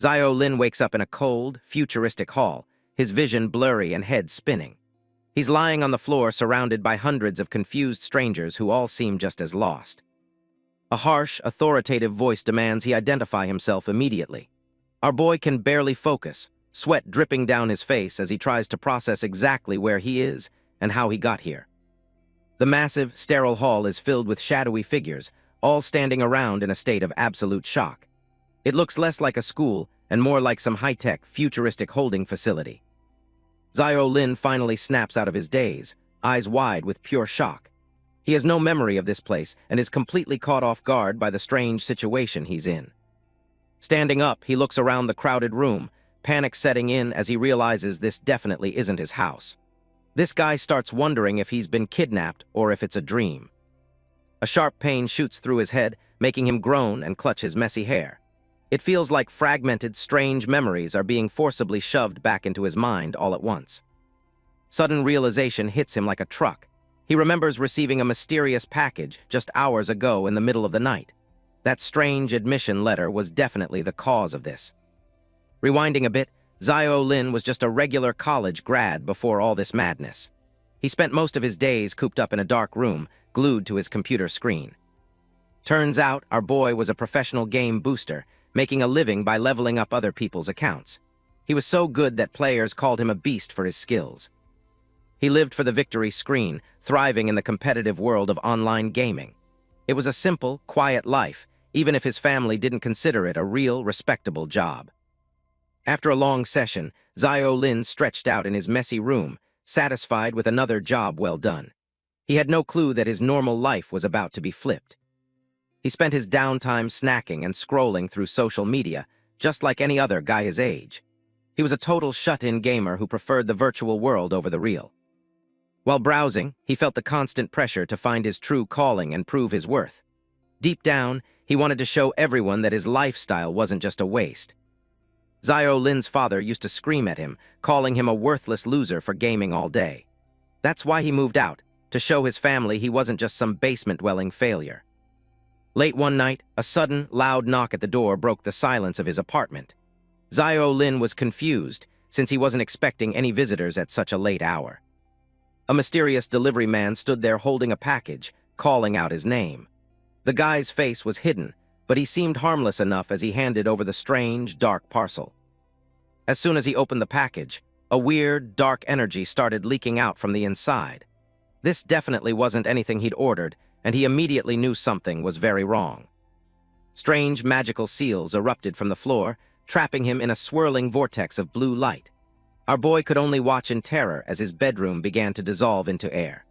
Zio Lin wakes up in a cold, futuristic hall, his vision blurry and head spinning. He's lying on the floor surrounded by hundreds of confused strangers who all seem just as lost. A harsh, authoritative voice demands he identify himself immediately. Our boy can barely focus, sweat dripping down his face as he tries to process exactly where he is and how he got here. The massive, sterile hall is filled with shadowy figures, all standing around in a state of absolute shock. It looks less like a school and more like some high-tech, futuristic holding facility. Zio Lin finally snaps out of his daze, eyes wide with pure shock. He has no memory of this place and is completely caught off guard by the strange situation he's in. Standing up, he looks around the crowded room, panic setting in as he realizes this definitely isn't his house. This guy starts wondering if he's been kidnapped or if it's a dream. A sharp pain shoots through his head, making him groan and clutch his messy hair. It feels like fragmented, strange memories are being forcibly shoved back into his mind all at once. Sudden realization hits him like a truck. He remembers receiving a mysterious package just hours ago in the middle of the night. That strange admission letter was definitely the cause of this. Rewinding a bit, Zio Lin was just a regular college grad before all this madness. He spent most of his days cooped up in a dark room, glued to his computer screen. Turns out our boy was a professional game booster, making a living by leveling up other people's accounts. He was so good that players called him a beast for his skills. He lived for the victory screen, thriving in the competitive world of online gaming. It was a simple, quiet life, even if his family didn't consider it a real, respectable job. After a long session, Zio Lin stretched out in his messy room, satisfied with another job well done. He had no clue that his normal life was about to be flipped. He spent his downtime snacking and scrolling through social media, just like any other guy his age. He was a total shut-in gamer who preferred the virtual world over the real. While browsing, he felt the constant pressure to find his true calling and prove his worth. Deep down, he wanted to show everyone that his lifestyle wasn't just a waste. Zio Lin's father used to scream at him, calling him a worthless loser for gaming all day. That's why he moved out, to show his family he wasn't just some basement-dwelling failure. Late one night, a sudden, loud knock at the door broke the silence of his apartment. Zio Lin was confused, since he wasn't expecting any visitors at such a late hour. A mysterious delivery man stood there holding a package, calling out his name. The guy's face was hidden, but he seemed harmless enough as he handed over the strange, dark parcel. As soon as he opened the package, a weird, dark energy started leaking out from the inside. This definitely wasn't anything he'd ordered, and he immediately knew something was very wrong. Strange magical seals erupted from the floor, trapping him in a swirling vortex of blue light. Our boy could only watch in terror as his bedroom began to dissolve into air.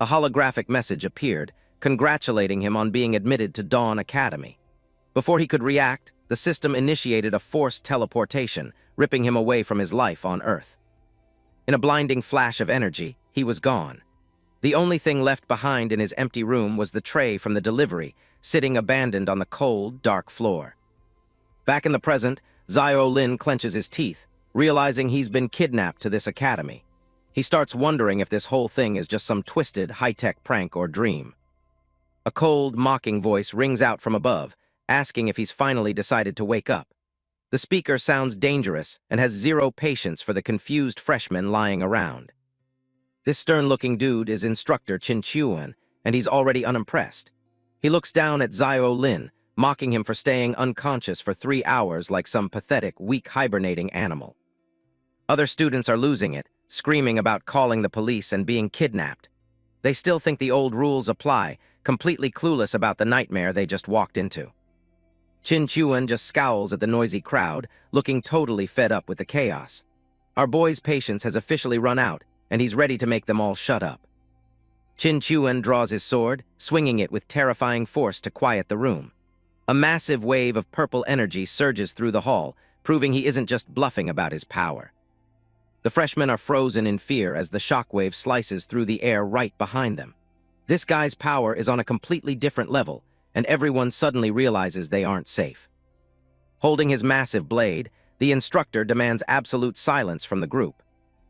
A holographic message appeared, congratulating him on being admitted to Dawn Academy. Before he could react, the system initiated a forced teleportation, ripping him away from his life on Earth. In a blinding flash of energy, he was gone. The only thing left behind in his empty room was the tray from the delivery, sitting abandoned on the cold, dark floor. Back in the present, Zio Lin clenches his teeth, realizing he's been kidnapped to this academy. He starts wondering if this whole thing is just some twisted, high-tech prank or dream. A cold, mocking voice rings out from above, asking if he's finally decided to wake up. The speaker sounds dangerous and has zero patience for the confused freshmen lying around. This stern-looking dude is instructor Qin Chuan, and he's already unimpressed. He looks down at Zio Lin, mocking him for staying unconscious for 3 hours like some pathetic, weak hibernating animal. Other students are losing it, screaming about calling the police and being kidnapped. They still think the old rules apply, completely clueless about the nightmare they just walked into. Qin Chuan just scowls at the noisy crowd, looking totally fed up with the chaos. Our boy's patience has officially run out, and he's ready to make them all shut up. Qin Chuan draws his sword, swinging it with terrifying force to quiet the room. A massive wave of purple energy surges through the hall, proving he isn't just bluffing about his power. The freshmen are frozen in fear as the shockwave slices through the air right behind them. This guy's power is on a completely different level, and everyone suddenly realizes they aren't safe. Holding his massive blade, the instructor demands absolute silence from the group.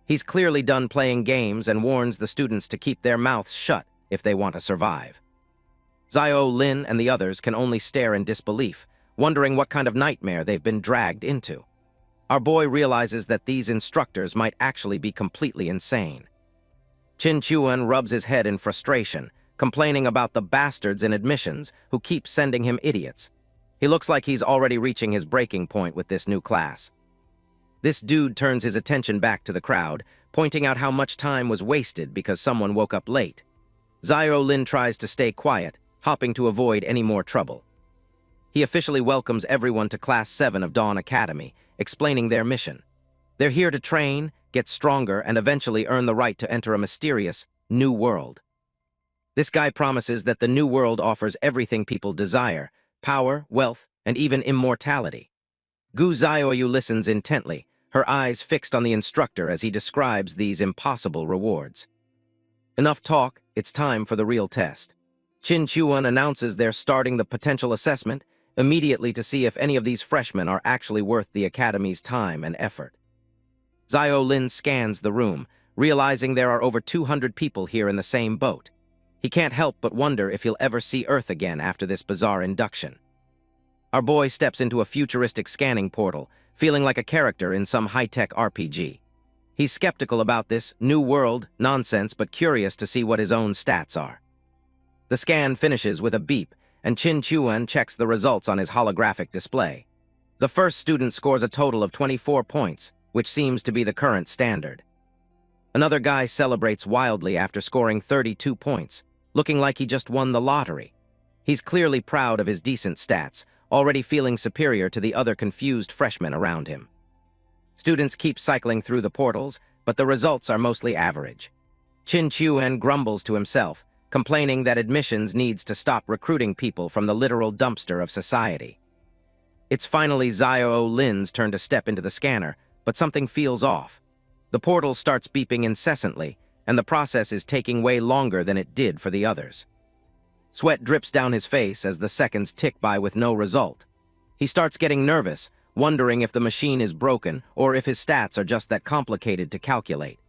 He's clearly done playing games and warns the students to keep their mouths shut if they want to survive. Zio Lin and the others can only stare in disbelief, wondering what kind of nightmare they've been dragged into. Our boy realizes that these instructors might actually be completely insane. Chin Chuan rubs his head in frustration, complaining about the bastards in admissions who keep sending him idiots. He looks like he's already reaching his breaking point with this new class. This dude turns his attention back to the crowd, pointing out how much time was wasted because someone woke up late. Xiao Lin tries to stay quiet, hopping to avoid any more trouble. He officially welcomes everyone to Class 7 of Dawn Academy, explaining their mission. They're here to train, get stronger, and eventually earn the right to enter a mysterious new world. This guy promises that the new world offers everything people desire: power, wealth, and even immortality. Gu Xiaoyu listens intently, her eyes fixed on the instructor as he describes these impossible rewards. Enough talk, it's time for the real test. Chin Chuan announces they're starting the potential assessment, immediately to see if any of these freshmen are actually worth the Academy's time and effort. Xiao Lin scans the room, realizing there are over 200 people here in the same boat. He can't help but wonder if he'll ever see Earth again after this bizarre induction. Our boy steps into a futuristic scanning portal, feeling like a character in some high-tech RPG. He's skeptical about this new world nonsense, but curious to see what his own stats are. The scan finishes with a beep, and Chin Chuan checks the results on his holographic display. The first student scores a total of 24 points, which seems to be the current standard. Another guy celebrates wildly after scoring 32 points, looking like he just won the lottery. He's clearly proud of his decent stats, already feeling superior to the other confused freshmen around him. Students keep cycling through the portals, but the results are mostly average. Chin Chuan grumbles to himself, complaining that admissions needs to stop recruiting people from the literal dumpster of society. It's finally Xiao Lin's turn to step into the scanner, but something feels off. The portal starts beeping incessantly, and the process is taking way longer than it did for the others. Sweat drips down his face as the seconds tick by with no result. He starts getting nervous, wondering if the machine is broken or if his stats are just that complicated to calculate.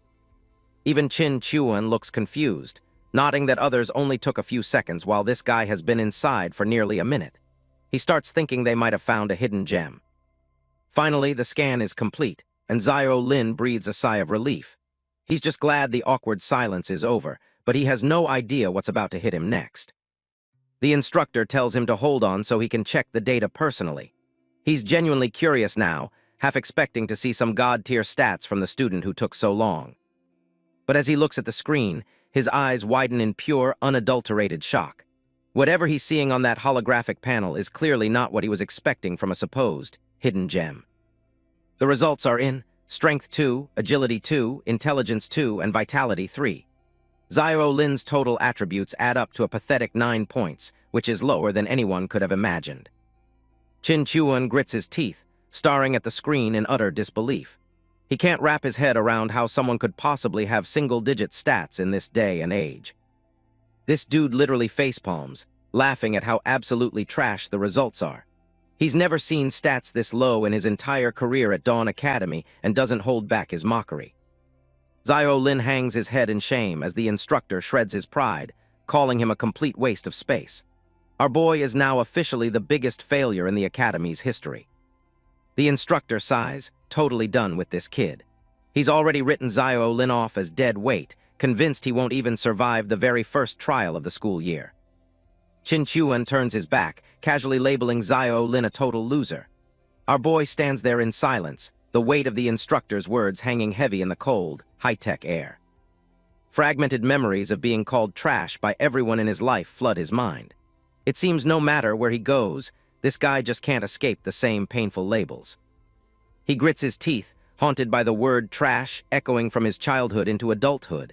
Even Chin Chuan looks confused, nodding that others only took a few seconds while this guy has been inside for nearly a minute. He starts thinking they might have found a hidden gem. Finally, the scan is complete, and Xiao Lin breathes a sigh of relief. He's just glad the awkward silence is over, but he has no idea what's about to hit him next. The instructor tells him to hold on so he can check the data personally. He's genuinely curious now, half expecting to see some god-tier stats from the student who took so long. But as he looks at the screen, his eyes widen in pure, unadulterated shock. Whatever he's seeing on that holographic panel is clearly not what he was expecting from a supposed hidden gem. The results are in Strength 2, Agility 2, Intelligence 2, and Vitality 3. Xiao Lin's total attributes add up to a pathetic 9 points, which is lower than anyone could have imagined. Chin Chuan grits his teeth, staring at the screen in utter disbelief. He can't wrap his head around how someone could possibly have single-digit stats in this day and age. This dude literally facepalms, laughing at how absolutely trash the results are. He's never seen stats this low in his entire career at Dawn Academy and doesn't hold back his mockery. Xiao Lin hangs his head in shame as the instructor shreds his pride, calling him a complete waste of space. Our boy is now officially the biggest failure in the Academy's history. The instructor sighs, totally done with this kid. He's already written Xiao Lin off as dead weight, convinced he won't even survive the very first trial of the school year. Chin Chuan turns his back, casually labeling Xiao Lin a total loser. Our boy stands there in silence, the weight of the instructor's words hanging heavy in the cold, high-tech air. Fragmented memories of being called trash by everyone in his life flood his mind. It seems no matter where he goes, this guy just can't escape the same painful labels. He grits his teeth, haunted by the word trash echoing from his childhood into adulthood.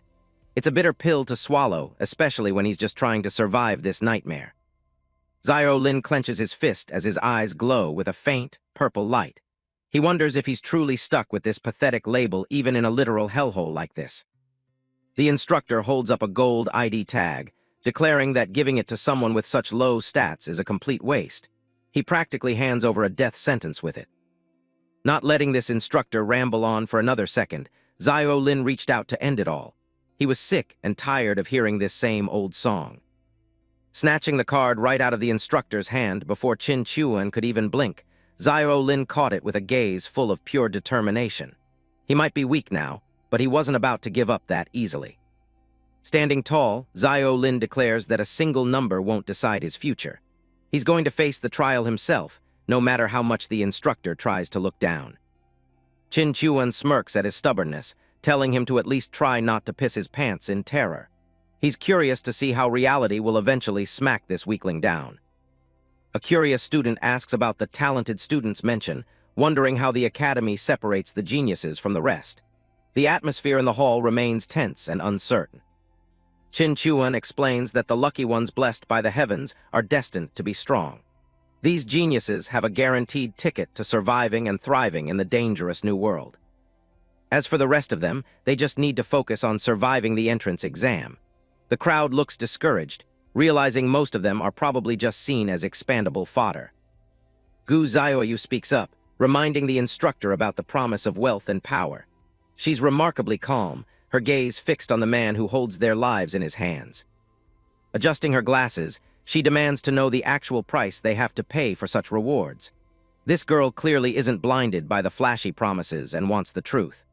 It's a bitter pill to swallow, especially when he's just trying to survive this nightmare. Xiao Lin clenches his fist as his eyes glow with a faint, purple light. He wonders if he's truly stuck with this pathetic label even in a literal hellhole like this. The instructor holds up a gold ID tag, declaring that giving it to someone with such low stats is a complete waste. He practically hands over a death sentence with it. Not letting this instructor ramble on for another second, Xiao Lin reached out to end it all. He was sick and tired of hearing this same old song. Snatching the card right out of the instructor's hand before Qin Chuan could even blink, Xiao Lin caught it with a gaze full of pure determination. He might be weak now, but he wasn't about to give up that easily. Standing tall, Xiao Lin declares that a single number won't decide his future. He's going to face the trial himself, no matter how much the instructor tries to look down. Qin Chuan smirks at his stubbornness, telling him to at least try not to piss his pants in terror. He's curious to see how reality will eventually smack this weakling down. A curious student asks about the talented students mentioned, wondering how the academy separates the geniuses from the rest. The atmosphere in the hall remains tense and uncertain. Qin Chuan explains that the lucky ones blessed by the heavens are destined to be strong. These geniuses have a guaranteed ticket to surviving and thriving in the dangerous new world. As for the rest of them, they just need to focus on surviving the entrance exam. The crowd looks discouraged, realizing most of them are probably just seen as expandable fodder. Gu Xiaoyu speaks up, reminding the instructor about the promise of wealth and power. She's remarkably calm, her gaze fixed on the man who holds their lives in his hands. Adjusting her glasses, she demands to know the actual price they have to pay for such rewards. This girl clearly isn't blinded by the flashy promises and wants the truth.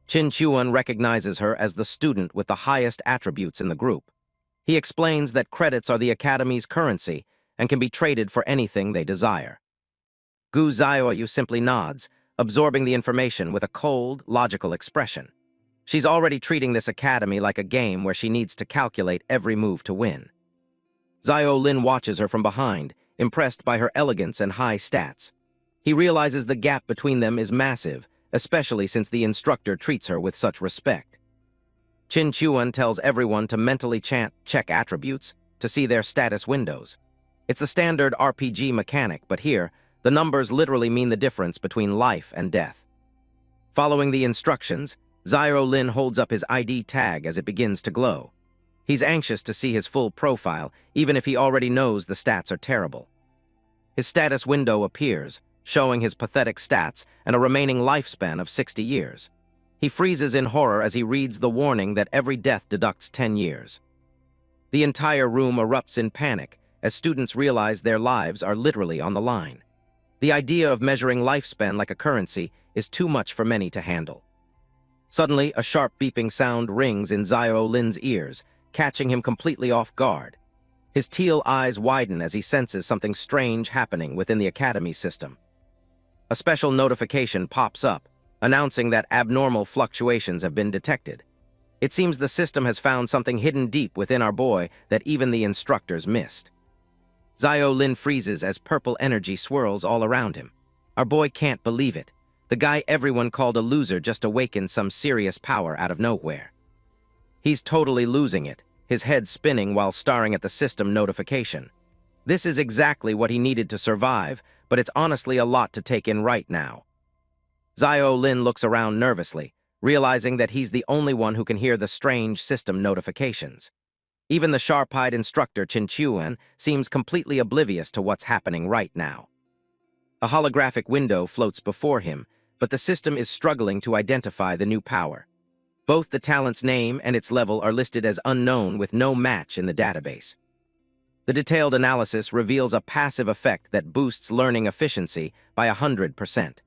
Qin Chuan recognizes her as the student with the highest attributes in the group. He explains that credits are the academy's currency and can be traded for anything they desire. Gu Xiaoyu simply nods, absorbing the information with a cold, logical expression. She's already treating this academy like a game where she needs to calculate every move to win. Xiao Lin watches her from behind, impressed by her elegance and high stats. He realizes the gap between them is massive, especially since the instructor treats her with such respect. Qin Chuan tells everyone to mentally chant check attributes to see their status windows. It's the standard RPG mechanic, but here, the numbers literally mean the difference between life and death. Following the instructions, Xiao Lin holds up his ID tag as it begins to glow. He's anxious to see his full profile, even if he already knows the stats are terrible. His status window appears, showing his pathetic stats and a remaining lifespan of 60 years. He freezes in horror as he reads the warning that every death deducts 10 years. The entire room erupts in panic as students realize their lives are literally on the line. The idea of measuring lifespan like a currency is too much for many to handle. Suddenly, a sharp beeping sound rings in Xiao Lin's ears, catching him completely off guard. His teal eyes widen as he senses something strange happening within the academy system. A special notification pops up, announcing that abnormal fluctuations have been detected. It seems the system has found something hidden deep within our boy that even the instructors missed. Xiao Lin freezes as purple energy swirls all around him. Our boy can't believe it. The guy everyone called a loser just awakened some serious power out of nowhere. He's totally losing it, his head spinning while staring at the system notification. This is exactly what he needed to survive, but it's honestly a lot to take in right now. Xiao Lin looks around nervously, realizing that he's the only one who can hear the strange system notifications. Even the sharp-eyed instructor Qin Chuan seems completely oblivious to what's happening right now. A holographic window floats before him, but the system is struggling to identify the new power. Both the talent's name and its level are listed as unknown with no match in the database. The detailed analysis reveals a passive effect that boosts learning efficiency by 100%.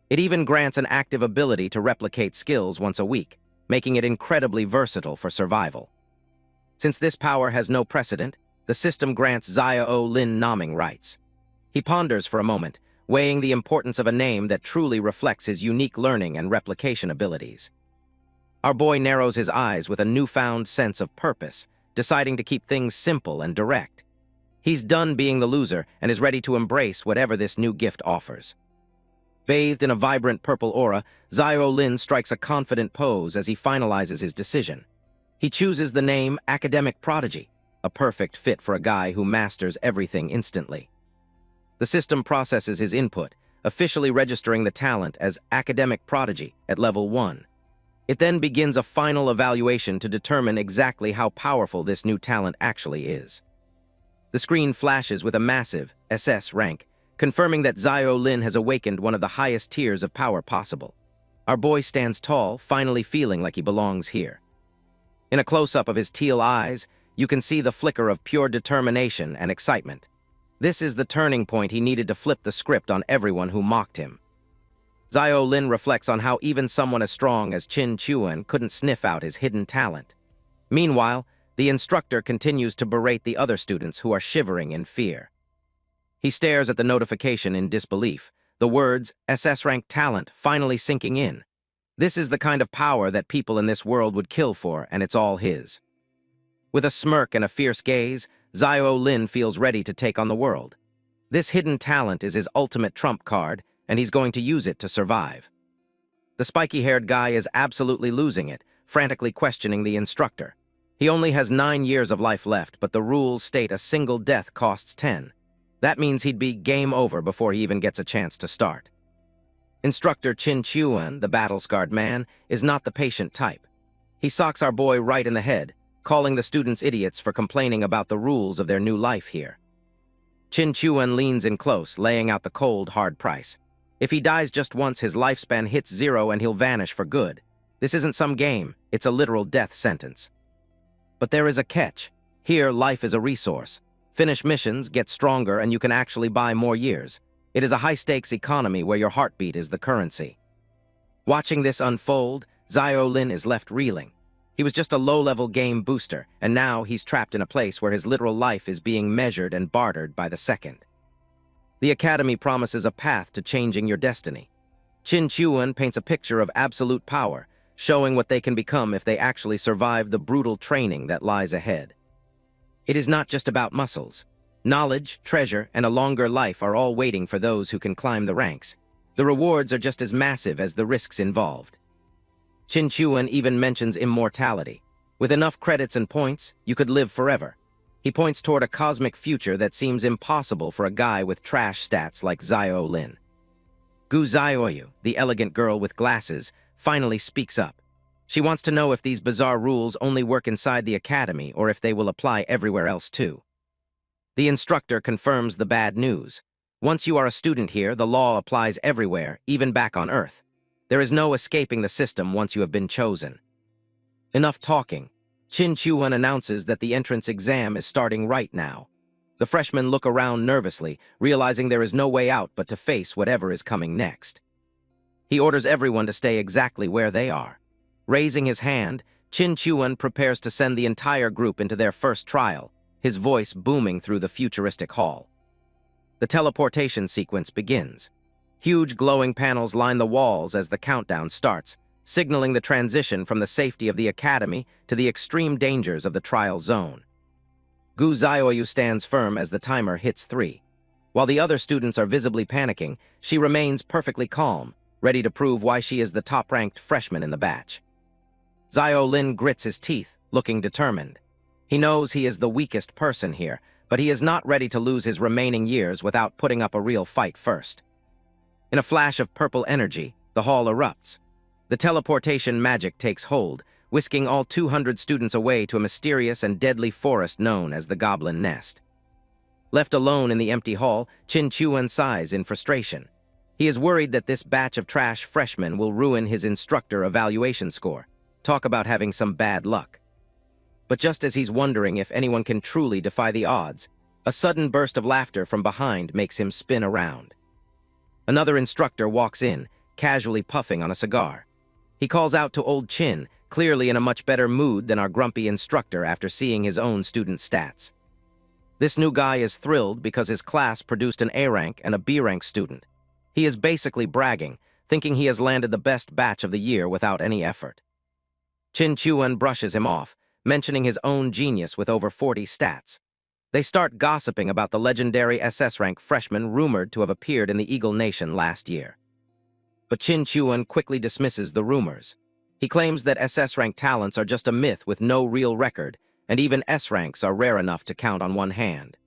It even grants an active ability to replicate skills once a week, making it incredibly versatile for survival. Since this power has no precedent, the system grants Xiao Lin naming rights. He ponders for a moment, weighing the importance of a name that truly reflects his unique learning and replication abilities. Our boy narrows his eyes with a newfound sense of purpose, deciding to keep things simple and direct. He's done being the loser and is ready to embrace whatever this new gift offers. Bathed in a vibrant purple aura, Xiao Lin strikes a confident pose as he finalizes his decision. He chooses the name Academic Prodigy, a perfect fit for a guy who masters everything instantly. The system processes his input, officially registering the talent as Academic Prodigy at level 1. It then begins a final evaluation to determine exactly how powerful this new talent actually is. The screen flashes with a massive SS rank, confirming that Xiao Lin has awakened one of the highest tiers of power possible. Our boy stands tall, finally feeling like he belongs here. In a close-up of his teal eyes, You can see the flicker of pure determination and excitement. This is the turning point he needed to flip the script on everyone who mocked him. Xiao Lin reflects on how even someone as strong as Qin Chuan couldn't sniff out his hidden talent. Meanwhile, the instructor continues to berate the other students who are shivering in fear. He stares at the notification in disbelief, the words SS rank talent finally sinking in. This is the kind of power that people in this world would kill for, and it's all his. With a smirk and a fierce gaze, Xiao Lin feels ready to take on the world. This hidden talent is his ultimate trump card, and he's going to use it to survive. The spiky-haired guy is absolutely losing it, frantically questioning the instructor. He only has 9 years of life left, but the rules state a single death costs 10. That means he'd be game over before he even gets a chance to start. Instructor Qin Chuan, the battle-scarred man, is not the patient type. He socks our boy right in the head, calling the students idiots for complaining about the rules of their new life here. Qin Chuan leans in close, laying out the cold, hard price. If he dies just once, his lifespan hits 0 and he'll vanish for good. This isn't some game, it's a literal death sentence. But there is a catch. Here, life is a resource. Finish missions, get stronger, and you can actually buy more years. It is a high-stakes economy where your heartbeat is the currency. Watching this unfold, Xiao Lin is left reeling. He was just a low-level game booster, and now he's trapped in a place where his literal life is being measured and bartered by the second. The Academy promises a path to changing your destiny. Qin Chuan paints a picture of absolute power, showing what they can become if they actually survive the brutal training that lies ahead. It is not just about muscles. Knowledge, treasure, and a longer life are all waiting for those who can climb the ranks. The rewards are just as massive as the risks involved. Qin Chuan even mentions immortality. With enough credits and points, you could live forever. He points toward a cosmic future that seems impossible for a guy with trash stats like Xiao Lin. Gu Xiaoyu, the elegant girl with glasses, finally speaks up. She wants to know if these bizarre rules only work inside the academy or if they will apply everywhere else too. The instructor confirms the bad news. Once you are a student here, the law applies everywhere, even back on Earth. There is no escaping the system once you have been chosen. Enough talking. Qin Chuan announces that the entrance exam is starting right now. The freshmen look around nervously, realizing there is no way out but to face whatever is coming next. He orders everyone to stay exactly where they are. Raising his hand, Qin Chuan prepares to send the entire group into their first trial, his voice booming through the futuristic hall. The teleportation sequence begins. Huge glowing panels line the walls as the countdown starts, signaling the transition from the safety of the academy to the extreme dangers of the trial zone. Gu Xiaoyu stands firm as the timer hits 3. While the other students are visibly panicking, she remains perfectly calm, ready to prove why she is the top-ranked freshman in the batch. Xiao Lin grits his teeth, looking determined. He knows he is the weakest person here, but he is not ready to lose his remaining years without putting up a real fight first. In a flash of purple energy, the hall erupts. The teleportation magic takes hold, whisking all 200 students away to a mysterious and deadly forest known as the Goblin Nest. Left alone in the empty hall, Qin Chuan sighs in frustration. He is worried that this batch of trash freshmen will ruin his instructor evaluation score. Talk about having some bad luck. But just as he's wondering if anyone can truly defy the odds, a sudden burst of laughter from behind makes him spin around. Another instructor walks in, casually puffing on a cigar. He calls out to old Qin, clearly in a much better mood than our grumpy instructor after seeing his own student stats. This new guy is thrilled because his class produced an A-rank and a B-rank student. He is basically bragging, thinking he has landed the best batch of the year without any effort. Qin Chuan brushes him off, mentioning his own genius with over 40 stats. They start gossiping about the legendary SS-rank freshman rumored to have appeared in the Eagle Nation last year. But Qin Chuan quickly dismisses the rumors. He claims that SS-rank talents are just a myth with no real record, and even S-ranks are rare enough to count on one hand.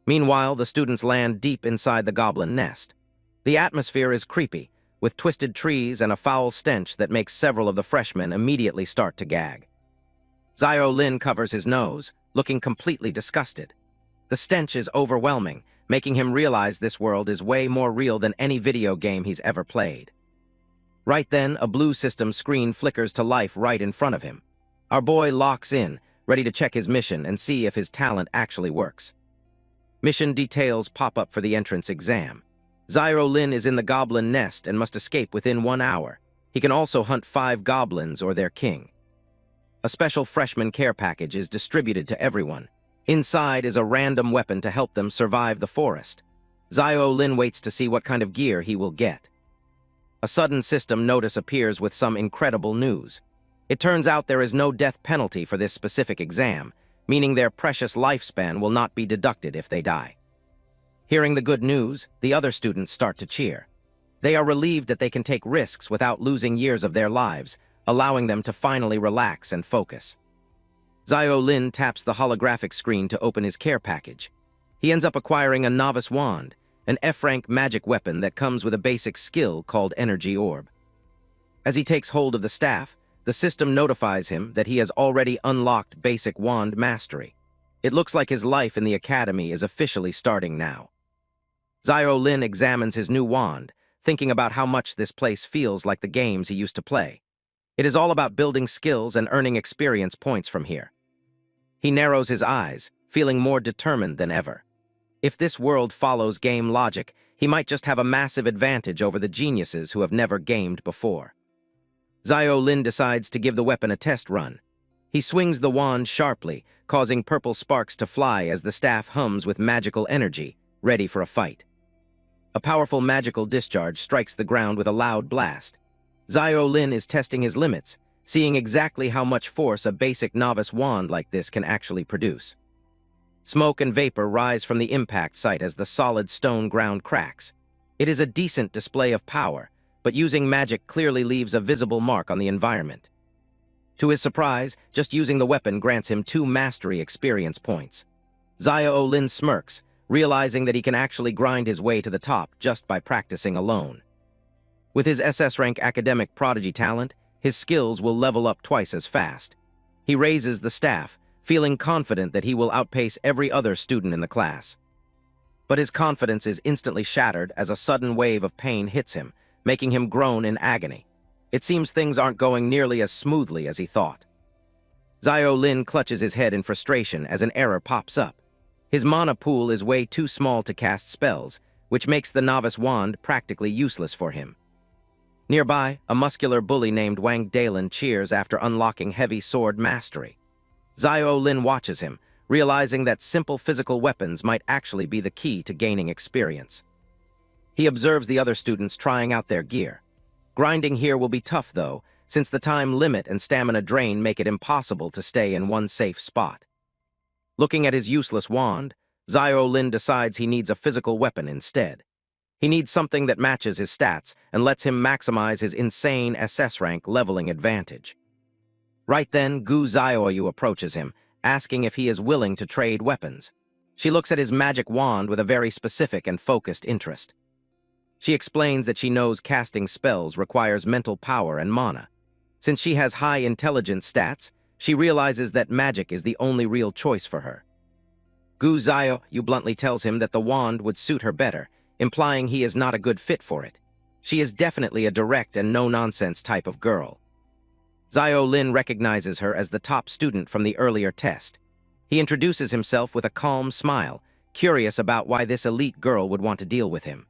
Meanwhile, the students land deep inside the Goblin Nest. The atmosphere is creepy, with twisted trees and a foul stench that makes several of the freshmen immediately start to gag. Xiao Lin covers his nose, looking completely disgusted. The stench is overwhelming, making him realize this world is way more real than any video game he's ever played. Right then, a blue system screen flickers to life right in front of him. Our boy locks in, ready to check his mission and see if his talent actually works. Mission details pop up for the entrance exam. Xiao Lin is in the goblin nest and must escape within 1 hour. He can also hunt 5 goblins or their king. A special freshman care package is distributed to everyone. Inside is a random weapon to help them survive the forest. Xiao Lin waits to see what kind of gear he will get. A sudden system notice appears with some incredible news. It turns out there is no death penalty for this specific exam, meaning their precious lifespan will not be deducted if they die. Hearing the good news, the other students start to cheer. They are relieved that they can take risks without losing years of their lives, allowing them to finally relax and focus. Xiao Lin taps the holographic screen to open his care package. He ends up acquiring a novice wand, an F-rank magic weapon that comes with a basic skill called Energy Orb. As he takes hold of the staff, the system notifies him that he has already unlocked basic wand mastery. It looks like his life in the academy is officially starting now. Xiao Lin examines his new wand, thinking about how much this place feels like the games he used to play. It is all about building skills and earning experience points from here. He narrows his eyes, feeling more determined than ever. If this world follows game logic, he might just have a massive advantage over the geniuses who have never gamed before. Xiao Lin decides to give the weapon a test run. He swings the wand sharply, causing purple sparks to fly as the staff hums with magical energy, ready for a fight. A powerful magical discharge strikes the ground with a loud blast. Xiao Lin is testing his limits, seeing exactly how much force a basic novice wand like this can actually produce. Smoke and vapor rise from the impact site as the solid stone ground cracks. It is a decent display of power, but using magic clearly leaves a visible mark on the environment. To his surprise, just using the weapon grants him 2 mastery experience points. Xiao Lin smirks, realizing that he can actually grind his way to the top just by practicing alone. With his SS-rank academic prodigy talent, his skills will level up twice as fast. He raises the staff, feeling confident that he will outpace every other student in the class. But his confidence is instantly shattered as a sudden wave of pain hits him, making him groan in agony. It seems things aren't going nearly as smoothly as he thought. Xiao Lin clutches his head in frustration as an error pops up. His mana pool is way too small to cast spells, which makes the novice wand practically useless for him. Nearby, a muscular bully named Wang Dalin cheers after unlocking heavy sword mastery. Xiao Lin watches him, realizing that simple physical weapons might actually be the key to gaining experience. He observes the other students trying out their gear. Grinding here will be tough, though, since the time limit and stamina drain make it impossible to stay in one safe spot. Looking at his useless wand, Xiao Lin decides he needs a physical weapon instead. He needs something that matches his stats and lets him maximize his insane SS rank leveling advantage. Right then, Gu Xiaoyu approaches him, asking if he is willing to trade weapons. She looks at his magic wand with a very specific and focused interest. She explains that she knows casting spells requires mental power and mana. Since she has high intelligence stats, she realizes that magic is the only real choice for her. Gu Xiaoyu bluntly tells him that the wand would suit her better, implying he is not a good fit for it. She is definitely a direct and no-nonsense type of girl. Xiao Lin recognizes her as the top student from the earlier test. He introduces himself with a calm smile, curious about why this elite girl would want to deal with him.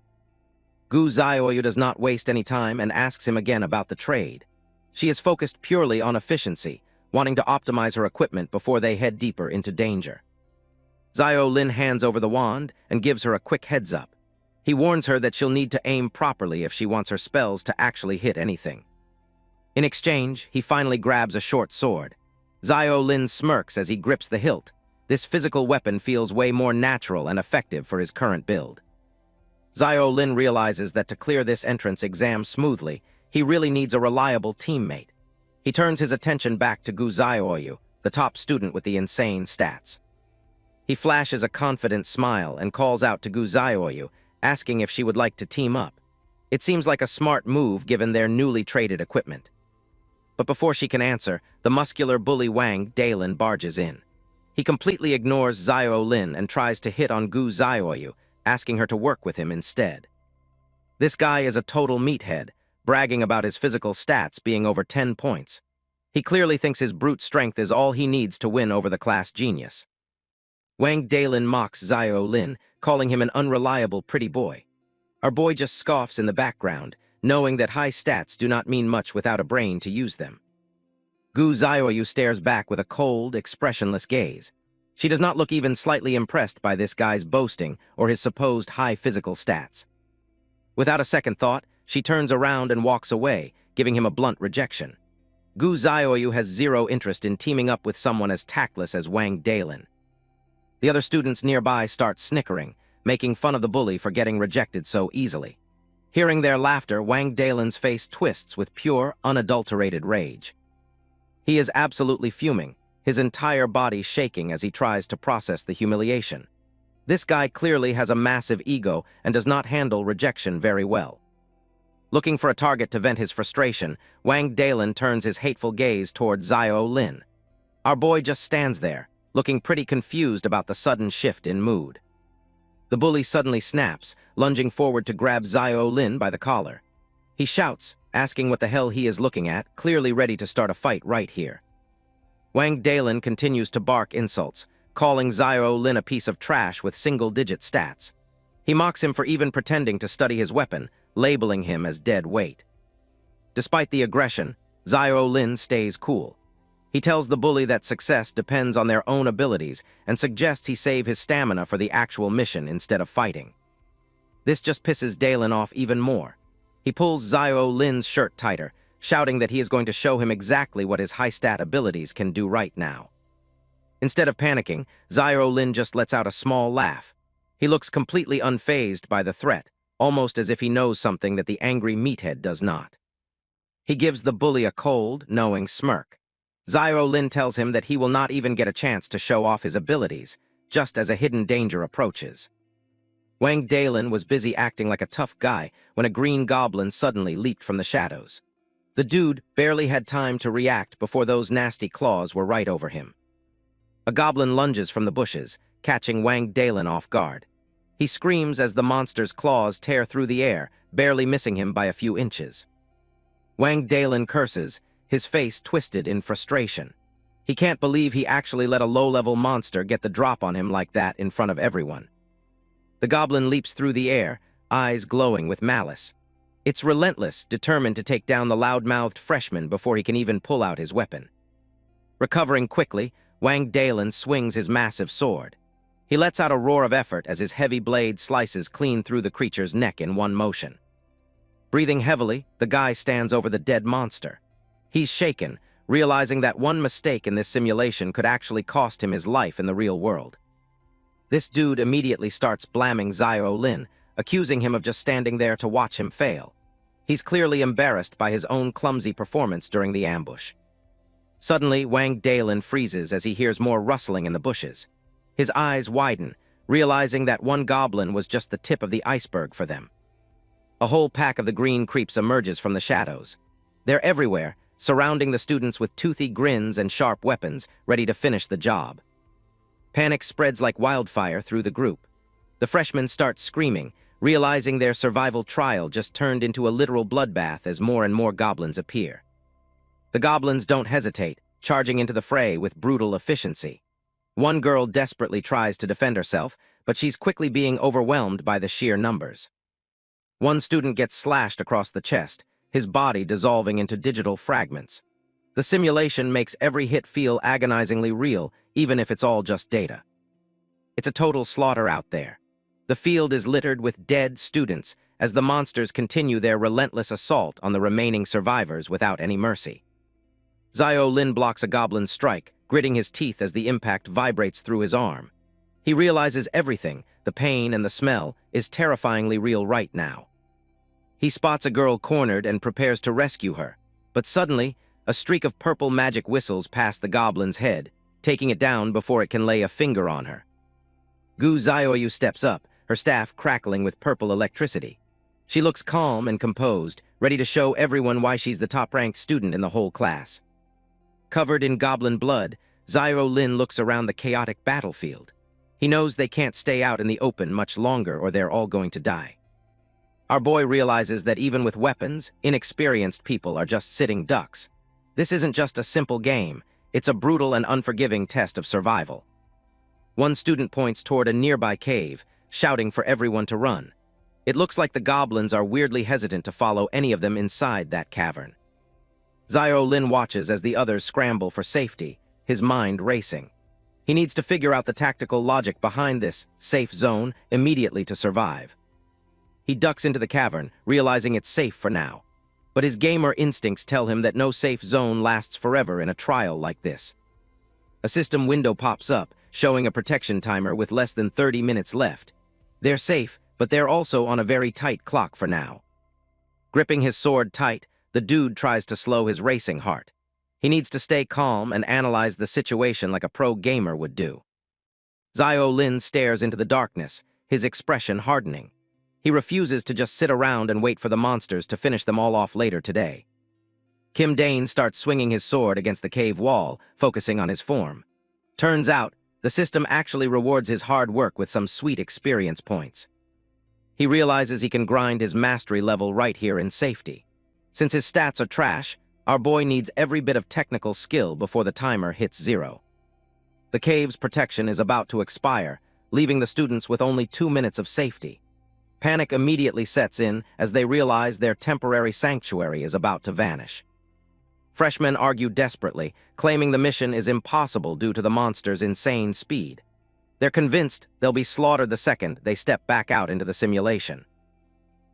Gu Xiaoyu does not waste any time and asks him again about the trade. She is focused purely on efficiency, wanting to optimize her equipment before they head deeper into danger. Xiao Lin hands over the wand and gives her a quick heads-up. He warns her that she'll need to aim properly if she wants her spells to actually hit anything. In exchange, he finally grabs a short sword. Xiao Lin smirks as he grips the hilt. This physical weapon feels way more natural and effective for his current build. Xiao Lin realizes that to clear this entrance exam smoothly, he really needs a reliable teammate. He turns his attention back to Gu Xiaoyu, the top student with the insane stats. He flashes a confident smile and calls out to Gu Xiaoyu, asking if she would like to team up. It seems like a smart move given their newly traded equipment. But before she can answer, the muscular bully Wang Dalin barges in. He completely ignores Xiao Lin and tries to hit on Gu Xiaoyu, asking her to work with him instead. This guy is a total meathead, bragging about his physical stats being over 10 points. He clearly thinks his brute strength is all he needs to win over the class genius. Wang Dalin mocks Xiao Lin, calling him an unreliable pretty boy. Our boy just scoffs in the background, knowing that high stats do not mean much without a brain to use them. Gu Xiaoyu stares back with a cold, expressionless gaze. She does not look even slightly impressed by this guy's boasting or his supposed high physical stats. Without a second thought, she turns around and walks away, giving him a blunt rejection. Gu Xiaoyu has zero interest in teaming up with someone as tactless as Wang Dalin. The other students nearby start snickering, making fun of the bully for getting rejected so easily. Hearing their laughter, Wang Dalin's face twists with pure, unadulterated rage. He is absolutely fuming, his entire body shaking as he tries to process the humiliation. This guy clearly has a massive ego and does not handle rejection very well. Looking for a target to vent his frustration, Wang Dalin turns his hateful gaze toward Xiao Lin. Our boy just stands there, looking pretty confused about the sudden shift in mood. The bully suddenly snaps, lunging forward to grab Xiao Lin by the collar. He shouts, asking what the hell he is looking at, clearly ready to start a fight right here. Wang Dalin continues to bark insults, calling Xiao Lin a piece of trash with single-digit stats. He mocks him for even pretending to study his weapon, labeling him as dead weight. Despite the aggression, Xiao Lin stays cool. He tells the bully that success depends on their own abilities and suggests he save his stamina for the actual mission instead of fighting. This just pisses Dalin off even more. He pulls Xiao Lin's shirt tighter, shouting that he is going to show him exactly what his high-stat abilities can do right now. Instead of panicking, Xiao Lin just lets out a small laugh. He looks completely unfazed by the threat, almost as if he knows something that the angry meathead does not. He gives the bully a cold, knowing smirk. Xiao Lin tells him that he will not even get a chance to show off his abilities, just as a hidden danger approaches. Wang Dalin was busy acting like a tough guy when a green goblin suddenly leaped from the shadows. The dude barely had time to react before those nasty claws were right over him. A goblin lunges from the bushes, catching Wang Dalin off guard. He screams as the monster's claws tear through the air, barely missing him by a few inches. Wang Dalin curses, his face twisted in frustration. He can't believe he actually let a low-level monster get the drop on him like that in front of everyone. The goblin leaps through the air, eyes glowing with malice. It's relentless, determined to take down the loud-mouthed freshman before he can even pull out his weapon. Recovering quickly, Wang Dalin swings his massive sword. He lets out a roar of effort as his heavy blade slices clean through the creature's neck in one motion. Breathing heavily, the guy stands over the dead monster. He's shaken, realizing that one mistake in this simulation could actually cost him his life in the real world. This dude immediately starts blaming Xiao Lin, accusing him of just standing there to watch him fail. He's clearly embarrassed by his own clumsy performance during the ambush. Suddenly, Wang Dalin freezes as he hears more rustling in the bushes. His eyes widen, realizing that one goblin was just the tip of the iceberg for them. A whole pack of the green creeps emerges from the shadows. They're everywhere, surrounding the students with toothy grins and sharp weapons, ready to finish the job. Panic spreads like wildfire through the group. The freshmen start screaming, realizing their survival trial just turned into a literal bloodbath as more and more goblins appear. The goblins don't hesitate, charging into the fray with brutal efficiency. One girl desperately tries to defend herself, but she's quickly being overwhelmed by the sheer numbers. One student gets slashed across the chest, his body dissolving into digital fragments. The simulation makes every hit feel agonizingly real, even if it's all just data. It's a total slaughter out there. The field is littered with dead students as the monsters continue their relentless assault on the remaining survivors without any mercy. Xiao Lin blocks a goblin's strike, gritting his teeth as the impact vibrates through his arm. He realizes everything, the pain and the smell, is terrifyingly real right now. He spots a girl cornered and prepares to rescue her, but suddenly, a streak of purple magic whistles past the goblin's head, taking it down before it can lay a finger on her. Gu Xiaoyu steps up, her staff crackling with purple electricity. She looks calm and composed, ready to show everyone why she's the top-ranked student in the whole class. Covered in goblin blood, Xiao Lin looks around the chaotic battlefield. He knows they can't stay out in the open much longer or they're all going to die. Our boy realizes that even with weapons, inexperienced people are just sitting ducks. This isn't just a simple game, it's a brutal and unforgiving test of survival. One student points toward a nearby cave, shouting for everyone to run. It looks like the goblins are weirdly hesitant to follow any of them inside that cavern. Xiao watches as the others scramble for safety, his mind racing. He needs to figure out the tactical logic behind this safe zone immediately to survive. He ducks into the cavern, realizing it's safe for now. But his gamer instincts tell him that no safe zone lasts forever in a trial like this. A system window pops up, showing a protection timer with less than 30 minutes left. They're safe, but they're also on a very tight clock for now. Gripping his sword tight, the dude tries to slow his racing heart. He needs to stay calm and analyze the situation like a pro gamer would do. Xiao stares into the darkness, his expression hardening. He refuses to just sit around and wait for the monsters to finish them all off later today. Kim Dane starts swinging his sword against the cave wall, focusing on his form. Turns out, the system actually rewards his hard work with some sweet experience points. He realizes he can grind his mastery level right here in safety. Since his stats are trash, our boy needs every bit of technical skill before the timer hits 0. The cave's protection is about to expire, leaving the students with only 2 minutes of safety. Panic immediately sets in as they realize their temporary sanctuary is about to vanish. Freshmen argue desperately, claiming the mission is impossible due to the monster's insane speed. They're convinced they'll be slaughtered the second they step back out into the simulation.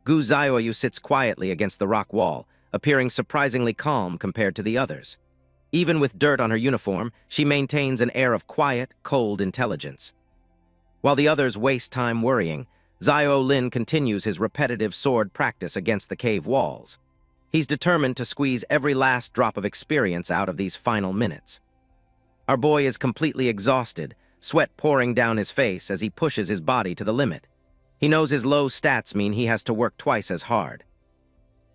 Gu Xiaoyu sits quietly against the rock wall, appearing surprisingly calm compared to the others. Even with dirt on her uniform, she maintains an air of quiet, cold intelligence. While the others waste time worrying, Xiao continues his repetitive sword practice against the cave walls. He's determined to squeeze every last drop of experience out of these final minutes. Our boy is completely exhausted, sweat pouring down his face as he pushes his body to the limit. He knows his low stats mean he has to work twice as hard.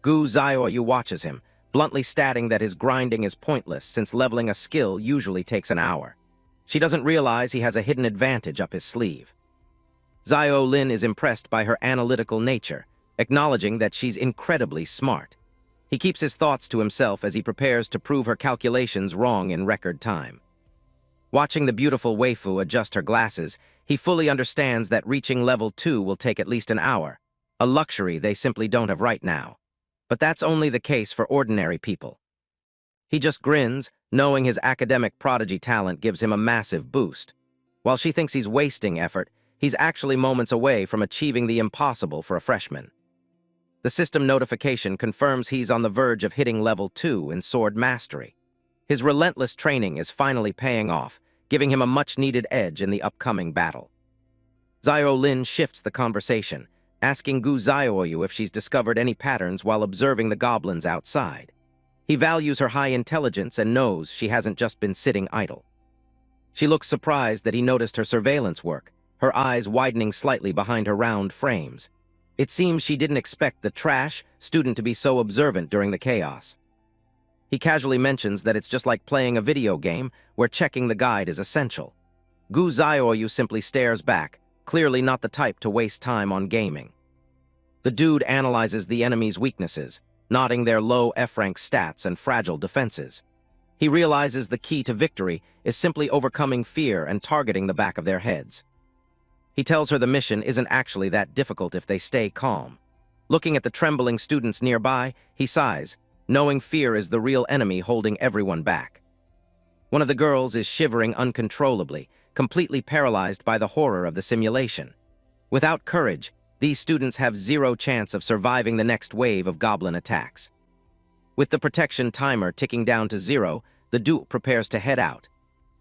Gu Xiaoyu watches him, bluntly stating that his grinding is pointless since leveling a skill usually takes an hour. She doesn't realize he has a hidden advantage up his sleeve. Xiao is impressed by her analytical nature, acknowledging that she's incredibly smart. He keeps his thoughts to himself as he prepares to prove her calculations wrong in record time. Watching the beautiful waifu adjust her glasses, he fully understands that reaching level 2 will take at least an hour, a luxury they simply don't have right now. But that's only the case for ordinary people. He just grins, knowing his academic prodigy talent gives him a massive boost. While she thinks he's wasting effort, he's actually moments away from achieving the impossible for a freshman. The system notification confirms he's on the verge of hitting level 2 in sword mastery. His relentless training is finally paying off, giving him a much-needed edge in the upcoming battle. Xiao shifts the conversation, asking Gu Xiaoyu if she's discovered any patterns while observing the goblins outside. He values her high intelligence and knows she hasn't just been sitting idle. She looks surprised that he noticed her surveillance work, her eyes widening slightly behind her round frames. It seems she didn't expect the trash student to be so observant during the chaos. He casually mentions that it's just like playing a video game where checking the guide is essential. Gu Xiaoyu simply stares back, clearly not the type to waste time on gaming. The dude analyzes the enemy's weaknesses, noting their low F-rank stats and fragile defenses. He realizes the key to victory is simply overcoming fear and targeting the back of their heads. He tells her the mission isn't actually that difficult if they stay calm. Looking at the trembling students nearby, he sighs, knowing fear is the real enemy holding everyone back. One of the girls is shivering uncontrollably, completely paralyzed by the horror of the simulation. Without courage, these students have zero chance of surviving the next wave of goblin attacks. With the protection timer ticking down to 0, the duo prepares to head out.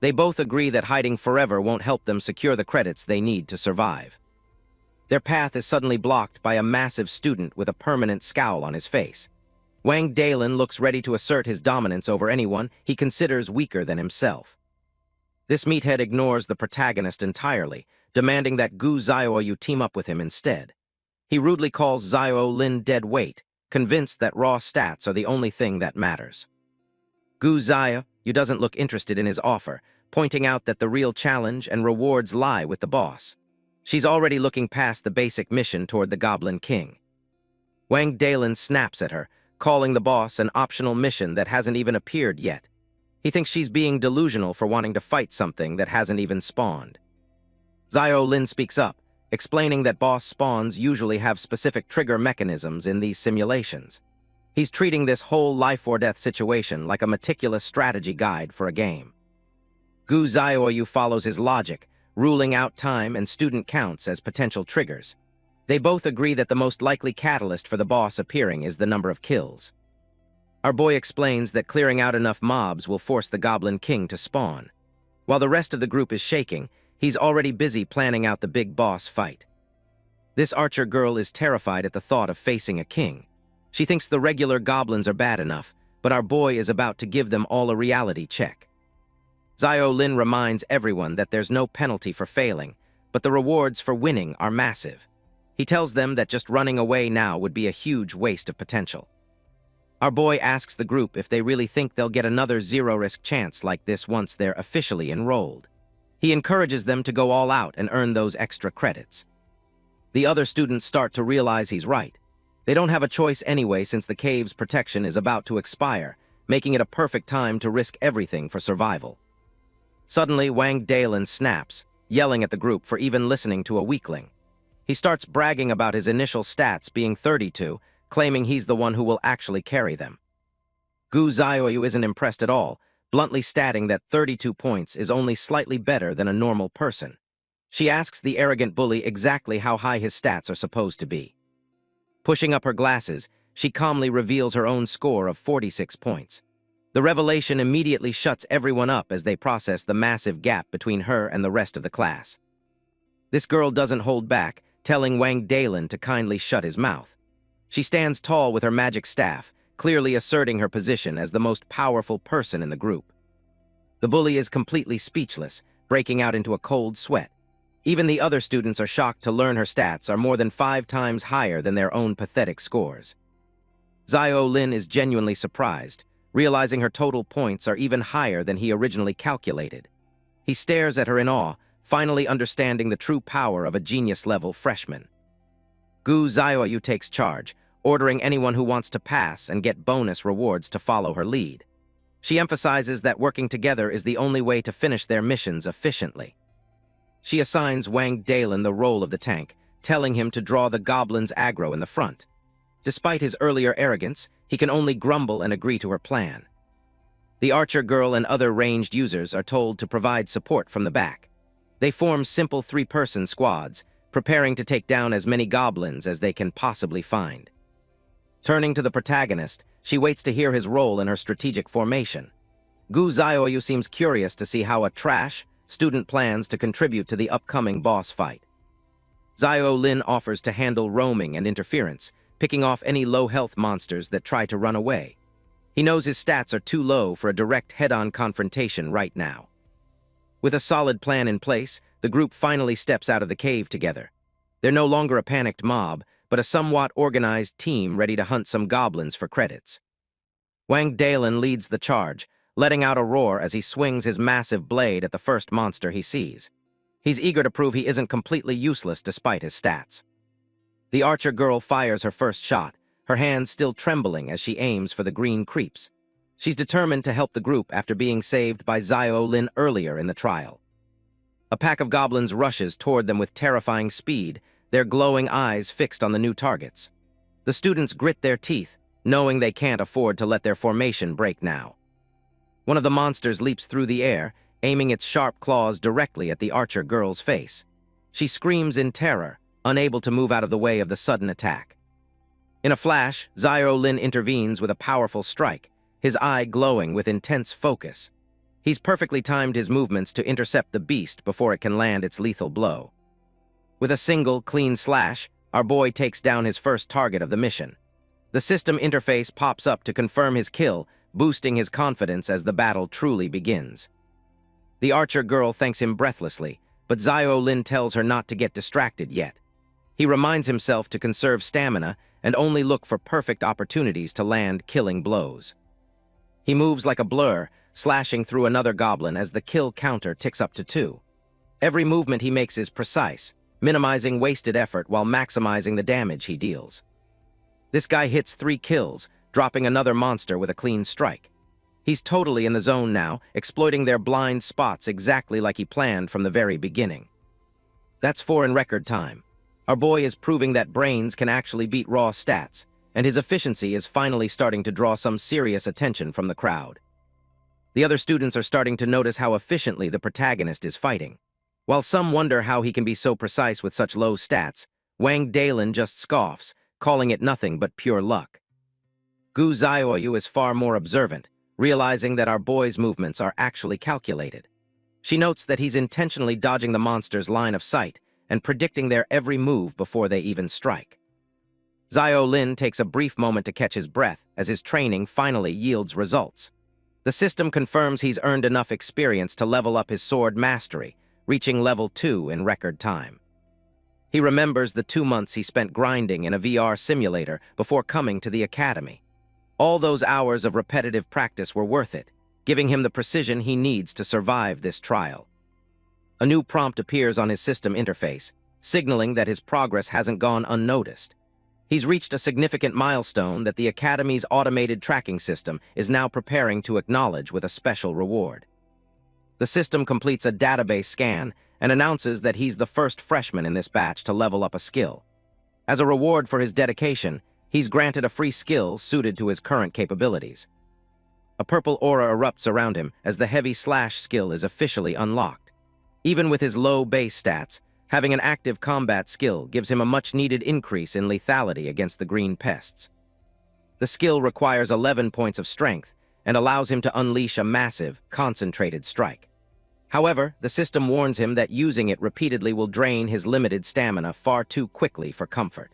They both agree that hiding forever won't help them secure the credits they need to survive. Their path is suddenly blocked by a massive student with a permanent scowl on his face. Wang Dalin looks ready to assert his dominance over anyone he considers weaker than himself. This meathead ignores the protagonist entirely, demanding that Gu Xiaoyu team up with him instead. He rudely calls Xiao dead weight, convinced that raw stats are the only thing that matters. Gu Xiaoyu doesn't look interested in his offer, pointing out that the real challenge and rewards lie with the boss. She's already looking past the basic mission toward the Goblin King. Wang Dalin snaps at her, calling the boss an optional mission that hasn't even appeared yet. He thinks she's being delusional for wanting to fight something that hasn't even spawned. Xiao speaks up, explaining that boss spawns usually have specific trigger mechanisms in these simulations. He's treating this whole life-or-death situation like a meticulous strategy guide for a game. Gu Xiaoyu follows his logic, ruling out time and student counts as potential triggers. They both agree that the most likely catalyst for the boss appearing is the number of kills. Our boy explains that clearing out enough mobs will force the Goblin King to spawn. While the rest of the group is shaking, he's already busy planning out the big boss fight. This archer girl is terrified at the thought of facing a king. She thinks the regular goblins are bad enough, but our boy is about to give them all a reality check. Xiao reminds everyone that there's no penalty for failing, but the rewards for winning are massive. He tells them that just running away now would be a huge waste of potential. Our boy asks the group if they really think they'll get another zero-risk chance like this once they're officially enrolled. He encourages them to go all out and earn those extra credits. The other students start to realize he's right. They don't have a choice anyway since the cave's protection is about to expire, making it a perfect time to risk everything for survival. Suddenly, Wang Dalin snaps, yelling at the group for even listening to a weakling. He starts bragging about his initial stats being 32, claiming he's the one who will actually carry them. Gu Xiaoyu isn't impressed at all, bluntly stating that 32 points is only slightly better than a normal person. She asks the arrogant bully exactly how high his stats are supposed to be. Pushing up her glasses, she calmly reveals her own score of 46 points. The revelation immediately shuts everyone up as they process the massive gap between her and the rest of the class. This girl doesn't hold back, telling Wang Dalin to kindly shut his mouth. She stands tall with her magic staff, clearly asserting her position as the most powerful person in the group. The bully is completely speechless, breaking out into a cold sweat. Even the other students are shocked to learn her stats are more than 5 times higher than their own pathetic scores. Xiao is genuinely surprised, realizing her total points are even higher than he originally calculated. He stares at her in awe, finally understanding the true power of a genius-level freshman. Gu Xiaoyu takes charge, ordering anyone who wants to pass and get bonus rewards to follow her lead. She emphasizes that working together is the only way to finish their missions efficiently. She assigns Wang Dalin the role of the tank, telling him to draw the goblin's aggro in the front. Despite his earlier arrogance, he can only grumble and agree to her plan. The archer girl and other ranged users are told to provide support from the back. They form simple 3-person squads, preparing to take down as many goblins as they can possibly find. Turning to the protagonist, she waits to hear his role in her strategic formation. Gu Xiaoyu seems curious to see how a trash student plans to contribute to the upcoming boss fight. Xiao offers to handle roaming and interference, picking off any low-health monsters that try to run away. He knows his stats are too low for a direct head-on confrontation right now. With a solid plan in place, the group finally steps out of the cave together. They're no longer a panicked mob, but a somewhat organized team ready to hunt some goblins for credits. Wang Dalin leads the charge, letting out a roar as he swings his massive blade at the first monster he sees. He's eager to prove he isn't completely useless despite his stats. The archer girl fires her first shot, her hands still trembling as she aims for the green creeps. She's determined to help the group after being saved by Xiao earlier in the trial. A pack of goblins rushes toward them with terrifying speed, their glowing eyes fixed on the new targets. The students grit their teeth, knowing they can't afford to let their formation break now. One of the monsters leaps through the air, aiming its sharp claws directly at the archer girl's face. She screams in terror, unable to move out of the way of the sudden attack. In a flash, Xiao intervenes with a powerful strike, his eye glowing with intense focus. He's perfectly timed his movements to intercept the beast before it can land its lethal blow. With a single, clean slash, our boy takes down his first target of the mission. The system interface pops up to confirm his kill, boosting his confidence as the battle truly begins. The archer girl thanks him breathlessly, but Xiao tells her not to get distracted yet. He reminds himself to conserve stamina and only look for perfect opportunities to land killing blows. He moves like a blur, slashing through another goblin as the kill counter ticks up to 2. Every movement he makes is precise, minimizing wasted effort while maximizing the damage he deals. This guy hits 3 kills, dropping another monster with a clean strike. He's totally in the zone now, exploiting their blind spots exactly like he planned from the very beginning. That's 4 in record time. Our boy is proving that brains can actually beat raw stats, and his efficiency is finally starting to draw some serious attention from the crowd. The other students are starting to notice how efficiently the protagonist is fighting. While some wonder how he can be so precise with such low stats, Wang Dalin just scoffs, calling it nothing but pure luck. Gu Xiaoyu is far more observant, realizing that our boy's movements are actually calculated. She notes that he's intentionally dodging the monster's line of sight and predicting their every move before they even strike. Xiao Lin takes a brief moment to catch his breath as his training finally yields results. The system confirms he's earned enough experience to level up his sword mastery, reaching level 2 in record time. He remembers the 2 months he spent grinding in a VR simulator before coming to the academy. All those hours of repetitive practice were worth it, giving him the precision he needs to survive this trial. A new prompt appears on his system interface, signaling that his progress hasn't gone unnoticed. He's reached a significant milestone that the Academy's automated tracking system is now preparing to acknowledge with a special reward. The system completes a database scan and announces that he's the first freshman in this batch to level up a skill. As a reward for his dedication, he's granted a free skill suited to his current capabilities. A purple aura erupts around him as the heavy slash skill is officially unlocked. Even with his low base stats, having an active combat skill gives him a much-needed increase in lethality against the green pests. The skill requires 11 points of strength and allows him to unleash a massive, concentrated strike. However, the system warns him that using it repeatedly will drain his limited stamina far too quickly for comfort.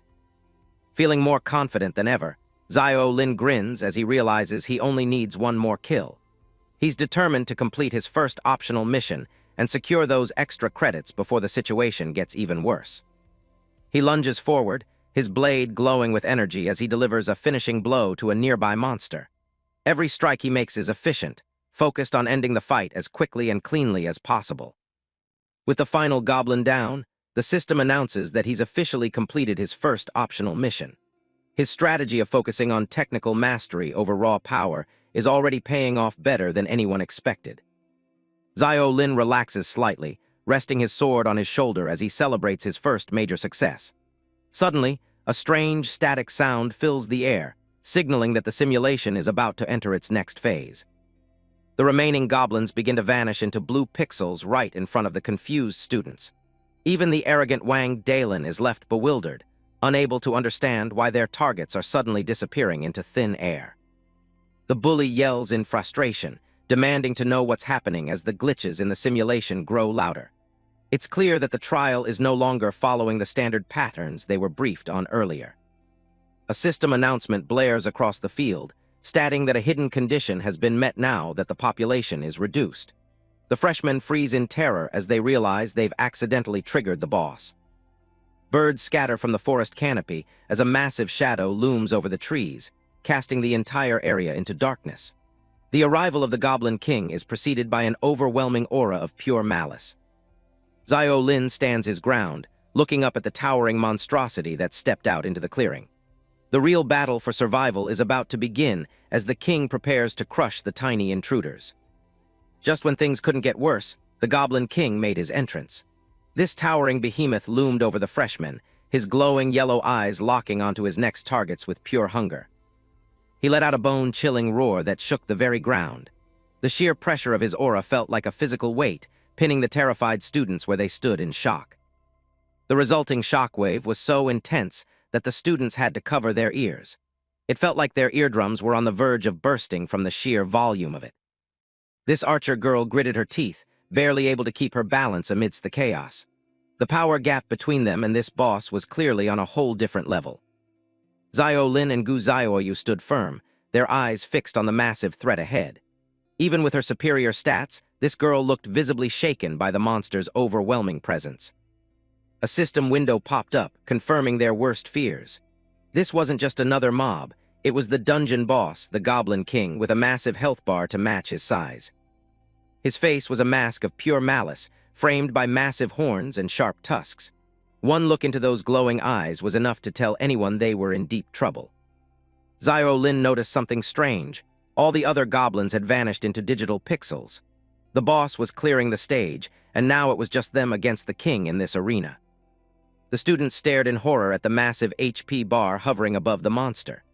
Feeling more confident than ever, Xiao Lin grins as he realizes he only needs one more kill. He's determined to complete his first optional mission and secure those extra credits before the situation gets even worse. He lunges forward, his blade glowing with energy as he delivers a finishing blow to a nearby monster. Every strike he makes is efficient, focused on ending the fight as quickly and cleanly as possible. With the final goblin down, the system announces that he's officially completed his first optional mission. His strategy of focusing on technical mastery over raw power is already paying off better than anyone expected. Xiao Lin relaxes slightly, resting his sword on his shoulder as he celebrates his first major success. Suddenly, a strange, static sound fills the air, signaling that the simulation is about to enter its next phase. The remaining goblins begin to vanish into blue pixels right in front of the confused students. Even the arrogant Wang Dalin is left bewildered, unable to understand why their targets are suddenly disappearing into thin air. The bully yells in frustration, demanding to know what's happening as the glitches in the simulation grow louder. It's clear that the trial is no longer following the standard patterns they were briefed on earlier. A system announcement blares across the field, stating that a hidden condition has been met now that the population is reduced. The freshmen freeze in terror as they realize they've accidentally triggered the boss. Birds scatter from the forest canopy as a massive shadow looms over the trees, casting the entire area into darkness. The arrival of the Goblin King is preceded by an overwhelming aura of pure malice. Xiao Lin stands his ground, looking up at the towering monstrosity that stepped out into the clearing. The real battle for survival is about to begin as the king prepares to crush the tiny intruders. Just when things couldn't get worse, the Goblin King made his entrance. This towering behemoth loomed over the freshmen, his glowing yellow eyes locking onto his next targets with pure hunger. He let out a bone-chilling roar that shook the very ground. The sheer pressure of his aura felt like a physical weight, pinning the terrified students where they stood in shock. The resulting shockwave was so intense that the students had to cover their ears. It felt like their eardrums were on the verge of bursting from the sheer volume of it. This archer girl gritted her teeth, barely able to keep her balance amidst the chaos. The power gap between them and this boss was clearly on a whole different level. Xiao Lin and Gu Xiaoyu stood firm, their eyes fixed on the massive threat ahead. Even with her superior stats, this girl looked visibly shaken by the monster's overwhelming presence. A system window popped up, confirming their worst fears. This wasn't just another mob, it was the dungeon boss, the Goblin King, with a massive health bar to match his size. His face was a mask of pure malice, framed by massive horns and sharp tusks. One look into those glowing eyes was enough to tell anyone they were in deep trouble. Zio Lin noticed something strange. All the other goblins had vanished into digital pixels. The boss was clearing the stage, and now it was just them against the king in this arena. The students stared in horror at the massive HP bar hovering above the monster.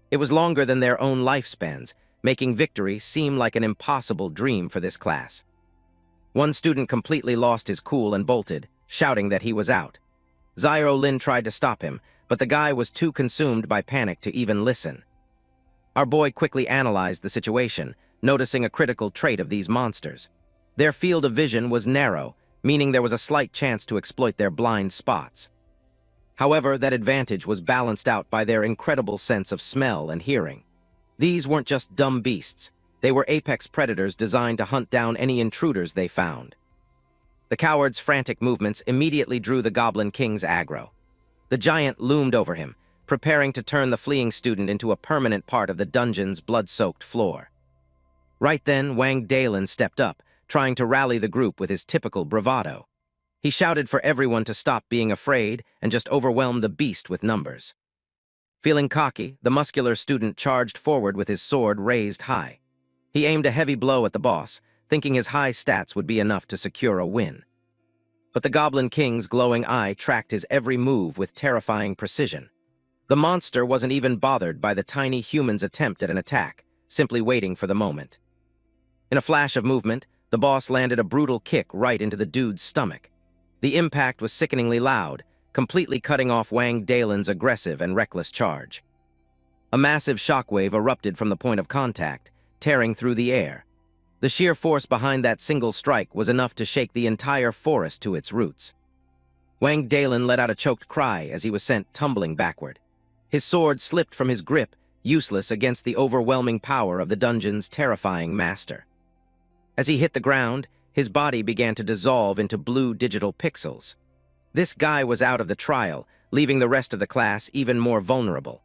It was longer than their own lifespans, making victory seem like an impossible dream for this class. One student completely lost his cool and bolted, shouting that he was out. Zio Lin tried to stop him, but the guy was too consumed by panic to even listen. Our boy quickly analyzed the situation, noticing a critical trait of these monsters. Their field of vision was narrow, meaning there was a slight chance to exploit their blind spots. However, that advantage was balanced out by their incredible sense of smell and hearing. These weren't just dumb beasts. They were apex predators designed to hunt down any intruders they found. The coward's frantic movements immediately drew the Goblin King's aggro. The giant loomed over him, preparing to turn the fleeing student into a permanent part of the dungeon's blood-soaked floor. Right then, Wang Dalin stepped up, trying to rally the group with his typical bravado. He shouted for everyone to stop being afraid and just overwhelm the beast with numbers. Feeling cocky, the muscular student charged forward with his sword raised high. He aimed a heavy blow at the boss, thinking his high stats would be enough to secure a win. But the Goblin King's glowing eye tracked his every move with terrifying precision. The monster wasn't even bothered by the tiny human's attempt at an attack, simply waiting for the moment. In a flash of movement, the boss landed a brutal kick right into the dude's stomach. The impact was sickeningly loud, completely cutting off Wang Dalin's aggressive and reckless charge. A massive shockwave erupted from the point of contact, tearing through the air. The sheer force behind that single strike was enough to shake the entire forest to its roots. Wang Dalin let out a choked cry as he was sent tumbling backward. His sword slipped from his grip, useless against the overwhelming power of the dungeon's terrifying master. As he hit the ground, his body began to dissolve into blue digital pixels. This guy was out of the trial, leaving the rest of the class even more vulnerable.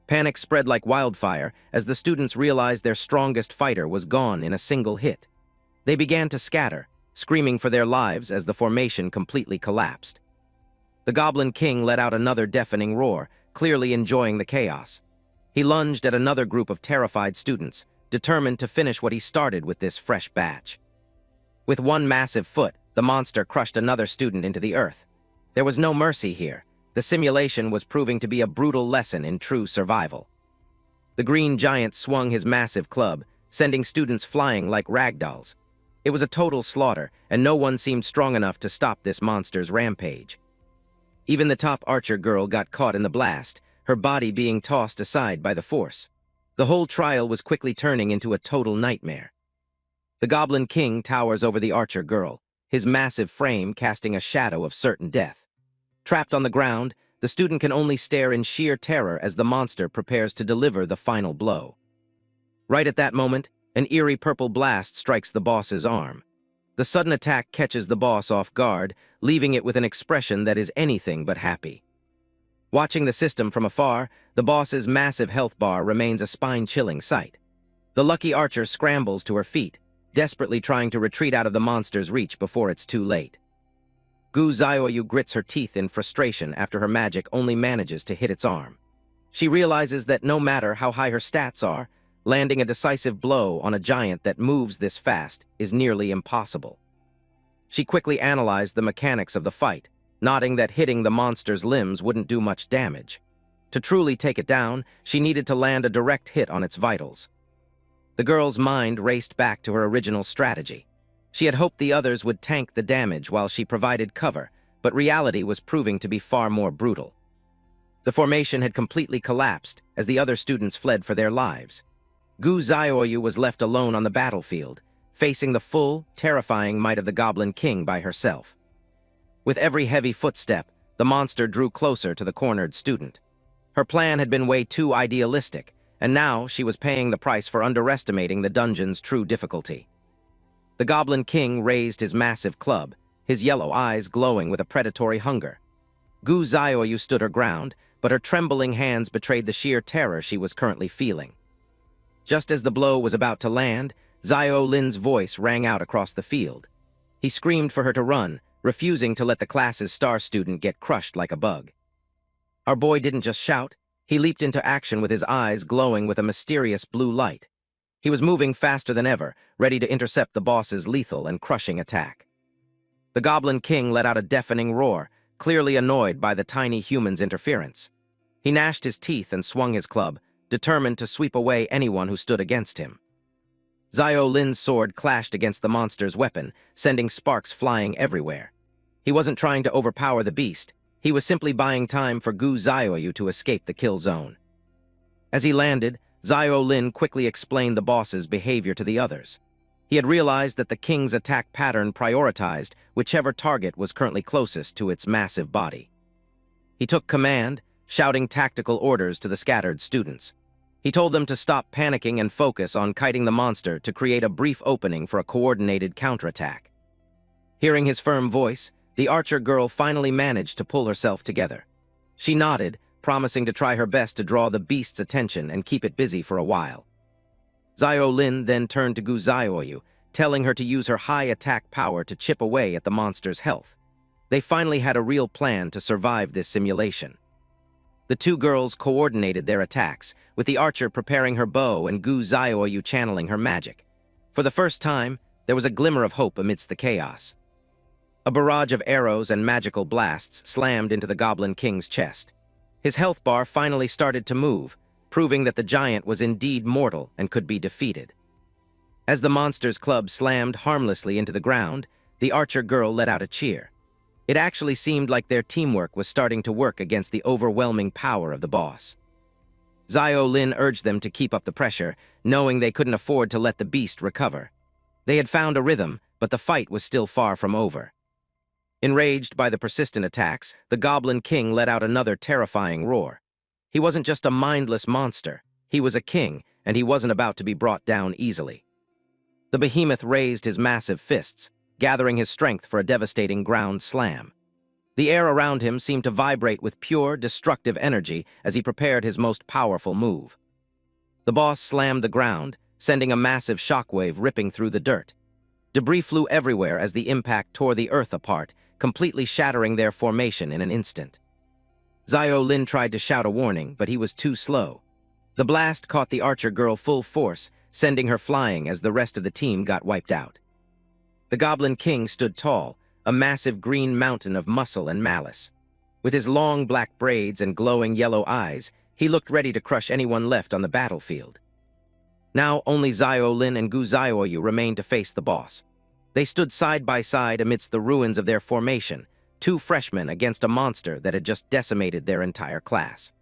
Panic spread like wildfire as the students realized their strongest fighter was gone in a single hit. They began to scatter, screaming for their lives as the formation completely collapsed. The Goblin King let out another deafening roar, clearly enjoying the chaos. He lunged at another group of terrified students, determined to finish what he started with this fresh batch. With one massive foot, the monster crushed another student into the earth. There was no mercy here. The simulation was proving to be a brutal lesson in true survival. The green giant swung his massive club, sending students flying like ragdolls. It was a total slaughter, and no one seemed strong enough to stop this monster's rampage. Even the top archer girl got caught in the blast, her body being tossed aside by the force. The whole trial was quickly turning into a total nightmare. The Goblin King towers over the archer girl, his massive frame casting a shadow of certain death. Trapped on the ground, the student can only stare in sheer terror as the monster prepares to deliver the final blow. Right at that moment, an eerie purple blast strikes the boss's arm. The sudden attack catches the boss off guard, leaving it with an expression that is anything but happy. Watching the system from afar, the boss's massive health bar remains a spine-chilling sight. The lucky archer scrambles to her feet, desperately trying to retreat out of the monster's reach before it's too late. Gu Xiaoyu grits her teeth in frustration after her magic only manages to hit its arm. She realizes that no matter how high her stats are, landing a decisive blow on a giant that moves this fast is nearly impossible. She quickly analyzed the mechanics of the fight, noting that hitting the monster's limbs wouldn't do much damage. To truly take it down, she needed to land a direct hit on its vitals. The girl's mind raced back to her original strategy. She had hoped the others would tank the damage while she provided cover, but reality was proving to be far more brutal. The formation had completely collapsed as the other students fled for their lives. Gu Xiaoyu was left alone on the battlefield, facing the full, terrifying might of the Goblin King by herself. With every heavy footstep, the monster drew closer to the cornered student. Her plan had been way too idealistic, and now she was paying the price for underestimating the dungeon's true difficulty. The Goblin King raised his massive club, his yellow eyes glowing with a predatory hunger. Gu Xiaoyu stood her ground, but her trembling hands betrayed the sheer terror she was currently feeling. Just as the blow was about to land, Zio Lin's voice rang out across the field. He screamed for her to run, refusing to let the class's star student get crushed like a bug. Our boy didn't just shout, He leaped into action with his eyes glowing with a mysterious blue light. He was moving faster than ever, ready to intercept the boss's lethal and crushing attack. The Goblin King let out a deafening roar, clearly annoyed by the tiny human's interference. He gnashed his teeth and swung his club, determined to sweep away anyone who stood against him. Xiao Lin's sword clashed against the monster's weapon, sending sparks flying everywhere. He wasn't trying to overpower the beast. He was simply buying time for Gu Xiaoyu to escape the kill zone. As he landed, Xiao Lin quickly explained the boss's behavior to the others. He had realized that the king's attack pattern prioritized whichever target was currently closest to its massive body. He took command, shouting tactical orders to the scattered students. He told them to stop panicking and focus on kiting the monster to create a brief opening for a coordinated counterattack. Hearing his firm voice, the archer girl finally managed to pull herself together. She nodded, promising to try her best to draw the beast's attention and keep it busy for a while. Xiao Lin then turned to Gu Xiaoyu, telling her to use her high attack power to chip away at the monster's health. They finally had a real plan to survive this simulation. The two girls coordinated their attacks, with the archer preparing her bow and Gu Xiaoyu channeling her magic. For the first time, there was a glimmer of hope amidst the chaos. A barrage of arrows and magical blasts slammed into the Goblin King's chest. His health bar finally started to move, proving that the giant was indeed mortal and could be defeated. As the monster's club slammed harmlessly into the ground, the archer girl let out a cheer. It actually seemed like their teamwork was starting to work against the overwhelming power of the boss. Xiao Lin urged them to keep up the pressure, knowing they couldn't afford to let the beast recover. They had found a rhythm, but the fight was still far from over. Enraged by the persistent attacks, the Goblin King let out another terrifying roar. He wasn't just a mindless monster. He was a king, and he wasn't about to be brought down easily. The behemoth raised his massive fists, gathering his strength for a devastating ground slam. The air around him seemed to vibrate with pure, destructive energy as he prepared his most powerful move. The boss slammed the ground, sending a massive shockwave ripping through the dirt. Debris flew everywhere as the impact tore the earth apart, completely shattering their formation in an instant. Xiao Lin tried to shout a warning, but he was too slow. The blast caught the archer girl full force, sending her flying as the rest of the team got wiped out. The Goblin King stood tall, a massive green mountain of muscle and malice. With his long black braids and glowing yellow eyes, he looked ready to crush anyone left on the battlefield. Now only Xiao Lin and Gu Xiaoyu remained to face the boss. They stood side by side amidst the ruins of their formation, two freshmen against a monster that had just decimated their entire class.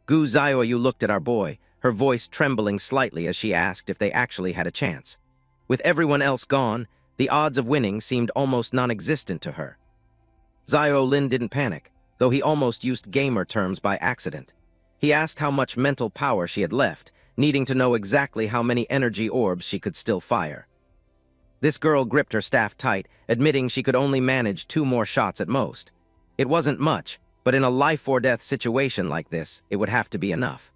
Gu Xiaoyu looked at our boy, her voice trembling slightly as she asked if they actually had a chance. With everyone else gone, the odds of winning seemed almost non-existent to her. Xiao Lin didn't panic, though he almost used gamer terms by accident. He asked how much mental power she had left, needing to know exactly how many energy orbs she could still fire. This girl gripped her staff tight, admitting she could only manage 2 more shots at most. It wasn't much, but in a life-or-death situation like this, it would have to be enough.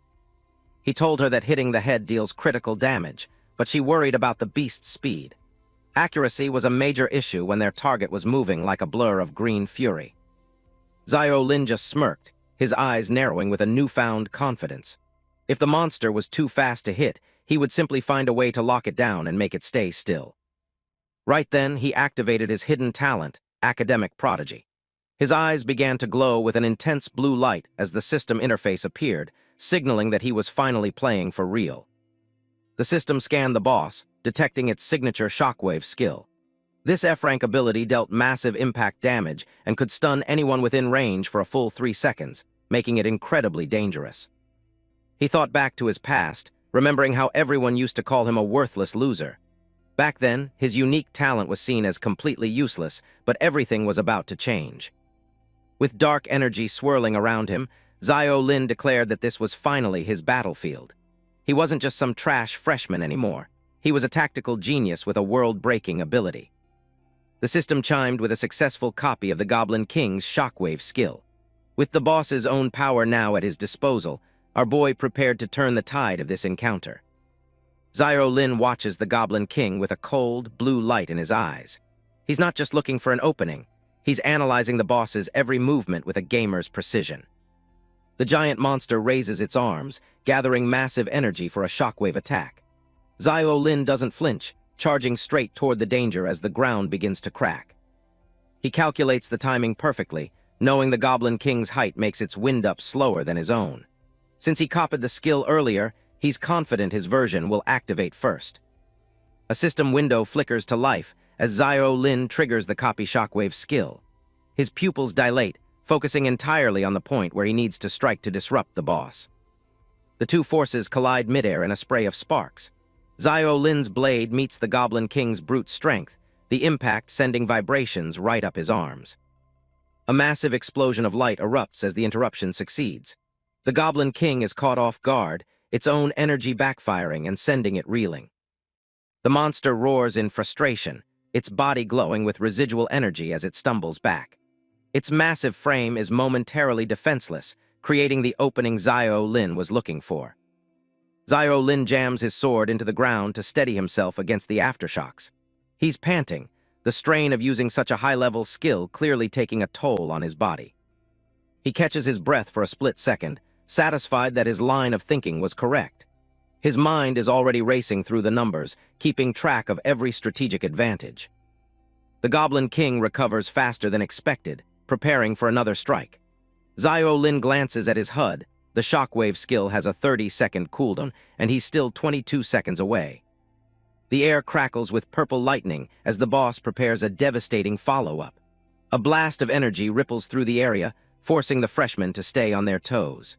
He told her that hitting the head deals critical damage, but she worried about the beast's speed. Accuracy was a major issue when their target was moving like a blur of green fury. Xiao Lin just smirked, his eyes narrowing with a newfound confidence. If the monster was too fast to hit, he would simply find a way to lock it down and make it stay still. Right then, he activated his hidden talent, Academic Prodigy. His eyes began to glow with an intense blue light as the system interface appeared, signaling that he was finally playing for real. The system scanned the boss, detecting its signature shockwave skill. This F-rank ability dealt massive impact damage and could stun anyone within range for a full 3 seconds, making it incredibly dangerous. He thought back to his past, remembering how everyone used to call him a worthless loser. Back then, his unique talent was seen as completely useless, but everything was about to change. With dark energy swirling around him, Xiao Lin declared that this was finally his battlefield. He wasn't just some trash freshman anymore. He was a tactical genius with a world-breaking ability. The system chimed with a successful copy of the Goblin King's shockwave skill. With the boss's own power now at his disposal, our boy prepared to turn the tide of this encounter. Xiao Lin watches the Goblin King with a cold, blue light in his eyes. He's not just looking for an opening. He's analyzing the boss's every movement with a gamer's precision. The giant monster raises its arms, gathering massive energy for a shockwave attack. Xiao Lin doesn't flinch, charging straight toward the danger as the ground begins to crack. He calculates the timing perfectly, knowing the Goblin King's height makes its wind-up slower than his own. Since he copied the skill earlier, he's confident his version will activate first. A system window flickers to life as Xiao Lin triggers the copy shockwave skill. His pupils dilate, focusing entirely on the point where he needs to strike to disrupt the boss. The two forces collide midair in a spray of sparks. Xiao Lin's blade meets the Goblin King's brute strength, the impact sending vibrations right up his arms. A massive explosion of light erupts as the interruption succeeds. The Goblin King is caught off guard, its own energy backfiring and sending it reeling. The monster roars in frustration, its body glowing with residual energy as it stumbles back. Its massive frame is momentarily defenseless, creating the opening Xiao Lin was looking for. Xiao Lin jams his sword into the ground to steady himself against the aftershocks. He's panting, the strain of using such a high-level skill clearly taking a toll on his body. He catches his breath for a split second, satisfied that his line of thinking was correct. His mind is already racing through the numbers, keeping track of every strategic advantage. The Goblin King recovers faster than expected, preparing for another strike. Xiao Lin glances at his HUD. The shockwave skill has a 30-second cooldown, and he's still 22 seconds away. The air crackles with purple lightning as the boss prepares a devastating follow-up. A blast of energy ripples through the area, forcing the freshmen to stay on their toes.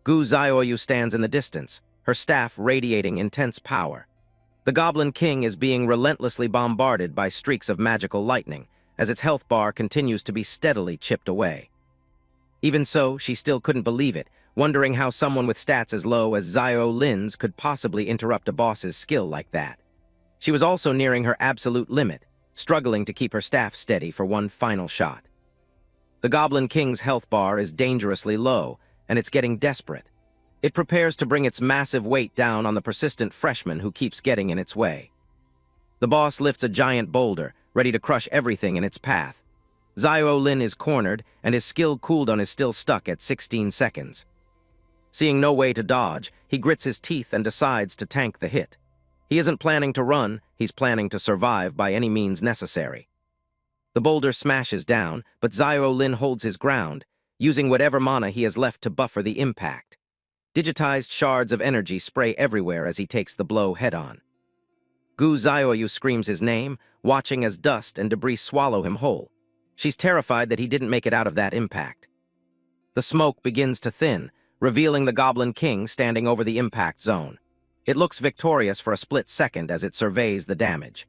Gu Xiaoyu stands in the distance, her staff radiating intense power. The Goblin King is being relentlessly bombarded by streaks of magical lightning, as its health bar continues to be steadily chipped away. Even so, she still couldn't believe it, wondering how someone with stats as low as Xiao Lin's could possibly interrupt a boss's skill like that. She was also nearing her absolute limit, struggling to keep her staff steady for one final shot. The Goblin King's health bar is dangerously low, and it's getting desperate. It prepares to bring its massive weight down on the persistent freshman who keeps getting in its way. The boss lifts a giant boulder, ready to crush everything in its path. Xiao Lin is cornered, and his skill cooldown is still stuck at 16 seconds. Seeing no way to dodge, he grits his teeth and decides to tank the hit. He isn't planning to run, he's planning to survive by any means necessary. The boulder smashes down, but Xiao Lin holds his ground, using whatever mana he has left to buffer the impact. Digitized shards of energy spray everywhere as he takes the blow head-on. Gu Xiaoyu screams his name, watching as dust and debris swallow him whole. She's terrified that he didn't make it out of that impact. The smoke begins to thin, revealing the Goblin King standing over the impact zone. It looks victorious for a split second as it surveys the damage.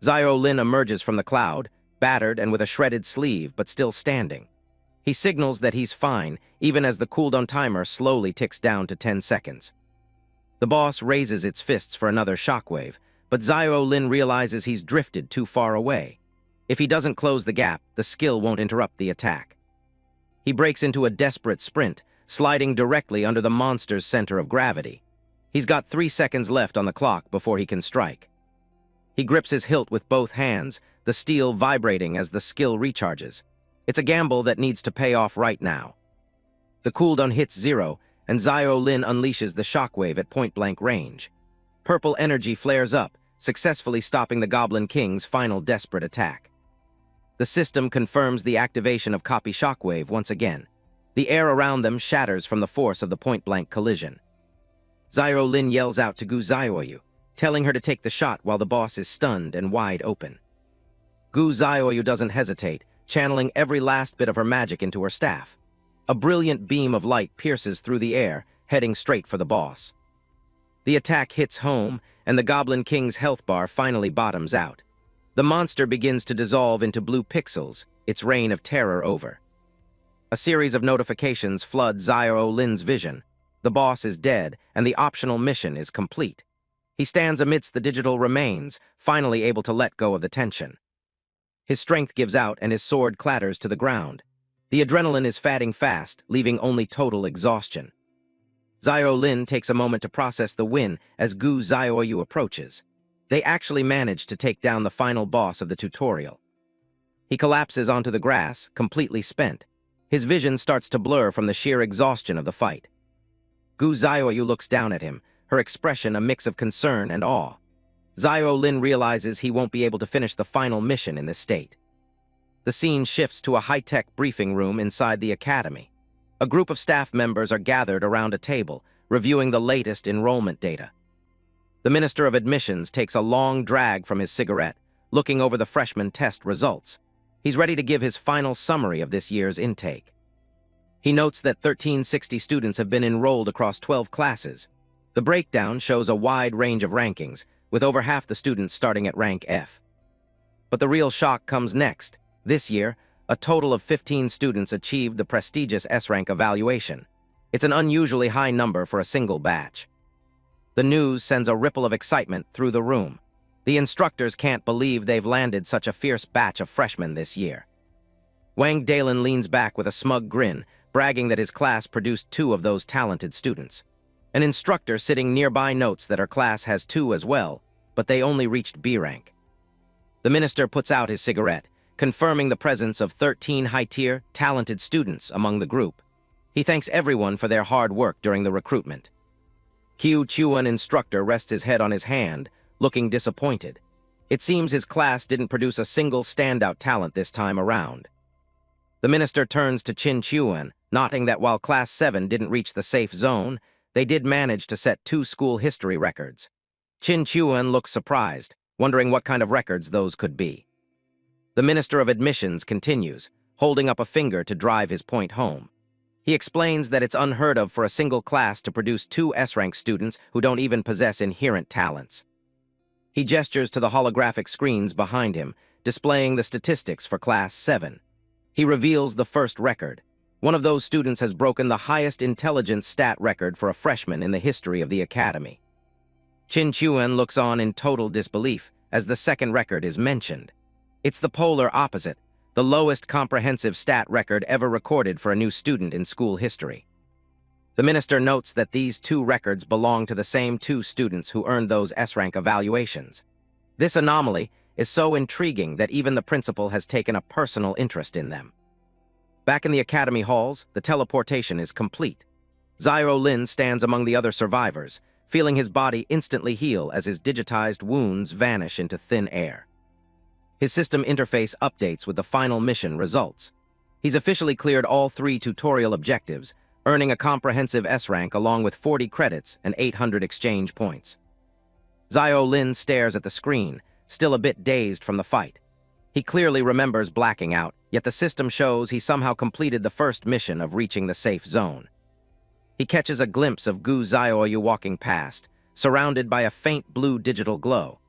Xiao Lin emerges from the cloud, battered and with a shredded sleeve, but still standing. He signals that he's fine, even as the cooldown timer slowly ticks down to 10 seconds. The boss raises its fists for another shockwave, but Xiao Lin realizes he's drifted too far away. If he doesn't close the gap, the skill won't interrupt the attack. He breaks into a desperate sprint, sliding directly under the monster's center of gravity. He's got 3 seconds left on the clock before he can strike. He grips his hilt with both hands, the steel vibrating as the skill recharges. It's a gamble that needs to pay off right now. The cooldown hits 0, and Xiao Lin unleashes the shockwave at point-blank range. Purple energy flares up, successfully stopping the Goblin King's final desperate attack. The system confirms the activation of copy shockwave once again. The air around them shatters from the force of the point-blank collision. Xiao Lin yells out to Gu Xiaoyu, telling her to take the shot while the boss is stunned and wide open. Gu Xiaoyu doesn't hesitate, channeling every last bit of her magic into her staff. A brilliant beam of light pierces through the air, heading straight for the boss. The attack hits home, and the Goblin King's health bar finally bottoms out. The monster begins to dissolve into blue pixels, its reign of terror over. A series of notifications flood Xiao Lin's vision. The boss is dead, and the optional mission is complete. He stands amidst the digital remains, finally able to let go of the tension. His strength gives out, and his sword clatters to the ground. The adrenaline is fatting fast, leaving only total exhaustion. Xiao Lin takes a moment to process the win as Gu Xiaoyu approaches. They actually manage to take down the final boss of the tutorial. He collapses onto the grass, completely spent. His vision starts to blur from the sheer exhaustion of the fight. Gu Xiaoyu looks down at him, her expression a mix of concern and awe. Xiao Lin realizes he won't be able to finish the final mission in this state. The scene shifts to a high-tech briefing room inside the academy. A group of staff members are gathered around a table, reviewing the latest enrollment data. The Minister of Admissions takes a long drag from his cigarette, looking over the freshman test results. He's ready to give his final summary of this year's intake. He notes that 1,360 students have been enrolled across 12 classes. The breakdown shows a wide range of rankings, with over half the students starting at rank F. But the real shock comes next. This year, a total of 15 students achieved the prestigious S-rank evaluation. It's an unusually high number for a single batch. The news sends a ripple of excitement through the room. The instructors can't believe they've landed such a fierce batch of freshmen this year. Wang Dalin leans back with a smug grin, bragging that his class produced 2 of those talented students. An instructor sitting nearby notes that her class has 2 as well, but they only reached B rank. The minister puts out his cigarette, confirming the presence of 13 high-tier, talented students among the group. He thanks everyone for their hard work during the recruitment. Qiu Chuan instructor rests his head on his hand, looking disappointed. It seems his class didn't produce a single standout talent this time around. The minister turns to Qin Chuan, noting that while Class 7 didn't reach the safe zone, they did manage to set 2 school history records. Qin Chuan looks surprised, wondering what kind of records those could be. The Minister of Admissions continues, holding up a finger to drive his point home. He explains that it's unheard of for a single class to produce 2 S-rank students who don't even possess inherent talents. He gestures to the holographic screens behind him, displaying the statistics for Class 7. He reveals the first record. One of those students has broken the highest intelligence stat record for a freshman in the history of the academy. Qin Chuan looks on in total disbelief as the second record is mentioned. It's the polar opposite, the lowest comprehensive stat record ever recorded for a new student in school history. The minister notes that these 2 records belong to the same 2 students who earned those S-rank evaluations. This anomaly is so intriguing that even the principal has taken a personal interest in them. Back in the academy halls, the teleportation is complete. Xiao Lin stands among the other survivors, feeling his body instantly heal as his digitized wounds vanish into thin air. His system interface updates with the final mission results. He's officially cleared all 3 tutorial objectives, earning a comprehensive S-rank along with 40 credits and 800 exchange points. Xiao Lin stares at the screen, still a bit dazed from the fight. He clearly remembers blacking out, yet the system shows he somehow completed the first mission of reaching the safe zone. He catches a glimpse of Gu Xiaoyu walking past, surrounded by a faint blue digital glow.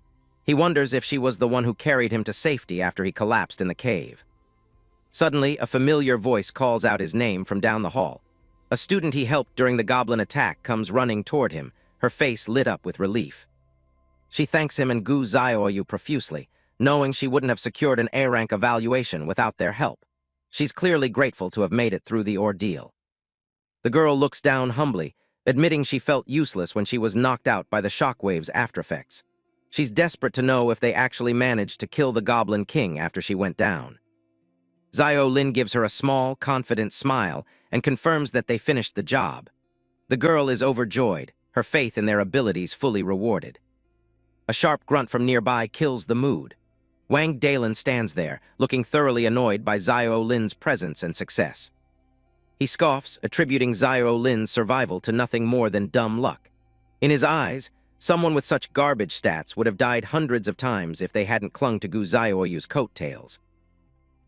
He wonders if she was the one who carried him to safety after he collapsed in the cave. Suddenly, a familiar voice calls out his name from down the hall. A student he helped during the goblin attack comes running toward him, her face lit up with relief. She thanks him and Gu Xiaoyu profusely, knowing she wouldn't have secured an A-rank evaluation without their help. She's clearly grateful to have made it through the ordeal. The girl looks down humbly, admitting she felt useless when she was knocked out by the shockwave's aftereffects. She's desperate to know if they actually managed to kill the Goblin King after she went down. Xiao Lin gives her a small, confident smile and confirms that they finished the job. The girl is overjoyed, her faith in their abilities fully rewarded. A sharp grunt from nearby kills the mood. Wang Dalin stands there, looking thoroughly annoyed by Xiao Lin's presence and success. He scoffs, attributing Xiao Lin's survival to nothing more than dumb luck. In his eyes, someone with such garbage stats would have died hundreds of times if they hadn't clung to Gu Xiaoyu's coattails.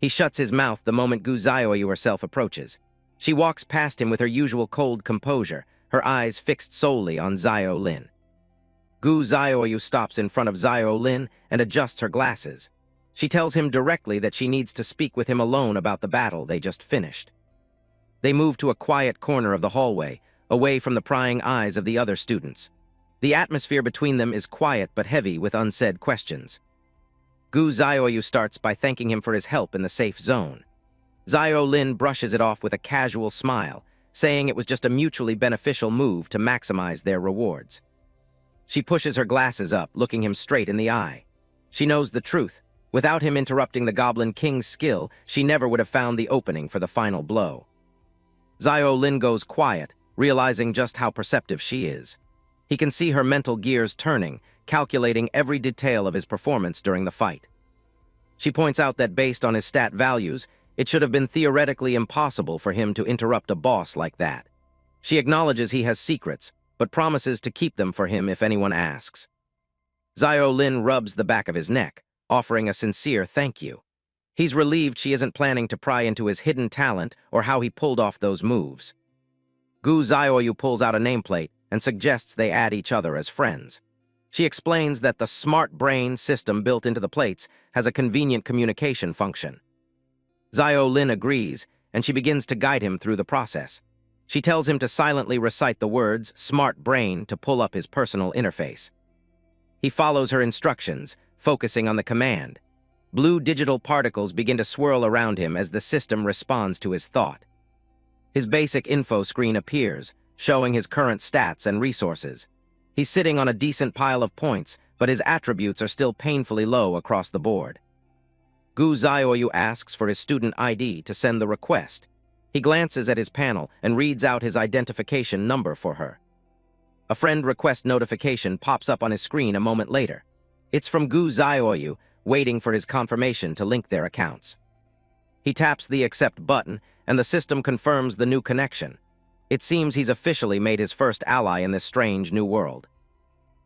He shuts his mouth the moment Gu Xiaoyu herself approaches. She walks past him with her usual cold composure, her eyes fixed solely on Xiao Lin. Gu Xiaoyu stops in front of Xiao Lin and adjusts her glasses. She tells him directly that she needs to speak with him alone about the battle they just finished. They move to a quiet corner of the hallway, away from the prying eyes of the other students. The atmosphere between them is quiet but heavy with unsaid questions. Gu Xiaoyu starts by thanking him for his help in the safe zone. Xiao Lin brushes it off with a casual smile, saying it was just a mutually beneficial move to maximize their rewards. She pushes her glasses up, looking him straight in the eye. She knows the truth. Without him interrupting the Goblin King's skill, she never would have found the opening for the final blow. Xiao Lin goes quiet, realizing just how perceptive she is. He can see her mental gears turning, calculating every detail of his performance during the fight. She points out that based on his stat values, it should have been theoretically impossible for him to interrupt a boss like that. She acknowledges he has secrets, but promises to keep them for him if anyone asks. Xiao Lin rubs the back of his neck, offering a sincere thank you. He's relieved she isn't planning to pry into his hidden talent or how he pulled off those moves. Gu Xiaoyu pulls out a nameplate and suggests they add each other as friends. She explains that the smart brain system built into the plates has a convenient communication function. Xiao Lin agrees, and she begins to guide him through the process. She tells him to silently recite the words "smart brain" to pull up his personal interface. He follows her instructions, focusing on the command. Blue digital particles begin to swirl around him as the system responds to his thought. His basic info screen appears, showing his current stats and resources. He's sitting on a decent pile of points, but his attributes are still painfully low across the board. Gu Xiaoyu asks for his student ID to send the request. He glances at his panel and reads out his identification number for her. A friend request notification pops up on his screen a moment later. It's from Gu Xiaoyu, waiting for his confirmation to link their accounts. He taps the accept button, and the system confirms the new connection. It seems he's officially made his first ally in this strange new world.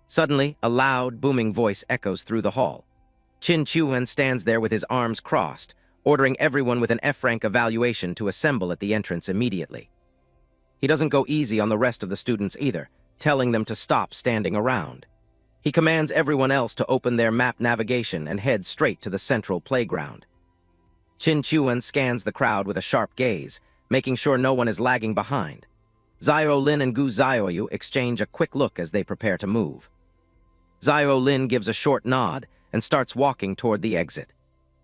Suddenly, a loud, booming voice echoes through the hall. Qin Chuan stands there with his arms crossed, ordering everyone with an F-rank evaluation to assemble at the entrance immediately. He doesn't go easy on the rest of the students either, telling them to stop standing around. He commands everyone else to open their map navigation and head straight to the central playground. Qin Chuan scans the crowd with a sharp gaze, making sure no one is lagging behind. Xiao Lin and Gu Xiaoyu exchange a quick look as they prepare to move. Xiao Lin gives a short nod and starts walking toward the exit.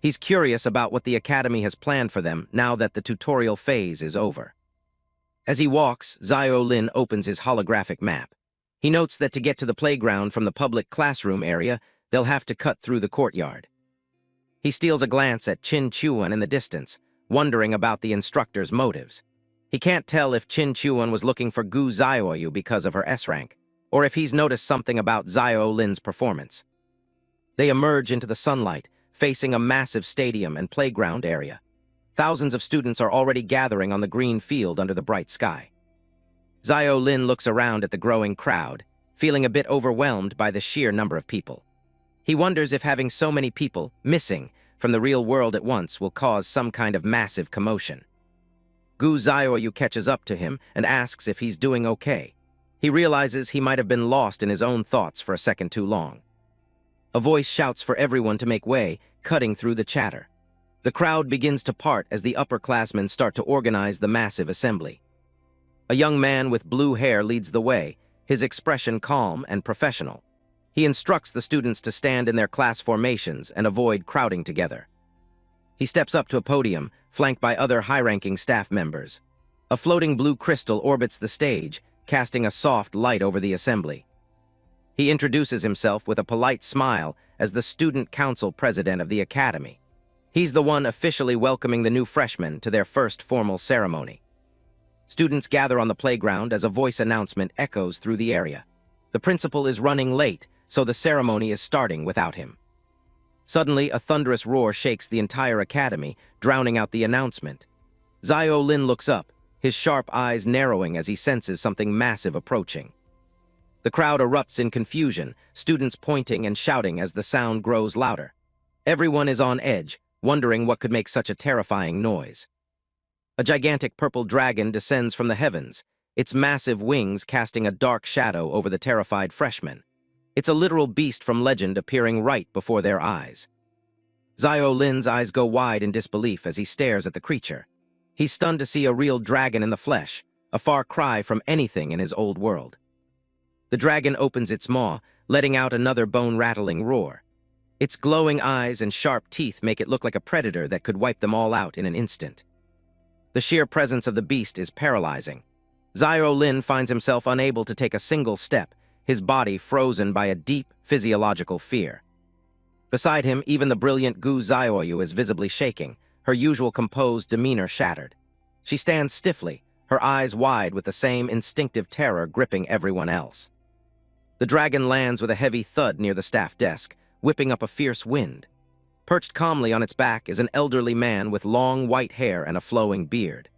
He's curious about what the academy has planned for them now that the tutorial phase is over. As he walks, Xiao Lin opens his holographic map. He notes that to get to the playground from the public classroom area, they'll have to cut through the courtyard. He steals a glance at Qin Chuan in the distance, wondering about the instructor's motives. He can't tell if Qin Chuan was looking for Gu Xiaoyu because of her S-rank, or if he's noticed something about Xiao Lin's performance. They emerge into the sunlight, facing a massive stadium and playground area. Thousands of students are already gathering on the green field under the bright sky. Xiao Lin looks around at the growing crowd, feeling a bit overwhelmed by the sheer number of people. He wonders if having so many people missing from the real world at once will cause some kind of massive commotion. Gu Xiaoyu catches up to him and asks if he's doing okay. He realizes he might have been lost in his own thoughts for a second too long. A voice shouts for everyone to make way, cutting through the chatter. The crowd begins to part as the upperclassmen start to organize the massive assembly. A young man with blue hair leads the way, his expression calm and professional. He instructs the students to stand in their class formations and avoid crowding together. He steps up to a podium, flanked by other high-ranking staff members. A floating blue crystal orbits the stage, casting a soft light over the assembly. He introduces himself with a polite smile as the student council president of the academy. He's the one officially welcoming the new freshmen to their first formal ceremony. Students gather on the playground as a voice announcement echoes through the area. The principal is running late, so the ceremony is starting without him. Suddenly, a thunderous roar shakes the entire academy, drowning out the announcement. Xiao Lin looks up, his sharp eyes narrowing as he senses something massive approaching. The crowd erupts in confusion, students pointing and shouting as the sound grows louder. Everyone is on edge, wondering what could make such a terrifying noise. A gigantic purple dragon descends from the heavens, its massive wings casting a dark shadow over the terrified freshmen. It's a literal beast from legend appearing right before their eyes. Xiao Lin's eyes go wide in disbelief as he stares at the creature. He's stunned to see a real dragon in the flesh, a far cry from anything in his old world. The dragon opens its maw, letting out another bone-rattling roar. Its glowing eyes and sharp teeth make it look like a predator that could wipe them all out in an instant. The sheer presence of the beast is paralyzing. Xiao Lin finds himself unable to take a single step, his body frozen by a deep physiological fear. Beside him, even the brilliant Gu Zioyu is visibly shaking, her usual composed demeanor shattered. She stands stiffly, her eyes wide with the same instinctive terror gripping everyone else. The dragon lands with a heavy thud near the staff desk, whipping up a fierce wind. Perched calmly on its back is an elderly man with long white hair and a flowing beard.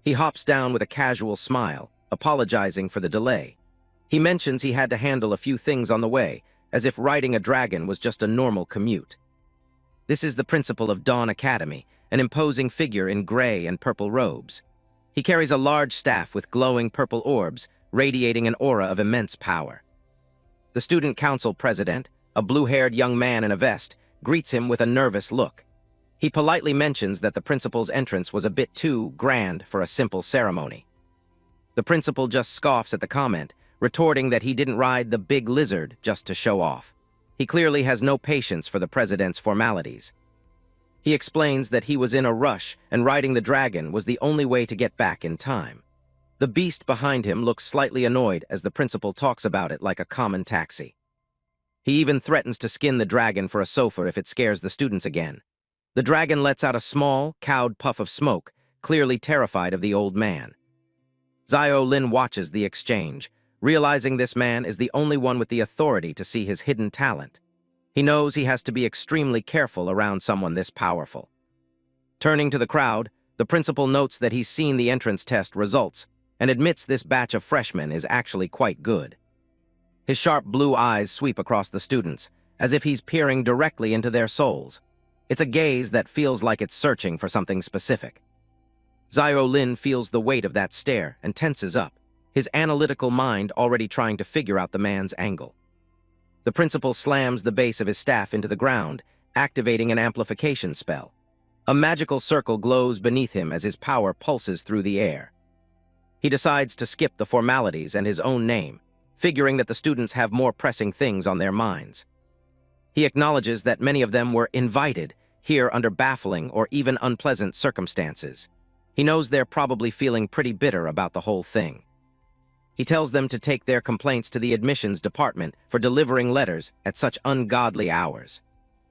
He hops down with a casual smile, apologizing for the delay. He mentions he had to handle a few things on the way, as if riding a dragon was just a normal commute. This is the principal of Dawn Academy, an imposing figure in gray and purple robes. He carries a large staff with glowing purple orbs, radiating an aura of immense power. The student council president, a blue-haired young man in a vest, greets him with a nervous look. He politely mentions that the principal's entrance was a bit too grand for a simple ceremony. The principal just scoffs at the comment, retorting that he didn't ride the big lizard just to show off. He clearly has no patience for the president's formalities. He explains that he was in a rush and riding the dragon was the only way to get back in time. The beast behind him looks slightly annoyed as the principal talks about it like a common taxi. He even threatens to skin the dragon for a sofa if it scares the students again. The dragon lets out a small, cowed puff of smoke, clearly terrified of the old man. Zio Lin watches the exchange, realizing this man is the only one with the authority to see his hidden talent. He knows he has to be extremely careful around someone this powerful. Turning to the crowd, the principal notes that he's seen the entrance test results and admits this batch of freshmen is actually quite good. His sharp blue eyes sweep across the students, as if he's peering directly into their souls. It's a gaze that feels like it's searching for something specific. Zio Lin feels the weight of that stare and tenses up, his analytical mind already trying to figure out the man's angle. The principal slams the base of his staff into the ground, activating an amplification spell. A magical circle glows beneath him as his power pulses through the air. He decides to skip the formalities and his own name, figuring that the students have more pressing things on their minds. He acknowledges that many of them were invited here under baffling or even unpleasant circumstances. He knows they're probably feeling pretty bitter about the whole thing. He tells them to take their complaints to the admissions department for delivering letters at such ungodly hours.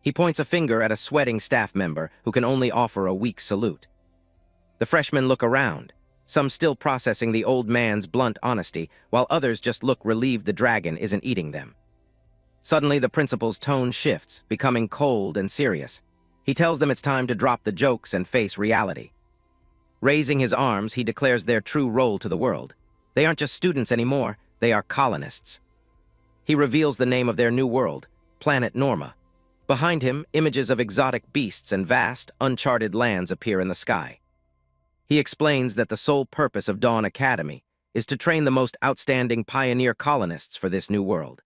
He points a finger at a sweating staff member who can only offer a weak salute. The freshmen look around, some still processing the old man's blunt honesty, while others just look relieved the dragon isn't eating them. Suddenly, the principal's tone shifts, becoming cold and serious. He tells them it's time to drop the jokes and face reality. Raising his arms, he declares their true role to the world. They aren't just students anymore, they are colonists. He reveals the name of their new world, Planet Norma. Behind him, images of exotic beasts and vast, uncharted lands appear in the sky. He explains that the sole purpose of Dawn Academy is to train the most outstanding pioneer colonists for this new world.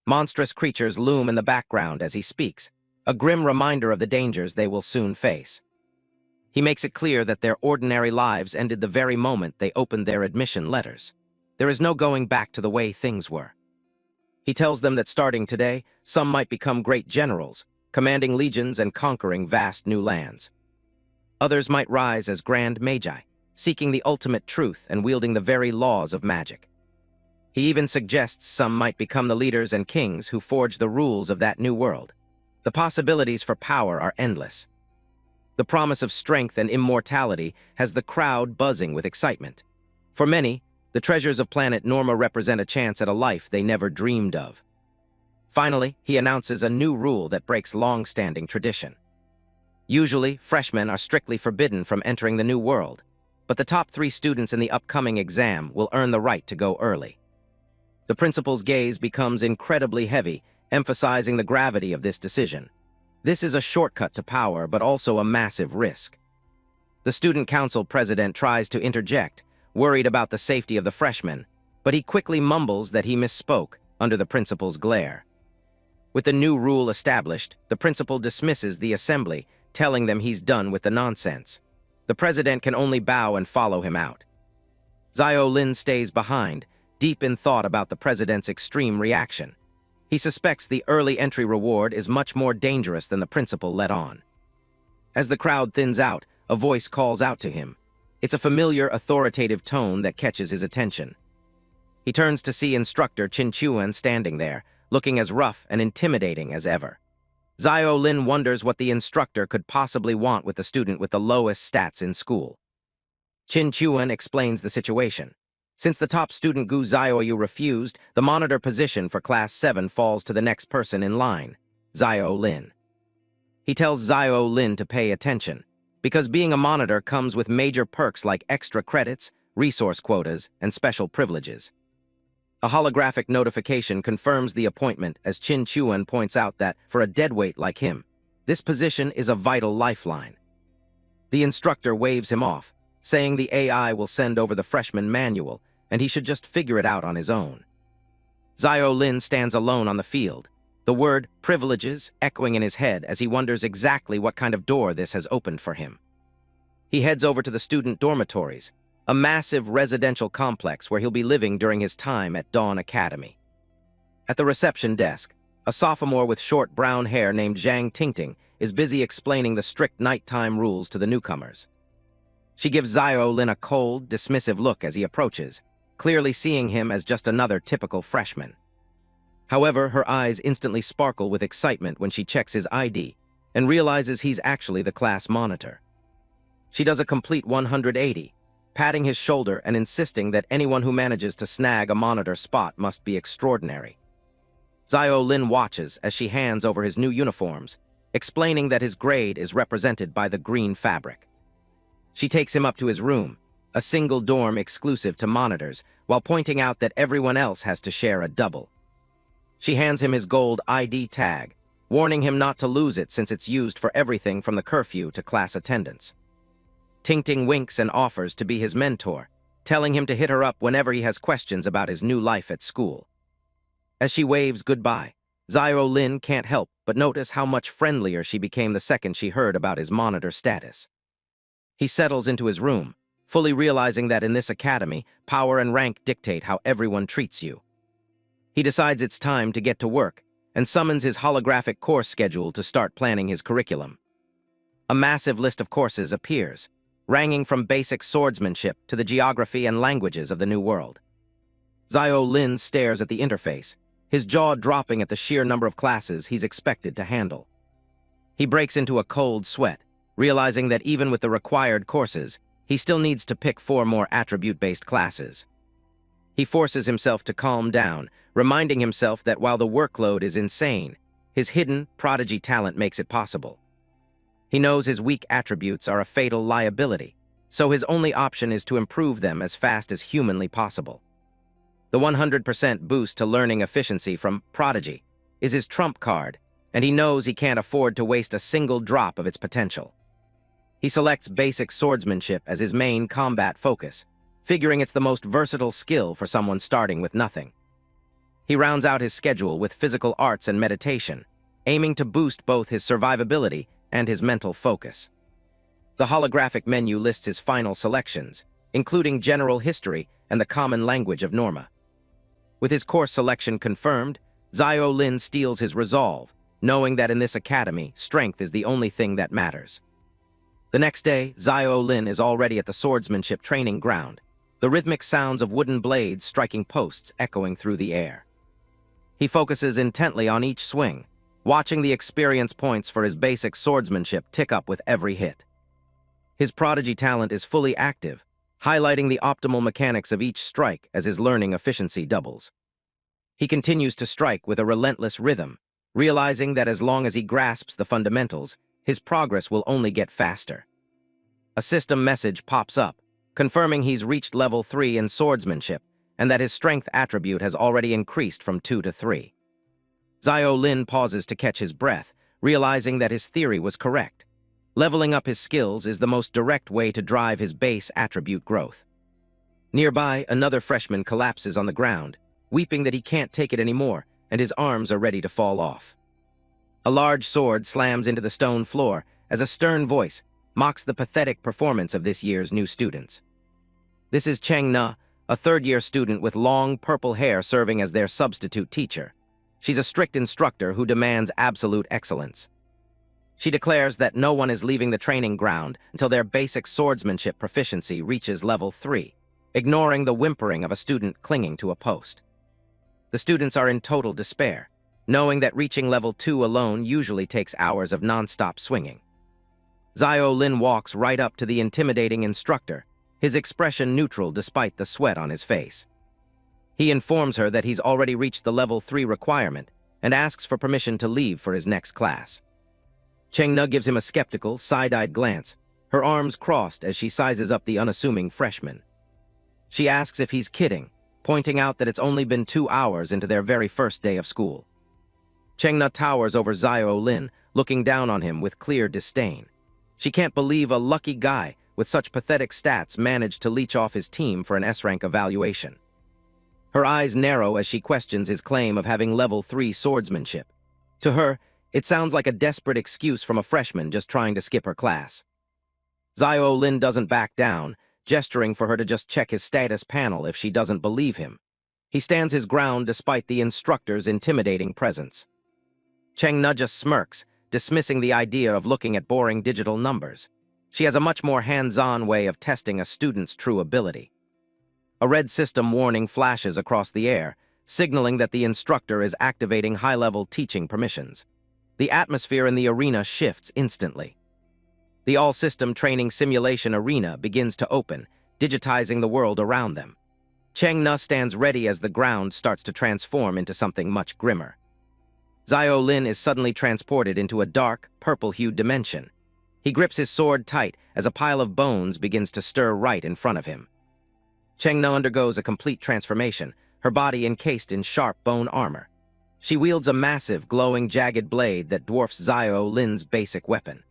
Monstrous creatures loom in the background as he speaks, a grim reminder of the dangers they will soon face. He makes it clear that their ordinary lives ended the very moment they opened their admission letters. There is no going back to the way things were. He tells them that starting today, some might become great generals, commanding legions and conquering vast new lands. Others might rise as grand magi, seeking the ultimate truth and wielding the very laws of magic. He even suggests some might become the leaders and kings who forge the rules of that new world. The possibilities for power are endless. The promise of strength and immortality has the crowd buzzing with excitement. For many, the treasures of Planet Norma represent a chance at a life they never dreamed of. Finally, he announces a new rule that breaks long-standing tradition. Usually, freshmen are strictly forbidden from entering the new world, but the top 3 students in the upcoming exam will earn the right to go early. The principal's gaze becomes incredibly heavy, emphasizing the gravity of this decision. This is a shortcut to power, but also a massive risk. The student council president tries to interject, worried about the safety of the freshmen, but he quickly mumbles that he misspoke under the principal's glare. With the new rule established, the principal dismisses the assembly, telling them he's done with the nonsense. The president can only bow and follow him out. Zio Lin stays behind, deep in thought about the president's extreme reaction. He suspects the early entry reward is much more dangerous than the principal let on. As the crowd thins out, a voice calls out to him. It's a familiar, authoritative tone that catches his attention. He turns to see instructor Qin Chuan standing there, looking as rough and intimidating as ever. Zio Lin wonders what the instructor could possibly want with the student with the lowest stats in school. Qin Chuan explains the situation. Since the top student Gu Zioyu refused, the monitor position for Class 7 falls to the next person in line, Zio Lin. He tells Zio Lin to pay attention, because being a monitor comes with major perks like extra credits, resource quotas, and special privileges. A holographic notification confirms the appointment as Qin Chuan points out that, for a deadweight like him, this position is a vital lifeline. The instructor waves him off, saying the AI will send over the freshman manual, and he should just figure it out on his own. Zio Lin stands alone on the field, the word privileges echoing in his head as he wonders exactly what kind of door this has opened for him. He heads over to the student dormitories, a massive residential complex where he'll be living during his time at Dawn Academy. At the reception desk, a sophomore with short brown hair named Zhang Tingting is busy explaining the strict nighttime rules to the newcomers. She gives Zio Lin a cold, dismissive look as he approaches, clearly seeing him as just another typical freshman. However, her eyes instantly sparkle with excitement when she checks his ID and realizes he's actually the class monitor. She does a complete 180, patting his shoulder and insisting that anyone who manages to snag a monitor spot must be extraordinary. Zio Lin watches as she hands over his new uniforms, explaining that his grade is represented by the green fabric. She takes him up to his room, a single dorm exclusive to monitors, while pointing out that everyone else has to share a double. She hands him his gold ID tag, warning him not to lose it since it's used for everything from the curfew to class attendance. Tingting winks and offers to be his mentor, telling him to hit her up whenever he has questions about his new life at school. As she waves goodbye, Zio Lin can't help but notice how much friendlier she became the second she heard about his monitor status. He settles into his room, fully realizing that in this academy, power and rank dictate how everyone treats you. He decides it's time to get to work and summons his holographic course schedule to start planning his curriculum. A massive list of courses appears, ranging from basic swordsmanship to the geography and languages of the New World. Zio Lin stares at the interface, his jaw dropping at the sheer number of classes he's expected to handle. He breaks into a cold sweat, realizing that even with the required courses, he still needs to pick 4 more attribute-based classes. He forces himself to calm down, reminding himself that while the workload is insane, his hidden prodigy talent makes it possible. He knows his weak attributes are a fatal liability, so his only option is to improve them as fast as humanly possible. The 100% boost to learning efficiency from Prodigy is his trump card, and he knows he can't afford to waste a single drop of its potential. He selects basic swordsmanship as his main combat focus, figuring it's the most versatile skill for someone starting with nothing. He rounds out his schedule with physical arts and meditation, aiming to boost both his survivability and his mental focus. The holographic menu lists his final selections, including general history and the common language of Norma. With his course selection confirmed, Zio Lin steels his resolve, knowing that in this academy, strength is the only thing that matters. The next day, Zio Lin is already at the swordsmanship training ground, the rhythmic sounds of wooden blades striking posts echoing through the air. He focuses intently on each swing, watching the experience points for his basic swordsmanship tick up with every hit. His prodigy talent is fully active, highlighting the optimal mechanics of each strike as his learning efficiency doubles. He continues to strike with a relentless rhythm, realizing that as long as he grasps the fundamentals, his progress will only get faster. A system message pops up, confirming he's reached level 3 in swordsmanship and that his strength attribute has already increased from 2 to 3. Zio Lin pauses to catch his breath, realizing that his theory was correct. Leveling up his skills is the most direct way to drive his base attribute growth. Nearby, another freshman collapses on the ground, weeping that he can't take it anymore, and his arms are ready to fall off. A large sword slams into the stone floor as a stern voice mocks the pathetic performance of this year's new students. This is Cheng Na, a third-year student with long purple hair serving as their substitute teacher. She's a strict instructor who demands absolute excellence. She declares that no one is leaving the training ground until their basic swordsmanship proficiency reaches level 3, ignoring the whimpering of a student clinging to a post. The students are in total despair, knowing that reaching level 2 alone usually takes hours of non-stop swinging. Xiao Lin walks right up to the intimidating instructor, his expression neutral despite the sweat on his face. He informs her that he's already reached the level 3 requirement and asks for permission to leave for his next class. Chengna gives him a skeptical, side-eyed glance, her arms crossed as she sizes up the unassuming freshman. She asks if he's kidding, pointing out that it's only been 2 hours into their very first day of school. Chengna towers over Xiao Lin, looking down on him with clear disdain. She can't believe a lucky guy with such pathetic stats managed to leech off his team for an S-rank evaluation. Her eyes narrow as she questions his claim of having level 3 swordsmanship. To her, it sounds like a desperate excuse from a freshman just trying to skip her class. Xiao Lin doesn't back down, gesturing for her to just check his status panel if she doesn't believe him. He stands his ground despite the instructor's intimidating presence. Chengna just smirks, dismissing the idea of looking at boring digital numbers. She has a much more hands-on way of testing a student's true ability. A red system warning flashes across the air, signaling that the instructor is activating high-level teaching permissions. The atmosphere in the arena shifts instantly. The all-system training simulation arena begins to open, digitizing the world around them. Chengna stands ready as the ground starts to transform into something much grimmer. Xiao Lin is suddenly transported into a dark, purple-hued dimension. He grips his sword tight as a pile of bones begins to stir right in front of him. Chengna undergoes a complete transformation, her body encased in sharp bone armor. She wields a massive, glowing, jagged blade that dwarfs Xiao Lin's basic weapon.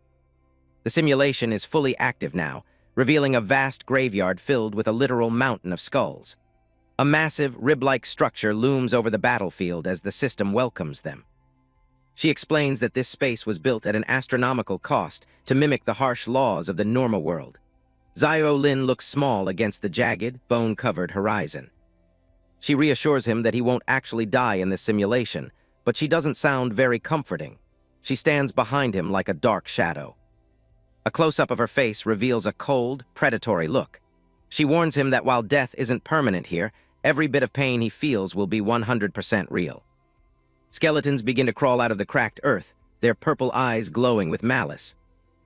The simulation is fully active now, revealing a vast graveyard filled with a literal mountain of skulls. A massive, rib-like structure looms over the battlefield as the system welcomes them. She explains that this space was built at an astronomical cost to mimic the harsh laws of the normal world. Xiao Lin looks small against the jagged, bone-covered horizon. She reassures him that he won't actually die in this simulation, but she doesn't sound very comforting. She stands behind him like a dark shadow. A close-up of her face reveals a cold, predatory look. She warns him that while death isn't permanent here, every bit of pain he feels will be 100% real. Skeletons begin to crawl out of the cracked earth, their purple eyes glowing with malice.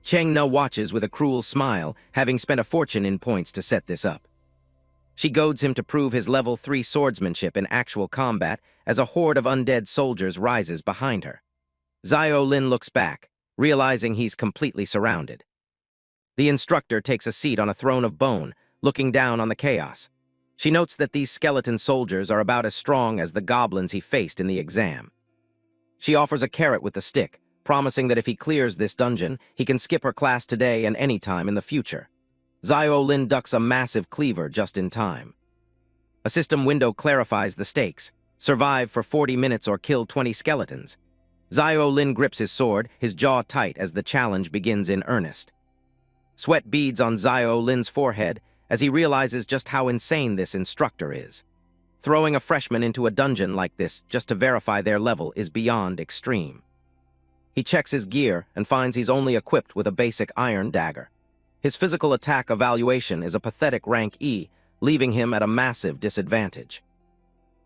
Chengna watches with a cruel smile, having spent a fortune in points to set this up. She goads him to prove his level 3 swordsmanship in actual combat as a horde of undead soldiers rises behind her. Xiao Lin looks back, realizing he's completely surrounded. The instructor takes a seat on a throne of bone, looking down on the chaos. She notes that these skeleton soldiers are about as strong as the goblins he faced in the exam. She offers a carrot with the stick, promising that if he clears this dungeon, he can skip her class today and any time in the future. Xiao Lin ducks a massive cleaver just in time. A system window clarifies the stakes: survive for 40 minutes or kill 20 skeletons. Xiao Lin grips his sword, his jaw tight as the challenge begins in earnest. Sweat beads on Xiao Lin's forehead as he realizes just how insane this instructor is. Throwing a freshman into a dungeon like this just to verify their level is beyond extreme. He checks his gear and finds he's only equipped with a basic iron dagger. His physical attack evaluation is a pathetic rank E, leaving him at a massive disadvantage.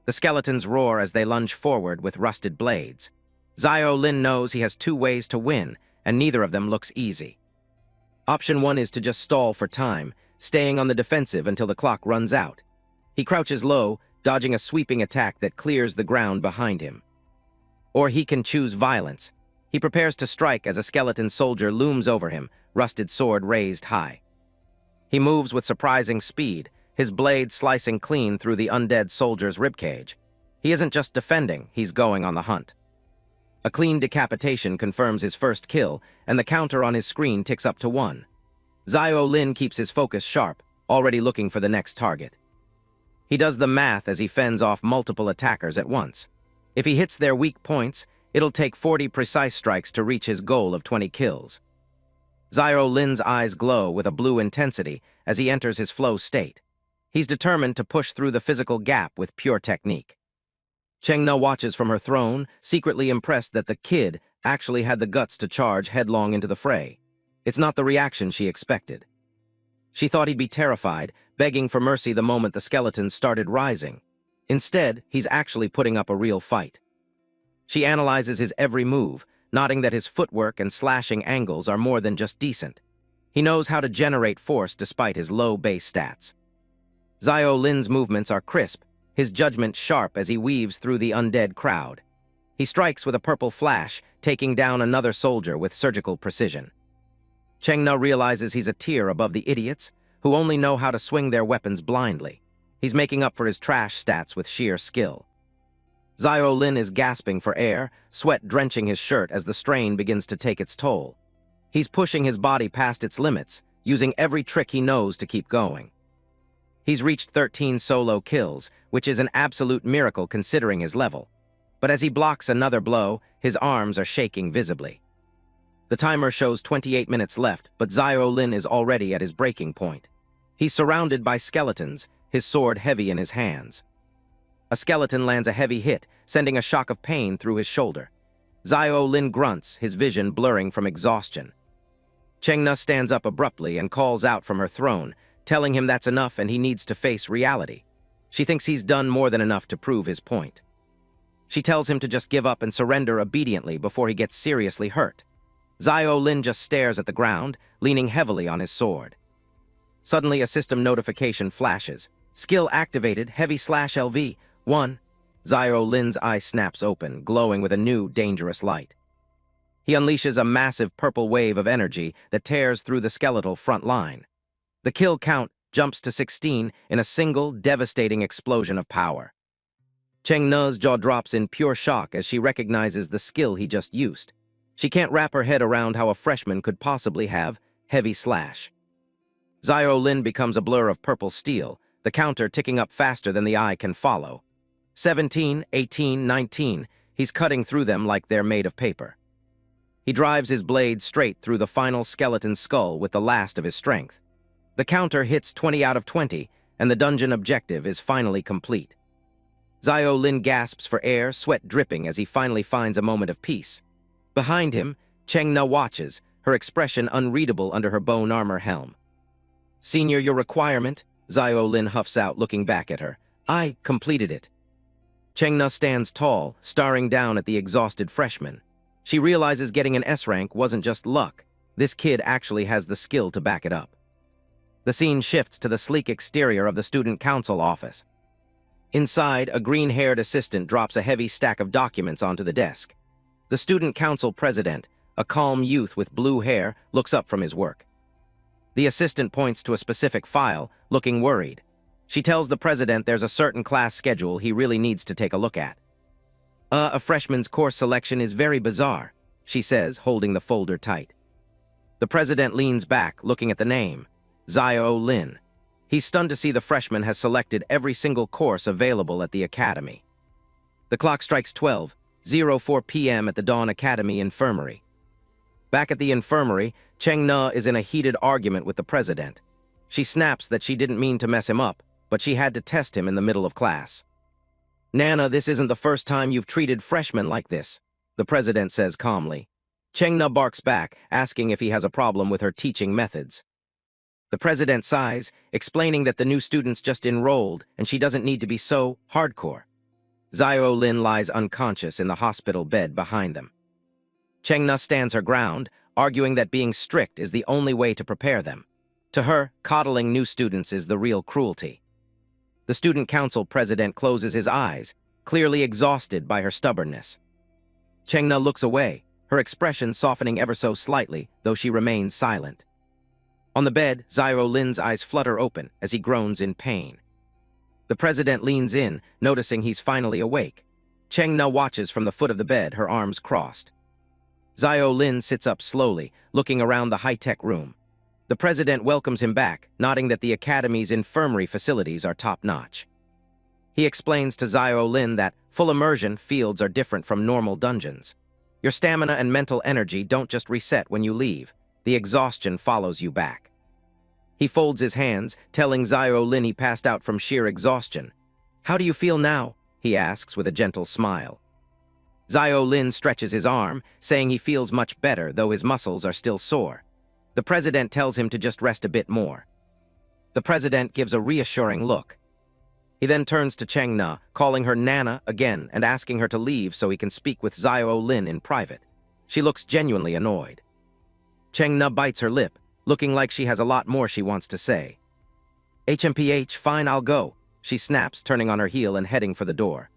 The skeletons roar as they lunge forward with rusted blades. Xiao Lin knows he has 2 ways to win, and neither of them looks easy. Option 1 is to just stall for time, staying on the defensive until the clock runs out. He crouches low, dodging a sweeping attack that clears the ground behind him. Or he can choose violence. He prepares to strike as a skeleton soldier looms over him, rusted sword raised high. He moves with surprising speed, his blade slicing clean through the undead soldier's ribcage. He isn't just defending, he's going on the hunt. A clean decapitation confirms his first kill, and the counter on his screen ticks up to 1. Xiao Lin keeps his focus sharp, already looking for the next target. He does the math as he fends off multiple attackers at once. If he hits their weak points, it'll take 40 precise strikes to reach his goal of 20 kills. Xiao Lin's eyes glow with a blue intensity as he enters his flow state. He's determined to push through the physical gap with pure technique. Chengna watches from her throne, secretly impressed that the kid actually had the guts to charge headlong into the fray. It's not the reaction she expected. She thought he'd be terrified, begging for mercy the moment the skeletons started rising. Instead, he's actually putting up a real fight. She analyzes his every move, noting that his footwork and slashing angles are more than just decent. He knows how to generate force despite his low base stats. Zio Lin's movements are crisp, his judgment sharp as he weaves through the undead crowd. He strikes with a purple flash, taking down another soldier with surgical precision. Chengna realizes he's a tier above the idiots, who only know how to swing their weapons blindly. He's making up for his trash stats with sheer skill. Zio Lin is gasping for air, sweat drenching his shirt as the strain begins to take its toll. He's pushing his body past its limits, using every trick he knows to keep going. He's reached 13 solo kills, which is an absolute miracle considering his level. But as he blocks another blow, his arms are shaking visibly. The timer shows 28 minutes left, but Zio Lin is already at his breaking point. He's surrounded by skeletons, his sword heavy in his hands. A skeleton lands a heavy hit, sending a shock of pain through his shoulder. Zio Lin grunts, his vision blurring from exhaustion. Chengna stands up abruptly and calls out from her throne, telling him that's enough and he needs to face reality. She thinks he's done more than enough to prove his point. She tells him to just give up and surrender obediently before he gets seriously hurt. Zio Lin just stares at the ground, leaning heavily on his sword. Suddenly, a system notification flashes. Skill activated, heavy slash LV, 1. Zio Lin's eye snaps open, glowing with a new, dangerous light. He unleashes a massive purple wave of energy that tears through the skeletal front line. The kill count jumps to 16 in a single, devastating explosion of power. Chengna's jaw drops in pure shock as she recognizes the skill he just used. She can't wrap her head around how a freshman could possibly have heavy slash. Zio Lin becomes a blur of purple steel, the counter ticking up faster than the eye can follow. 17, 18, 19, he's cutting through them like they're made of paper. He drives his blade straight through the final skeleton's skull with the last of his strength. The counter hits 20 out of 20, and the dungeon objective is finally complete. Zio Lin gasps for air, sweat dripping as he finally finds a moment of peace. Behind him, Chengna watches, her expression unreadable under her bone armor helm. "Senior, your requirement?" Zio Lin huffs out, looking back at her. "I completed it." Chengna stands tall, staring down at the exhausted freshman. She realizes getting an S rank wasn't just luck. This kid actually has the skill to back it up. The scene shifts to the sleek exterior of the student council office. Inside, a green-haired assistant drops a heavy stack of documents onto the desk. The student council president, a calm youth with blue hair, looks up from his work. The assistant points to a specific file, looking worried. She tells the president there's a certain class schedule he really needs to take a look at. A freshman's course selection is very bizarre," she says, holding the folder tight. The president leans back, looking at the name, Zio Lin. He's stunned to see the freshman has selected every single course available at the academy. The clock strikes 12:04 p.m. at the Dawn Academy Infirmary. Back at the infirmary, Chengna is in a heated argument with the president. She snaps that she didn't mean to mess him up, but she had to test him in the middle of class. "Nana, this isn't the first time you've treated freshmen like this," the president says calmly. Chengna barks back, asking if he has a problem with her teaching methods. The president sighs, explaining that the new students just enrolled and she doesn't need to be so hardcore. Zio Lin lies unconscious in the hospital bed behind them. Chengna stands her ground, arguing that being strict is the only way to prepare them. To her, coddling new students is the real cruelty. The student council president closes his eyes, clearly exhausted by her stubbornness. Chengna looks away, her expression softening ever so slightly, though she remains silent. On the bed, Zio Lin's eyes flutter open as he groans in pain. The president leans in, noticing he's finally awake. Chengna watches from the foot of the bed, her arms crossed. Zio Lin sits up slowly, looking around the high-tech room. The president welcomes him back, nodding that the academy's infirmary facilities are top-notch. He explains to Zio Lin that full immersion fields are different from normal dungeons. Your stamina and mental energy don't just reset when you leave. The exhaustion follows you back. He folds his hands, telling Zio Lin he passed out from sheer exhaustion. "How do you feel now?" he asks with a gentle smile. Zio Lin stretches his arm, saying he feels much better, though his muscles are still sore. The president tells him to just rest a bit more. The president gives a reassuring look. He then turns to Cheng Na, calling her Nana again and asking her to leave so he can speak with Xiao Lin in private. She looks genuinely annoyed. Cheng Na bites her lip, looking like she has a lot more she wants to say. HMPH, fine, I'll go, she snaps, turning on her heel and heading for the door.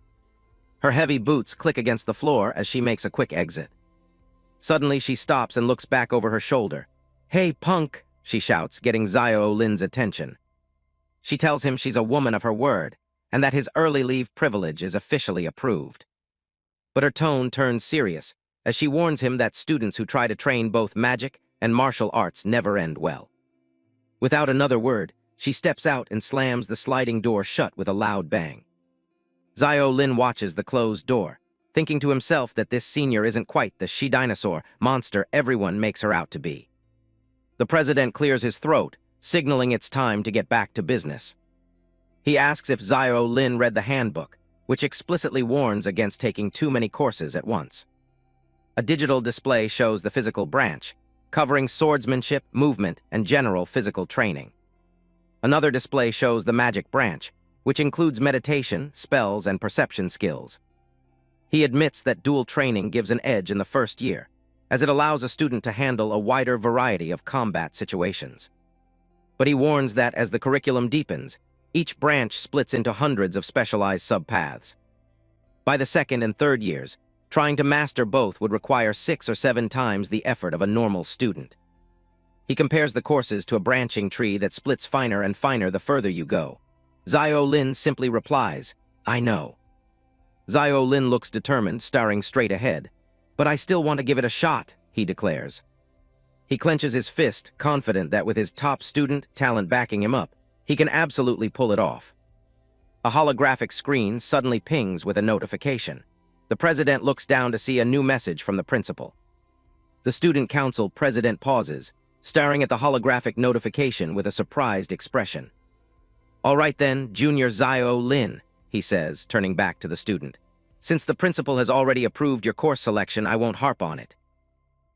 Her heavy boots click against the floor as she makes a quick exit. Suddenly, she stops and looks back over her shoulder. Hey, punk, she shouts, getting Xiao Lin's attention. She tells him she's a woman of her word, and that his early leave privilege is officially approved. But her tone turns serious, as she warns him that students who try to train both magic and martial arts never end well. Without another word, she steps out and slams the sliding door shut with a loud bang. Xiao Lin watches the closed door, thinking to himself that this senior isn't quite the she-dinosaur monster everyone makes her out to be. The president clears his throat, signaling it's time to get back to business. He asks if Xiao Lin read the handbook, which explicitly warns against taking too many courses at once. A digital display shows the physical branch, covering swordsmanship, movement, and general physical training. Another display shows the magic branch, which includes meditation, spells, and perception skills. He admits that dual training gives an edge in the first year, as it allows a student to handle a wider variety of combat situations. But he warns that as the curriculum deepens, each branch splits into hundreds of specialized subpaths. By the second and third years, trying to master both would require 6 or 7 times the effort of a normal student. He compares the courses to a branching tree that splits finer and finer the further you go. Xiao Lin simply replies, I know. Xiao Lin looks determined, staring straight ahead. But I still want to give it a shot, he declares. He clenches his fist, confident that with his top student talent backing him up, he can absolutely pull it off. A holographic screen suddenly pings with a notification. The president looks down to see a new message from the principal. The student council president pauses, staring at the holographic notification with a surprised expression. All right then, Junior Xiao Lin, he says, turning back to the student. Since the principal has already approved your course selection, I won't harp on it.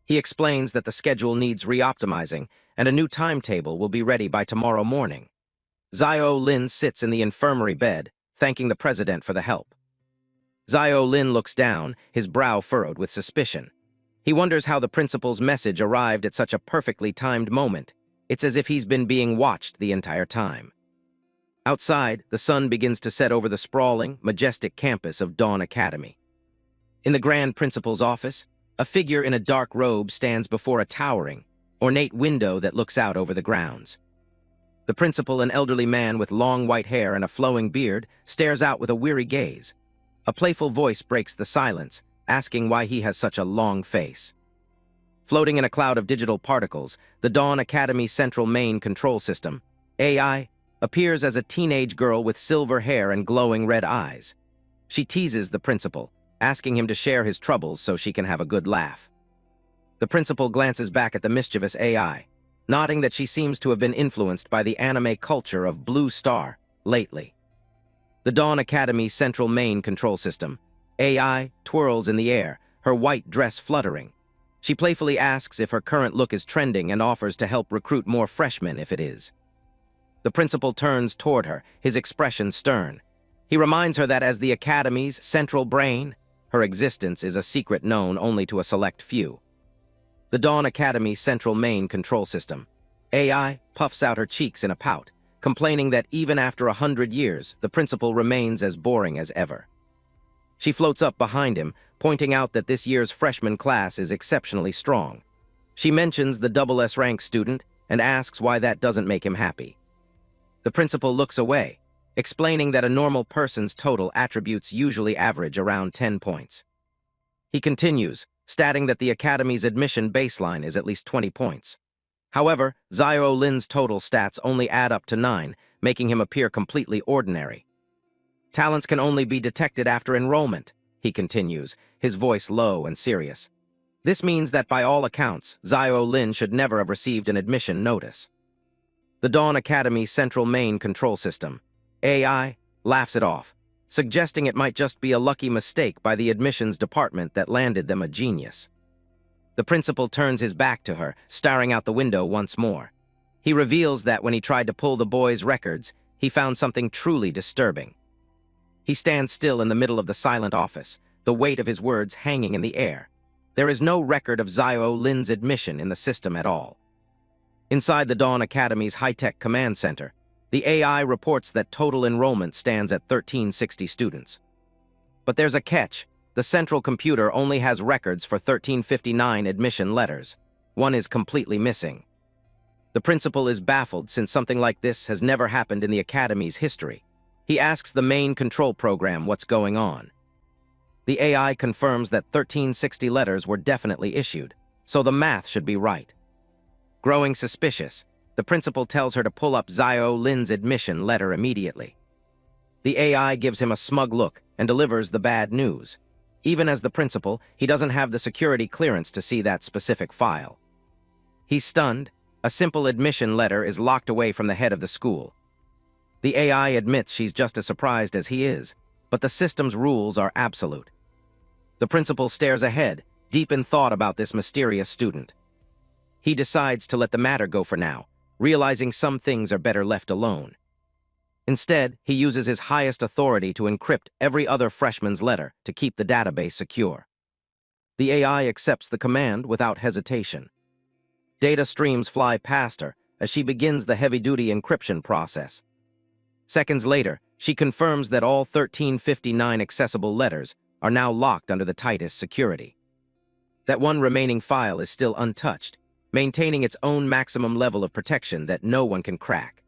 He explains that the schedule needs re-optimizing, and a new timetable will be ready by tomorrow morning. Xiao Lin sits in the infirmary bed, thanking the president for the help. Xiao Lin looks down, his brow furrowed with suspicion. He wonders how the principal's message arrived at such a perfectly timed moment. It's as if he's been being watched the entire time. Outside, the sun begins to set over the sprawling, majestic campus of Dawn Academy. In the grand principal's office, a figure in a dark robe stands before a towering, ornate window that looks out over the grounds. The principal, an elderly man with long white hair and a flowing beard, stares out with a weary gaze. A playful voice breaks the silence, asking why he has such a long face. Floating in a cloud of digital particles, the Dawn Academy Central Main Control System, AI, appears as a teenage girl with silver hair and glowing red eyes. She teases the principal, asking him to share his troubles so she can have a good laugh. The principal glances back at the mischievous AI, nodding that she seems to have been influenced by the anime culture of Blue Star lately. The Dawn Academy Central Main Control System, AI, twirls in the air, her white dress fluttering. She playfully asks if her current look is trending and offers to help recruit more freshmen if it is. The principal turns toward her, his expression stern. He reminds her that as the Academy's central brain, her existence is a secret known only to a select few. The Dawn Academy Central Main Control System, AI, puffs out her cheeks in a pout, complaining that even after 100 years, the principal remains as boring as ever. She floats up behind him, pointing out that this year's freshman class is exceptionally strong. She mentions the SS rank student and asks why that doesn't make him happy. The principal looks away, explaining that a normal person's total attributes usually average around 10 points. He continues, stating that the Academy's admission baseline is at least 20 points. However, Xiao Lin's total stats only add up to 9, making him appear completely ordinary. Talents can only be detected after enrollment, he continues, his voice low and serious. This means that by all accounts, Xiao Lin should never have received an admission notice. The Dawn Academy Central Main Control System, AI, laughs it off, suggesting it might just be a lucky mistake by the admissions department that landed them a genius. The principal turns his back to her, staring out the window once more. He reveals that when he tried to pull the boys' records, he found something truly disturbing. He stands still in the middle of the silent office, the weight of his words hanging in the air. There is no record of Xiao Lin's admission in the system at all. Inside the Dawn Academy's high-tech command center, the AI reports that total enrollment stands at 1,360 students. But there's a catch. The central computer only has records for 1,359 admission letters. One is completely missing. The principal is baffled since something like this has never happened in the Academy's history. He asks the main control program what's going on. The AI confirms that 1,360 letters were definitely issued, so the math should be right. Growing suspicious, the principal tells her to pull up Xiao Lin's admission letter immediately. The AI gives him a smug look and delivers the bad news. Even as the principal, he doesn't have the security clearance to see that specific file. He's stunned. A simple admission letter is locked away from the head of the school. The AI admits she's just as surprised as he is, but the system's rules are absolute. The principal stares ahead, deep in thought about this mysterious student. He decides to let the matter go for now, realizing some things are better left alone. Instead, he uses his highest authority to encrypt every other freshman's letter to keep the database secure. The AI accepts the command without hesitation. Data streams fly past her as she begins the heavy-duty encryption process. Seconds later, she confirms that all 1,359 accessible letters are now locked under the tightest security. That one remaining file is still untouched, maintaining its own maximum level of protection that no one can crack.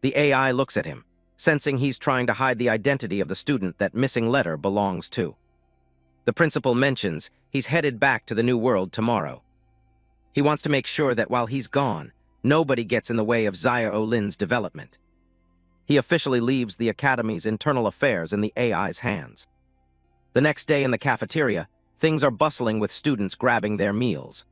The AI looks at him, sensing he's trying to hide the identity of the student that missing letter belongs to. The principal mentions he's headed back to the New World tomorrow. He wants to make sure that while he's gone, nobody gets in the way of Xiao Lin's development. He officially leaves the Academy's internal affairs in the AI's hands. The next day in the cafeteria, things are bustling with students grabbing their meals.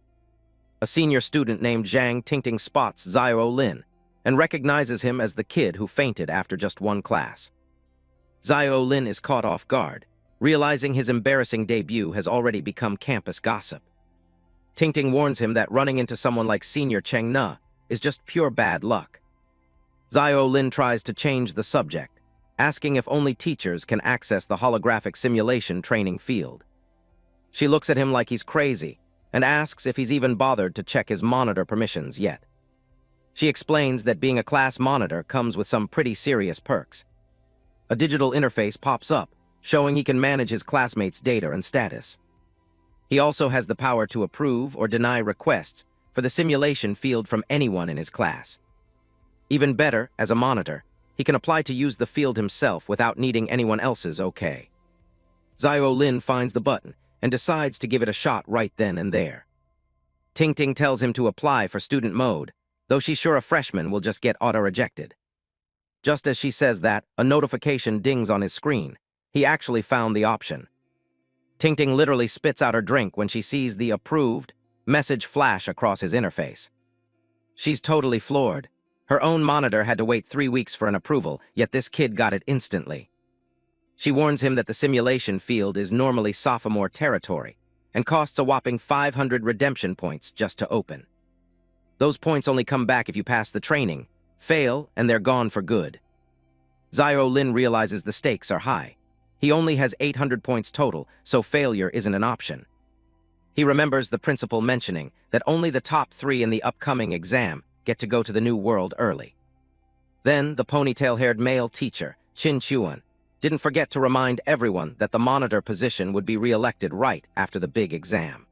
A senior student named Zhang Tingting spots Xiao Lin and recognizes him as the kid who fainted after just one class. Xiao Lin is caught off guard, realizing his embarrassing debut has already become campus gossip. Tingting warns him that running into someone like Senior Cheng Na is just pure bad luck. Xiao Lin tries to change the subject, asking if only teachers can access the holographic simulation training field. She looks at him like he's crazy and asks if he's even bothered to check his monitor permissions yet. She explains that being a class monitor comes with some pretty serious perks. A digital interface pops up, showing he can manage his classmates' data and status. He also has the power to approve or deny requests for the simulation field from anyone in his class. Even better, as a monitor, he can apply to use the field himself without needing anyone else's okay. Xiao Lin finds the button and decides to give it a shot right then and there. Tingting tells him to apply for student mode, though she's sure a freshman will just get auto-rejected. Just as she says that, a notification dings on his screen. He actually found the option. Tingting literally spits out her drink when she sees the approved message flash across his interface. She's totally floored. Her own monitor had to wait 3 weeks for an approval, yet this kid got it instantly. She warns him that the simulation field is normally sophomore territory and costs a whopping 500 redemption points just to open. Those points only come back if you pass the training, fail, and they're gone for good. Xiao Lin realizes the stakes are high. He only has 800 points total, so failure isn't an option. He remembers the principal mentioning that only the top 3 in the upcoming exam get to go to the New World early. Then, the ponytail-haired male teacher, Qin Chuan, didn't forget to remind everyone that the monitor position would be re-elected right after the big exam.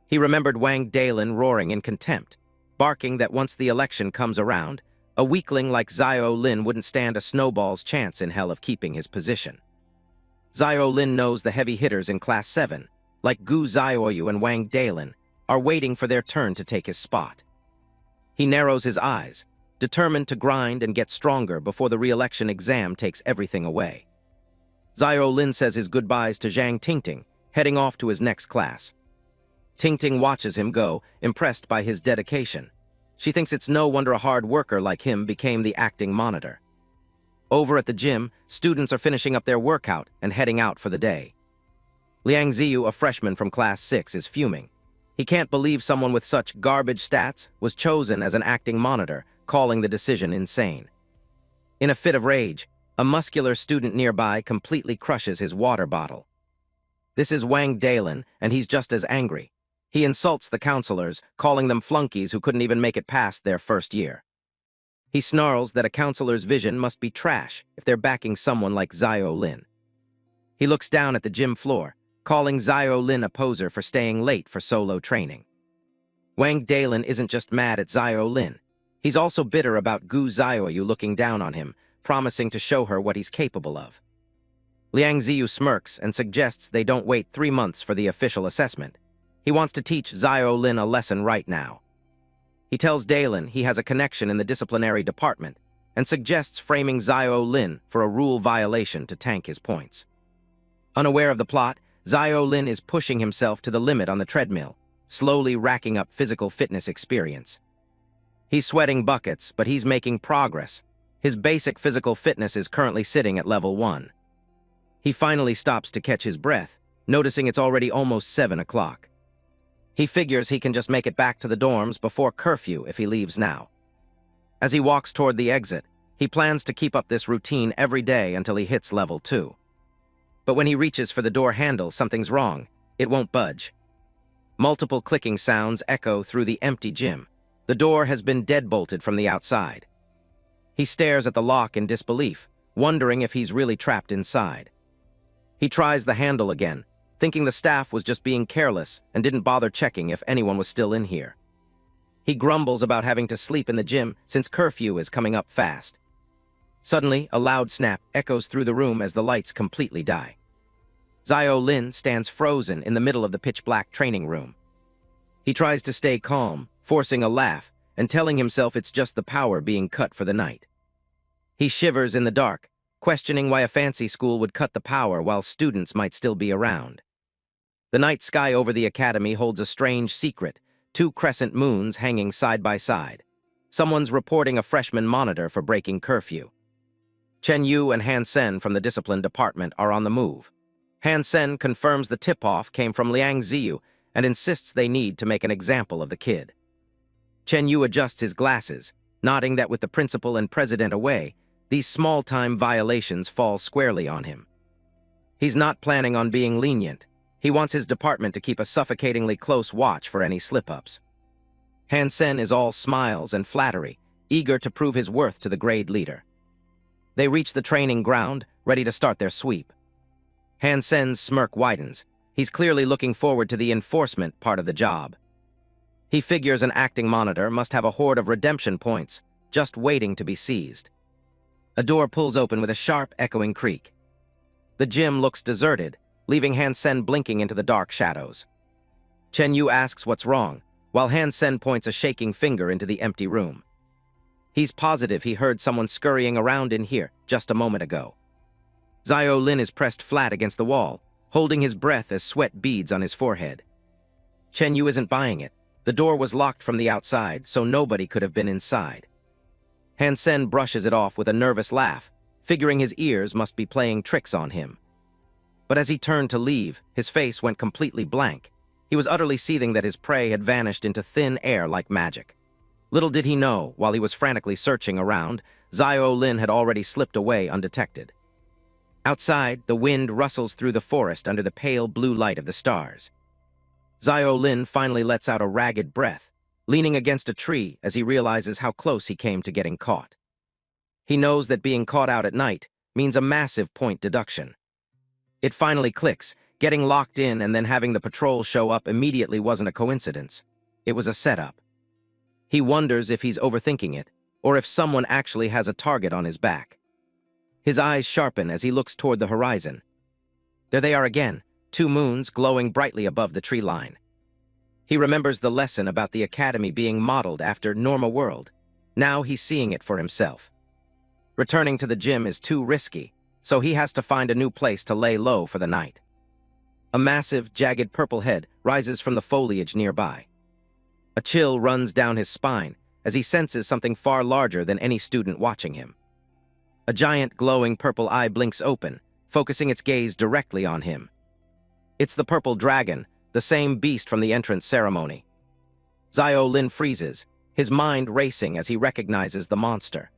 He remembered Wang Dalin roaring in contempt, barking that once the election comes around, a weakling like Xiao Lin wouldn't stand a snowball's chance in hell of keeping his position. Xiao Lin knows the heavy hitters in Class 7, like Gu Xiaoyu and Wang Dalin, are waiting for their turn to take his spot. He narrows his eyes, determined to grind and get stronger before the re-election exam takes everything away. Xiao Lin says his goodbyes to Zhang Tingting, heading off to his next class. Tingting watches him go, impressed by his dedication. She thinks it's no wonder a hard worker like him became the acting monitor. Over at the gym, students are finishing up their workout and heading out for the day. Liang Ziyu, a freshman from Class 6, is fuming. He can't believe someone with such garbage stats was chosen as an acting monitor, calling the decision insane. In a fit of rage, A muscular student nearby completely crushes his water bottle. This is Wang Dalin, and he's just as angry. He insults the counselors, calling them flunkies who couldn't even make it past their first year. He snarls that a counselor's vision must be trash if they're backing someone like Zio Lin. He looks down at the gym floor, calling Zio Lin a poser for staying late for solo training. Wang Dalin isn't just mad at Zio Lin. He's also bitter about Gu Xiaoyu looking down on him, promising to show her what he's capable of. Liang Ziyu smirks and suggests they don't wait 3 months for the official assessment. He wants to teach Zio Lin a lesson right now. He tells Dalin he has a connection in the disciplinary department and suggests framing Zio Lin for a rule violation to tank his points. Unaware of the plot, Zio Lin is pushing himself to the limit on the treadmill, slowly racking up physical fitness experience. He's sweating buckets, but he's making progress. His basic physical fitness is currently sitting at level 1. He finally stops to catch his breath, noticing it's already almost 7 o'clock. He figures he can just make it back to the dorms before curfew if he leaves now. As he walks toward the exit, he plans to keep up this routine every day until he hits level 2. But when he reaches for the door handle, something's wrong. It won't budge. Multiple clicking sounds echo through the empty gym. The door has been deadbolted from the outside. He stares at the lock in disbelief, wondering if he's really trapped inside. He tries the handle again, thinking the staff was just being careless and didn't bother checking if anyone was still in here. He grumbles about having to sleep in the gym since curfew is coming up fast. Suddenly, a loud snap echoes through the room as the lights completely die. Zio Lin stands frozen in the middle of the pitch-black training room. He tries to stay calm, forcing a laugh and telling himself it's just the power being cut for the night. He shivers in the dark, questioning why a fancy school would cut the power while students might still be around. The night sky over the academy holds a strange secret, 2 crescent moons hanging side by side. Someone's reporting a freshman monitor for breaking curfew. Chen Yu and Han Sen from the discipline department are on the move. Han Sen confirms the tip-off came from Liang Ziyu and insists they need to make an example of the kid. Chen Yu adjusts his glasses, nodding that with the principal and president away, these small-time violations fall squarely on him. He's not planning on being lenient. He wants his department to keep a suffocatingly close watch for any slip-ups. Han Sen is all smiles and flattery, eager to prove his worth to the grade leader. They reach the training ground, ready to start their sweep. Han Sen's smirk widens. He's clearly looking forward to the enforcement part of the job. He figures an acting monitor must have a hoard of redemption points, just waiting to be seized. A door pulls open with a sharp, echoing creak. The gym looks deserted, leaving Han Sen blinking into the dark shadows. Chen Yu asks what's wrong, while Han Sen points a shaking finger into the empty room. He's positive he heard someone scurrying around in here just a moment ago. Zio Lin is pressed flat against the wall, holding his breath as sweat beads on his forehead. Chen Yu isn't buying it. The door was locked from the outside, so nobody could have been inside. Han Sen brushes it off with a nervous laugh, figuring his ears must be playing tricks on him. But as he turned to leave, his face went completely blank. He was utterly seething that his prey had vanished into thin air like magic. Little did he know, while he was frantically searching around, Zio Lin had already slipped away undetected. Outside, the wind rustles through the forest under the pale blue light of the stars. Zio Lin finally lets out a ragged breath, leaning against a tree as he realizes how close he came to getting caught. He knows that being caught out at night means a massive point deduction. It finally clicks. Getting locked in and then having the patrol show up immediately wasn't a coincidence. It was a setup. He wonders if he's overthinking it, or if someone actually has a target on his back. His eyes sharpen as he looks toward the horizon. There they are again, 2 moons glowing brightly above the tree line. He remembers the lesson about the academy being modeled after Norma World. Now he's seeing it for himself. Returning to the gym is too risky, so he has to find a new place to lay low for the night. A massive, jagged purple head rises from the foliage nearby. A chill runs down his spine as he senses something far larger than any student watching him. A giant glowing purple eye blinks open, focusing its gaze directly on him. It's the purple dragon, the same beast from the entrance ceremony. Zio Lin freezes, his mind racing as he recognizes the monster.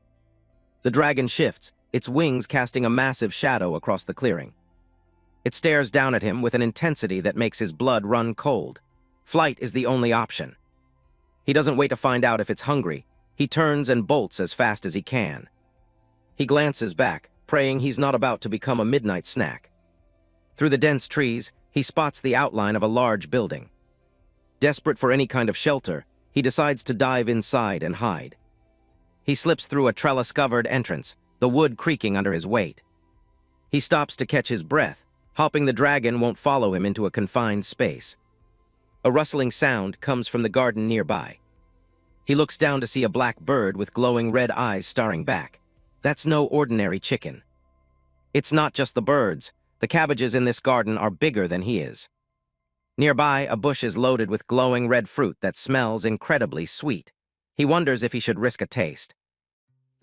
The dragon shifts, its wings casting a massive shadow across the clearing. It stares down at him with an intensity that makes his blood run cold. Flight is the only option. He doesn't wait to find out if it's hungry. He turns and bolts as fast as he can. He glances back, praying he's not about to become a midnight snack. Through the dense trees, he spots the outline of a large building. Desperate for any kind of shelter, he decides to dive inside and hide. He slips through a trellis-covered entrance, the wood creaking under his weight. He stops to catch his breath, hoping the dragon won't follow him into a confined space. A rustling sound comes from the garden nearby. He looks down to see a black bird with glowing red eyes staring back. That's no ordinary chicken. It's not just the birds. The cabbages in this garden are bigger than he is. Nearby, a bush is loaded with glowing red fruit that smells incredibly sweet. He wonders if he should risk a taste.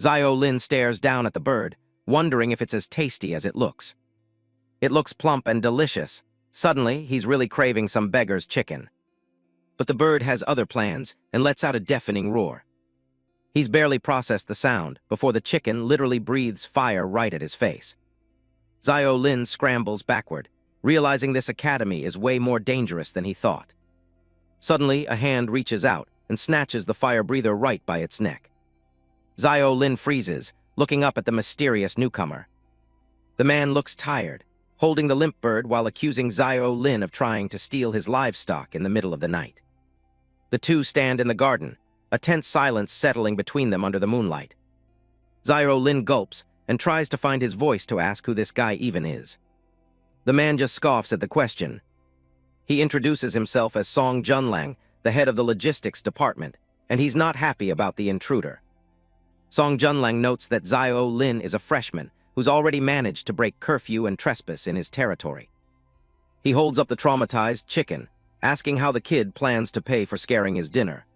Zio Lin stares down at the bird, wondering if it's as tasty as it looks. It looks plump and delicious. Suddenly, he's really craving some beggar's chicken. But the bird has other plans and lets out a deafening roar. He's barely processed the sound before the chicken literally breathes fire right at his face. Zio Lin scrambles backward, realizing this academy is way more dangerous than he thought. Suddenly, a hand reaches out and snatches the fire breather right by its neck. Zio Lin freezes, looking up at the mysterious newcomer. The man looks tired, holding the limp bird while accusing Zio Lin of trying to steal his livestock in the middle of the night. The two stand in the garden, a tense silence settling between them under the moonlight. Zio Lin gulps and tries to find his voice to ask who this guy even is. The man just scoffs at the question. He introduces himself as Song Junlang, the head of the logistics department, and he's not happy about the intruder. Song Junlang notes that Zio Lin is a freshman who's already managed to break curfew and trespass in his territory. He holds up the traumatized chicken, asking how the kid plans to pay for scaring his dinner.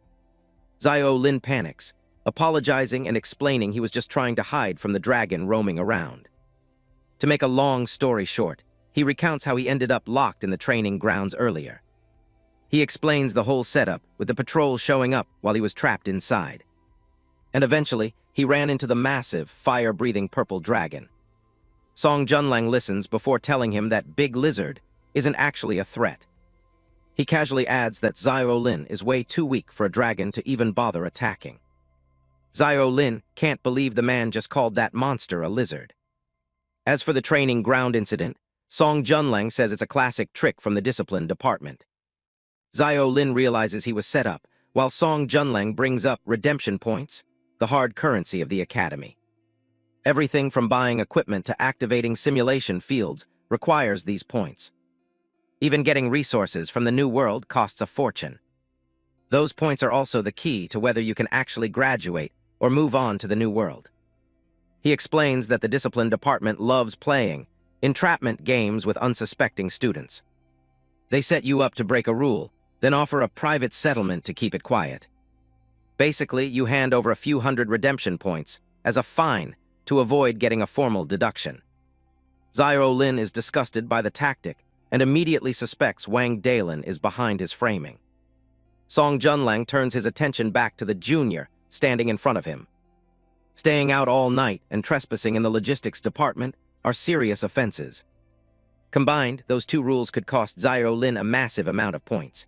Zio Lin panics, apologizing and explaining he was just trying to hide from the dragon roaming around. To make a long story short, he recounts how he ended up locked in the training grounds earlier. He explains the whole setup, with the patrol showing up while he was trapped inside. And eventually, he ran into the massive, fire-breathing purple dragon. Song Junlang listens before telling him that Big Lizard isn't actually a threat. He casually adds that Zio Lin is way too weak for a dragon to even bother attacking. Zio Lin can't believe the man just called that monster a lizard. As for the training ground incident, Song Junlang says it's a classic trick from the discipline department. Zio Lin realizes he was set up, while Song Junlang brings up redemption points, the hard currency of the academy. Everything from buying equipment to activating simulation fields requires these points. Even getting resources from the New World costs a fortune. Those points are also the key to whether you can actually graduate or move on to the New World. He explains that the discipline department loves playing entrapment games with unsuspecting students. They set you up to break a rule, then offer a private settlement to keep it quiet. Basically, you hand over a few hundred redemption points as a fine to avoid getting a formal deduction. Zio Lin is disgusted by the tactic and immediately suspects Wang Dalin is behind his framing. Song Junlang turns his attention back to the junior standing in front of him. Staying out all night and trespassing in the logistics department are serious offenses. Combined, those two rules could cost Zio Lin a massive amount of points.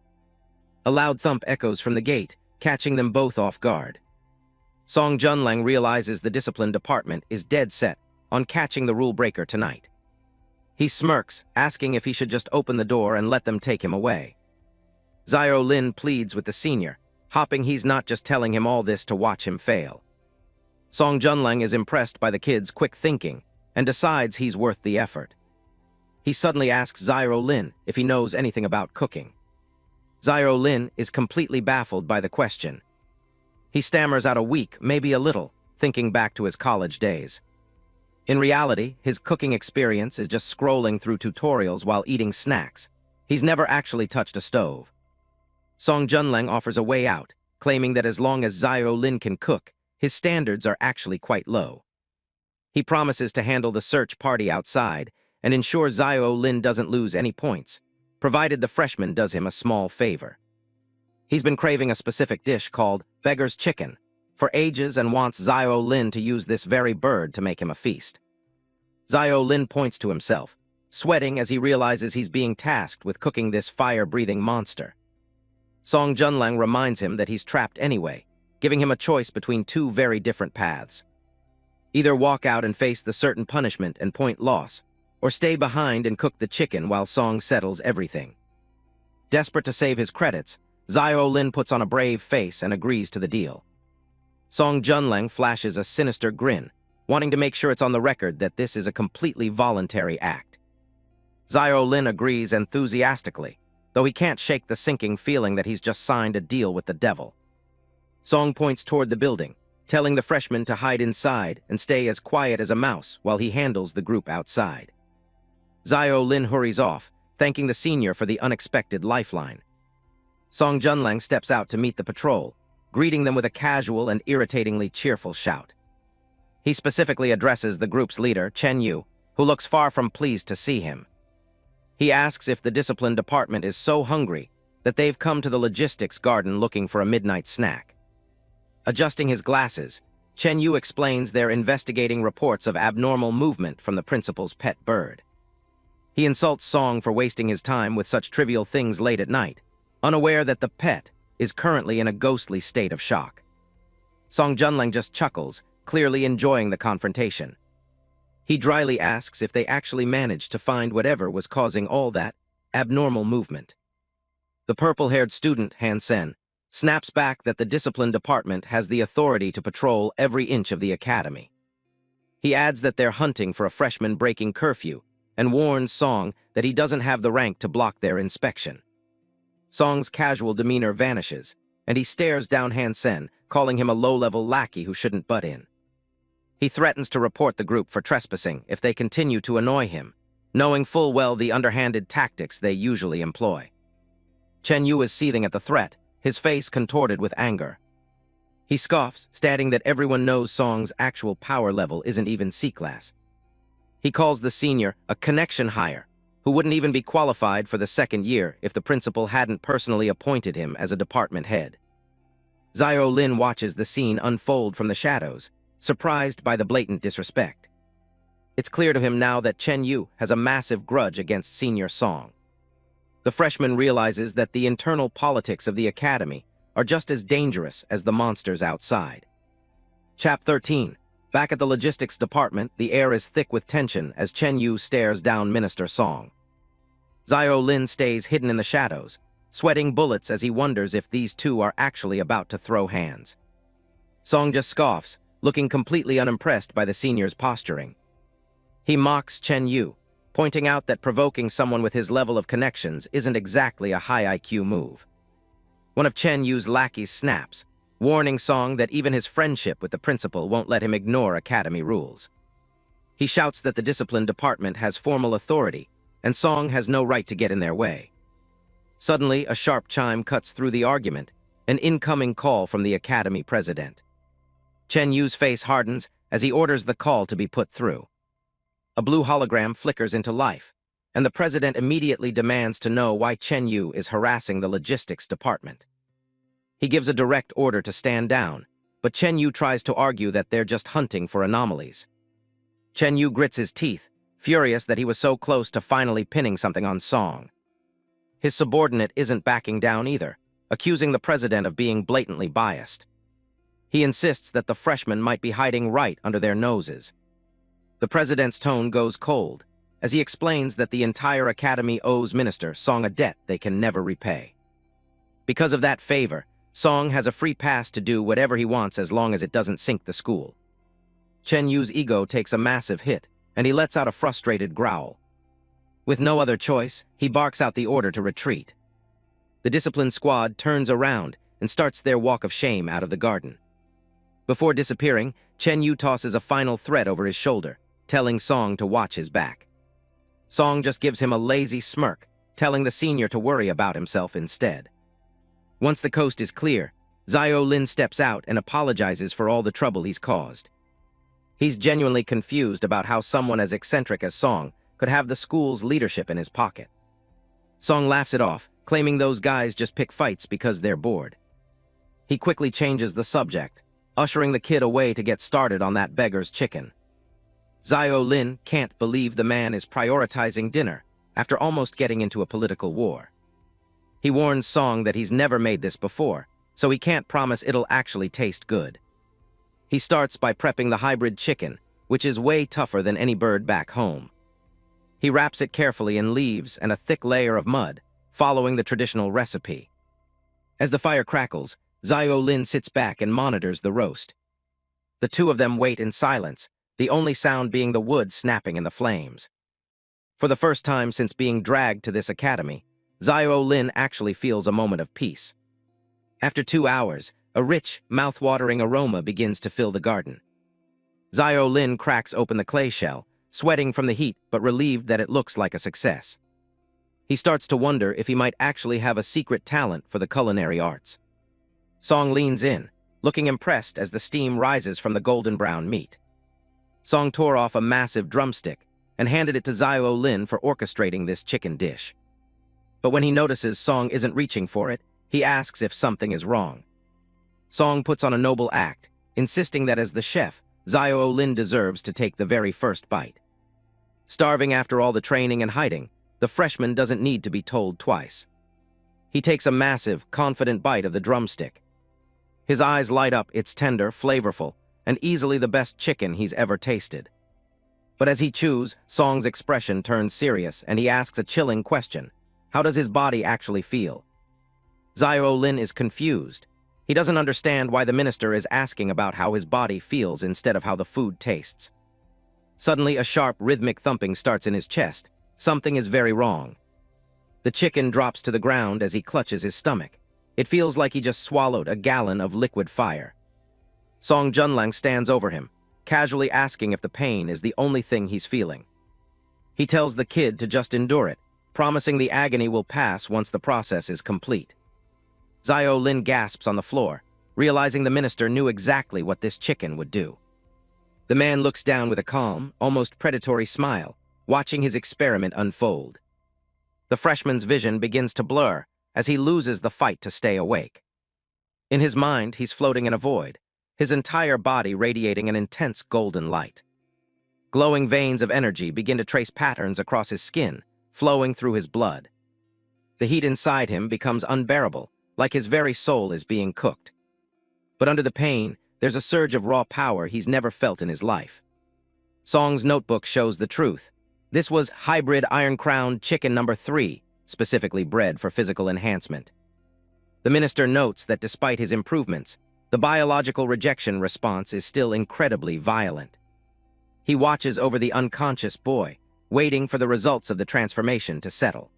A loud thump echoes from the gate, catching them both off guard. Song Junlang realizes the discipline department is dead set on catching the rule breaker tonight. He smirks, asking if he should just open the door and let them take him away. Zio Lin pleads with the senior, hoping he's not just telling him all this to watch him fail. Song Junlang is impressed by the kid's quick thinking and decides he's worth the effort. He suddenly asks Zio Lin if he knows anything about cooking. Zio Lin is completely baffled by the question. He stammers out a week, maybe a little, thinking back to his college days. In reality, his cooking experience is just scrolling through tutorials while eating snacks. He's never actually touched a stove. Song Junlang offers a way out, claiming that as long as Zio Lin can cook, his standards are actually quite low. He promises to handle the search party outside and ensure Zio Lin doesn't lose any points, provided the freshman does him a small favor. He's been craving a specific dish called beggar's chicken for ages and wants Xiao Lin to use this very bird to make him a feast. Xiao Lin points to himself, sweating as he realizes he's being tasked with cooking this fire-breathing monster. Song Junlang reminds him that he's trapped anyway, giving him a choice between two very different paths. Either walk out and face the certain punishment and point loss, or stay behind and cook the chicken while Song settles everything. Desperate to save his credits, Xiao Lin puts on a brave face and agrees to the deal. Song Junlang flashes a sinister grin, wanting to make sure it's on the record that this is a completely voluntary act. Xiao Lin agrees enthusiastically, though he can't shake the sinking feeling that he's just signed a deal with the devil. Song points toward the building, telling the freshman to hide inside and stay as quiet as a mouse while he handles the group outside. Xiao Lin hurries off, thanking the senior for the unexpected lifeline. Song Junlang steps out to meet the patrol, greeting them with a casual and irritatingly cheerful shout. He specifically addresses the group's leader, Chen Yu, who looks far from pleased to see him. He asks if the discipline department is so hungry that they've come to the logistics garden looking for a midnight snack. Adjusting his glasses, Chen Yu explains they're investigating reports of abnormal movement from the principal's pet bird. He insults Song for wasting his time with such trivial things late at night, unaware that the pet is currently in a ghostly state of shock. Song Junlang just chuckles, clearly enjoying the confrontation. He dryly asks if they actually managed to find whatever was causing all that abnormal movement. The purple-haired student, Han Sen, snaps back that the discipline department has the authority to patrol every inch of the academy. He adds that they're hunting for a freshman breaking curfew and warns Song that he doesn't have the rank to block their inspection. Song's casual demeanor vanishes, and he stares down Han Sen, calling him a low-level lackey who shouldn't butt in. He threatens to report the group for trespassing if they continue to annoy him, knowing full well the underhanded tactics they usually employ. Chen Yu is seething at the threat, his face contorted with anger. He scoffs, stating that everyone knows Song's actual power level isn't even C-class. He calls the senior a connection hire, who wouldn't even be qualified for the second year if the principal hadn't personally appointed him as a department head. Xiao Lin watches the scene unfold from the shadows, surprised by the blatant disrespect. It's clear to him now that Chen Yu has a massive grudge against Senior Song. The freshman realizes that the internal politics of the academy are just as dangerous as the monsters outside. Chap 13. Back at the logistics department, the air is thick with tension as Chen Yu stares down Minister Song. Xiao Lin stays hidden in the shadows, sweating bullets as he wonders if these two are actually about to throw hands. Song just scoffs, looking completely unimpressed by the senior's posturing. He mocks Chen Yu, pointing out that provoking someone with his level of connections isn't exactly a high IQ move. One of Chen Yu's lackeys snaps, warning Song that even his friendship with the principal won't let him ignore academy rules. He shouts that the discipline department has formal authority, and Song has no right to get in their way. Suddenly, a sharp chime cuts through the argument, an incoming call from the academy president. Chen Yu's face hardens as he orders the call to be put through. A blue hologram flickers into life, and the president immediately demands to know why Chen Yu is harassing the logistics department. He gives a direct order to stand down, but Chen Yu tries to argue that they're just hunting for anomalies. Chen Yu grits his teeth, furious that he was so close to finally pinning something on Song. His subordinate isn't backing down either, accusing the president of being blatantly biased. He insists that the freshmen might be hiding right under their noses. The president's tone goes cold, as he explains that the entire academy owes Minister Song a debt they can never repay. Because of that favor, Song has a free pass to do whatever he wants as long as it doesn't sink the school. Chen Yu's ego takes a massive hit, and he lets out a frustrated growl. With no other choice, he barks out the order to retreat. The discipline squad turns around and starts their walk of shame out of the garden. Before disappearing, Chen Yu tosses a final threat over his shoulder, telling Song to watch his back. Song just gives him a lazy smirk, telling the senior to worry about himself instead. Once the coast is clear, Xiao Lin steps out and apologizes for all the trouble he's caused. He's genuinely confused about how someone as eccentric as Song could have the school's leadership in his pocket. Song laughs it off, claiming those guys just pick fights because they're bored. He quickly changes the subject, ushering the kid away to get started on that beggar's chicken. Xiao Lin can't believe the man is prioritizing dinner after almost getting into a political war. He warns Song that he's never made this before, so he can't promise it'll actually taste good. He starts by prepping the hybrid chicken, which is way tougher than any bird back home. He wraps it carefully in leaves and a thick layer of mud, following the traditional recipe. As the fire crackles, Xiao Lin sits back and monitors the roast. The two of them wait in silence, the only sound being the wood snapping in the flames. For the first time since being dragged to this academy, Xiao Lin actually feels a moment of peace. After 2 hours, a rich, mouth-watering aroma begins to fill the garden. Xiao Lin cracks open the clay shell, sweating from the heat but relieved that it looks like a success. He starts to wonder if he might actually have a secret talent for the culinary arts. Song leans in, looking impressed as the steam rises from the golden-brown meat. Song tore off a massive drumstick and handed it to Xiao Lin for orchestrating this chicken dish. But when he notices Song isn't reaching for it, he asks if something is wrong. Song puts on a noble act, insisting that as the chef, Xiao Lin deserves to take the very first bite. Starving after all the training and hiding, the freshman doesn't need to be told twice. He takes a massive, confident bite of the drumstick. His eyes light up. It's tender, flavorful, and easily the best chicken he's ever tasted. But as he chews, Song's expression turns serious and he asks a chilling question. How does his body actually feel? Xiao Lin is confused. He doesn't understand why the minister is asking about how his body feels instead of how the food tastes. Suddenly, a sharp, rhythmic thumping starts in his chest. Something is very wrong. The chicken drops to the ground as he clutches his stomach. It feels like he just swallowed a gallon of liquid fire. Song Junlang stands over him, casually asking if the pain is the only thing he's feeling. He tells the kid to just endure it, promising the agony will pass once the process is complete. Xiao Lin gasps on the floor, realizing the minister knew exactly what this chicken would do. The man looks down with a calm, almost predatory smile, watching his experiment unfold. The freshman's vision begins to blur as he loses the fight to stay awake. In his mind, he's floating in a void, his entire body radiating an intense golden light. Glowing veins of energy begin to trace patterns across his skin, flowing through his blood. The heat inside him becomes unbearable, like his very soul is being cooked. But under the pain, there's a surge of raw power he's never felt in his life. Song's notebook shows the truth. This was hybrid iron-crowned chicken number 3, specifically bred for physical enhancement. The minister notes that despite his improvements, the biological rejection response is still incredibly violent. He watches over the unconscious boy, waiting for the results of the transformation to settle.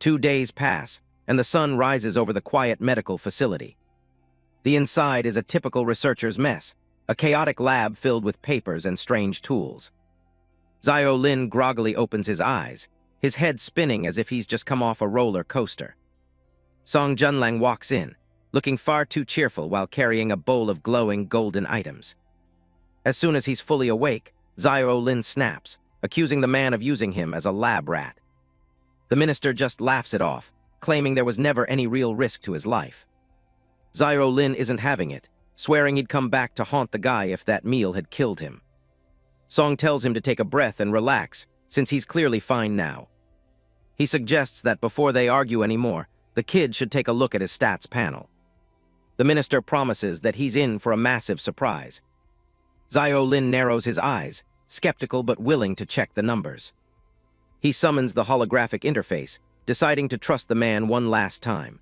2 days pass, and the sun rises over the quiet medical facility. The inside is a typical researcher's mess, a chaotic lab filled with papers and strange tools. Xiao Lin groggily opens his eyes, his head spinning as if he's just come off a roller coaster. Song Junlang walks in, looking far too cheerful while carrying a bowl of glowing golden items. As soon as he's fully awake, Xiao Lin snaps, accusing the man of using him as a lab rat. The minister just laughs it off, claiming there was never any real risk to his life. Xiao Lin isn't having it, swearing he'd come back to haunt the guy if that meal had killed him. Song tells him to take a breath and relax, since he's clearly fine now. He suggests that before they argue anymore, the kid should take a look at his stats panel. The minister promises that he's in for a massive surprise. Xiao Lin narrows his eyes, skeptical but willing to check the numbers. He summons the holographic interface, deciding to trust the man one last time.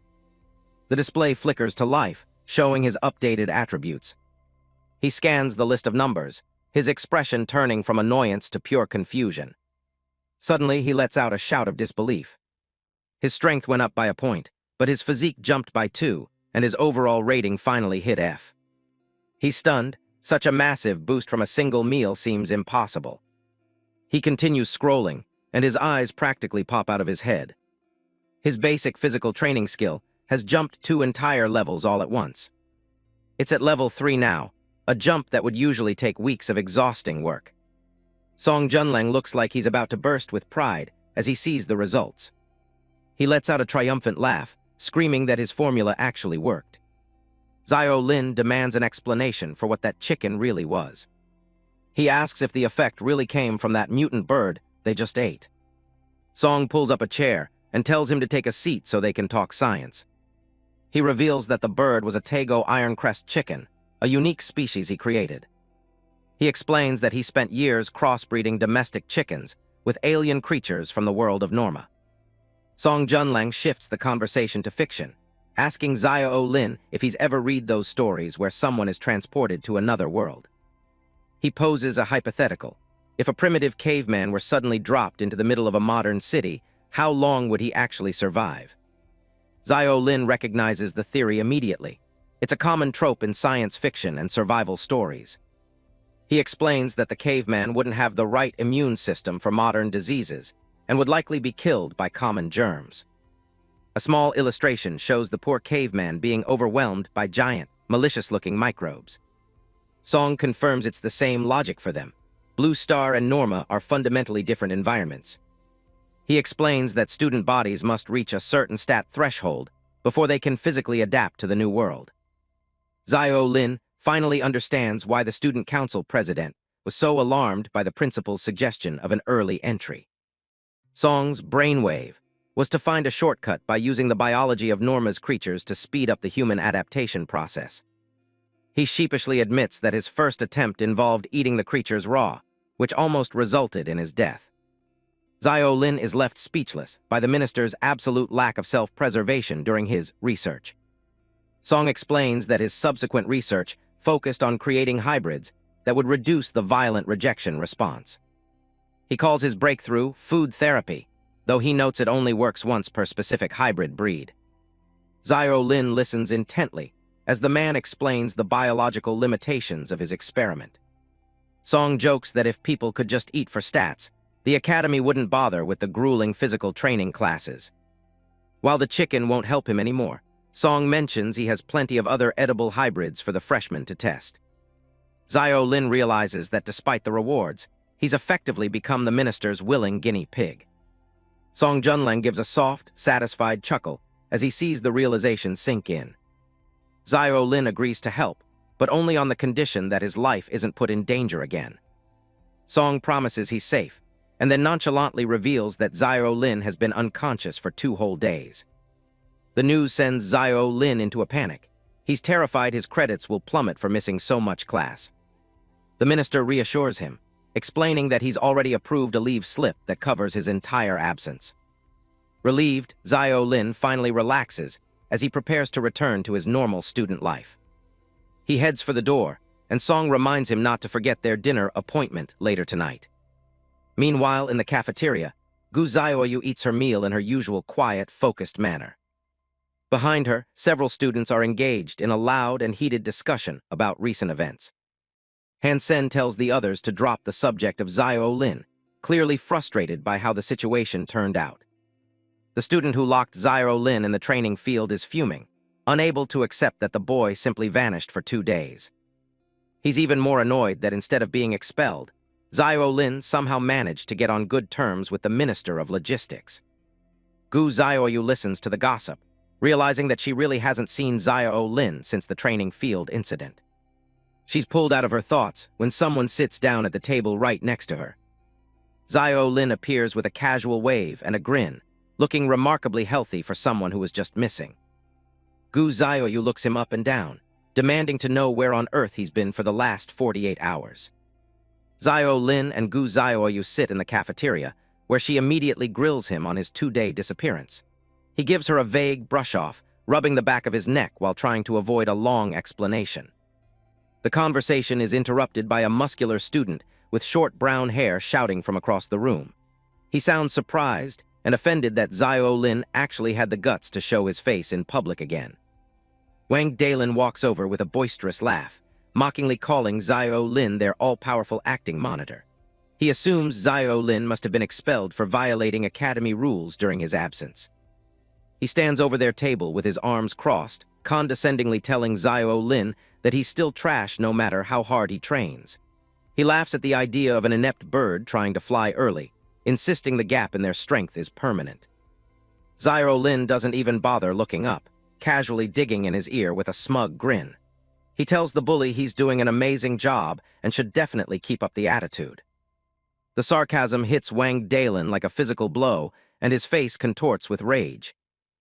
The display flickers to life, showing his updated attributes. He scans the list of numbers, his expression turning from annoyance to pure confusion. Suddenly, he lets out a shout of disbelief. His strength went up by a point, but his physique jumped by 2, and his overall rating finally hit F. He's stunned. Such a massive boost from a single meal seems impossible. He continues scrolling, and his eyes practically pop out of his head. His basic physical training skill has jumped 2 entire levels all at once. It's at level 3 now, a jump that would usually take weeks of exhausting work. Song Junlang looks like he's about to burst with pride as he sees the results. He lets out a triumphant laugh, screaming that his formula actually worked. Zio Lin demands an explanation for what that chicken really was. He asks if the effect really came from that mutant bird they just ate. Song pulls up a chair and tells him to take a seat so they can talk science. He reveals that the bird was a Tago ironcrest chicken, a unique species he created. He explains that he spent years crossbreeding domestic chickens with alien creatures from the world of Norma. Song Junlang shifts the conversation to fiction, asking Zio Lin if he's ever read those stories where someone is transported to another world. He poses a hypothetical. If a primitive caveman were suddenly dropped into the middle of a modern city, how long would he actually survive? Zio Lin recognizes the theory immediately. It's a common trope in science fiction and survival stories. He explains that the caveman wouldn't have the right immune system for modern diseases and would likely be killed by common germs. A small illustration shows the poor caveman being overwhelmed by giant, malicious-looking microbes. Song confirms it's the same logic for them. Blue Star and Norma are fundamentally different environments. He explains that student bodies must reach a certain stat threshold before they can physically adapt to the new world. Zio Lin finally understands why the student council president was so alarmed by the principal's suggestion of an early entry. Song's brainwave was to find a shortcut by using the biology of Norma's creatures to speed up the human adaptation process. He sheepishly admits that his first attempt involved eating the creatures raw, which almost resulted in his death. Zio Lin is left speechless by the minister's absolute lack of self-preservation during his research. Song explains that his subsequent research focused on creating hybrids that would reduce the violent rejection response. He calls his breakthrough food therapy, though he notes it only works once per specific hybrid breed. Zio Lin listens intently as the man explains the biological limitations of his experiment. Song jokes that if people could just eat for stats, the academy wouldn't bother with the grueling physical training classes. While the chicken won't help him anymore, Song mentions he has plenty of other edible hybrids for the freshmen to test. Zio Lin realizes that despite the rewards, he's effectively become the minister's willing guinea pig. Song Junlang gives a soft, satisfied chuckle as he sees the realization sink in. Zio Lin agrees to help, but only on the condition that his life isn't put in danger again. Song promises he's safe, and then nonchalantly reveals that Zio Lin has been unconscious for 2 whole days. The news sends Zio Lin into a panic. He's terrified his credits will plummet for missing so much class. The minister reassures him, explaining that he's already approved a leave slip that covers his entire absence. Relieved, Zio Lin finally relaxes as he prepares to return to his normal student life. He heads for the door, and Song reminds him not to forget their dinner appointment later tonight. Meanwhile, in the cafeteria, Gu Zioyu eats her meal in her usual quiet, focused manner. Behind her, several students are engaged in a loud and heated discussion about recent events. Han Sen tells the others to drop the subject of Zio Lin, clearly frustrated by how the situation turned out. The student who locked Zio Lin in the training field is fuming, unable to accept that the boy simply vanished for 2 days. He's even more annoyed that instead of being expelled, Zio Lin somehow managed to get on good terms with the Minister of Logistics. Gu Zioyu listens to the gossip, realizing that she really hasn't seen Zio Lin since the training field incident. She's pulled out of her thoughts when someone sits down at the table right next to her. Zio Lin appears with a casual wave and a grin, looking remarkably healthy for someone who was just missing. Gu Zioyu looks him up and down, demanding to know where on earth he's been for the last 48 hours. Zio Lin and Gu Zioyu sit in the cafeteria, where she immediately grills him on his 2-day disappearance. He gives her a vague brush-off, rubbing the back of his neck while trying to avoid a long explanation. The conversation is interrupted by a muscular student with short brown hair shouting from across the room. He sounds surprised and offended that Zio Lin actually had the guts to show his face in public again. Wang Dalin walks over with a boisterous laugh, mockingly calling Zio Lin their all-powerful acting monitor. He assumes Zio Lin must have been expelled for violating academy rules during his absence. He stands over their table with his arms crossed, condescendingly telling Zio Lin that he's still trash no matter how hard he trains. He laughs at the idea of an inept bird trying to fly early, insisting the gap in their strength is permanent. Zio Lin doesn't even bother looking up. casually digging in his ear with a smug grin. He tells the bully he's doing an amazing job and should definitely keep up the attitude. The sarcasm hits Wang Dalin like a physical blow, and his face contorts with rage.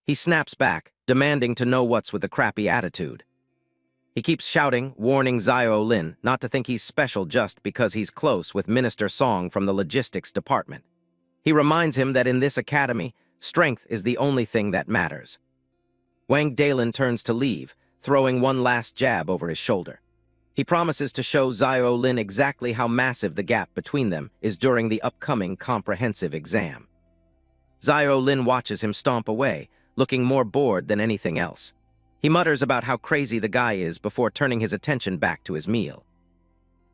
He snaps back, demanding to know what's with the crappy attitude. He keeps shouting, warning Xiao Lin not to think he's special just because he's close with Minister Song from the logistics department. He reminds him that in this academy, strength is the only thing that matters. Wang Dalin turns to leave, throwing one last jab over his shoulder. He promises to show Xiao Lin exactly how massive the gap between them is during the upcoming comprehensive exam. Xiao Lin watches him stomp away, looking more bored than anything else. He mutters about how crazy the guy is before turning his attention back to his meal.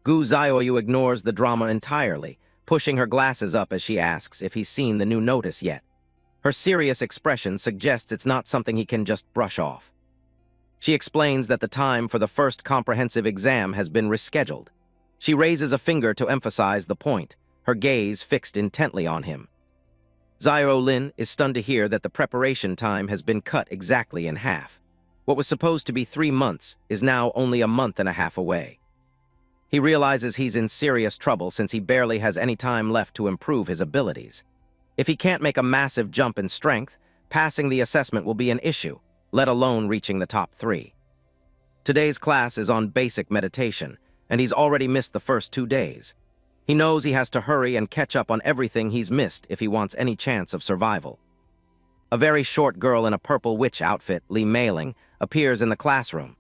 Gu Xiaoyu ignores the drama entirely, pushing her glasses up as she asks if he's seen the new notice yet. Her serious expression suggests it's not something he can just brush off. She explains that the time for the first comprehensive exam has been rescheduled. She raises a finger to emphasize the point, her gaze fixed intently on him. Xiao Lin is stunned to hear that the preparation time has been cut exactly in half. What was supposed to be 3 months is now only a month and a half away. He realizes he's in serious trouble since he barely has any time left to improve his abilities. If he can't make a massive jump in strength, passing the assessment will be an issue, let alone reaching the top 3. Today's class is on basic meditation, and he's already missed the first 2 days. He knows he has to hurry and catch up on everything he's missed if he wants any chance of survival. A very short girl in a purple witch outfit, Li Meiling, appears in the classroom.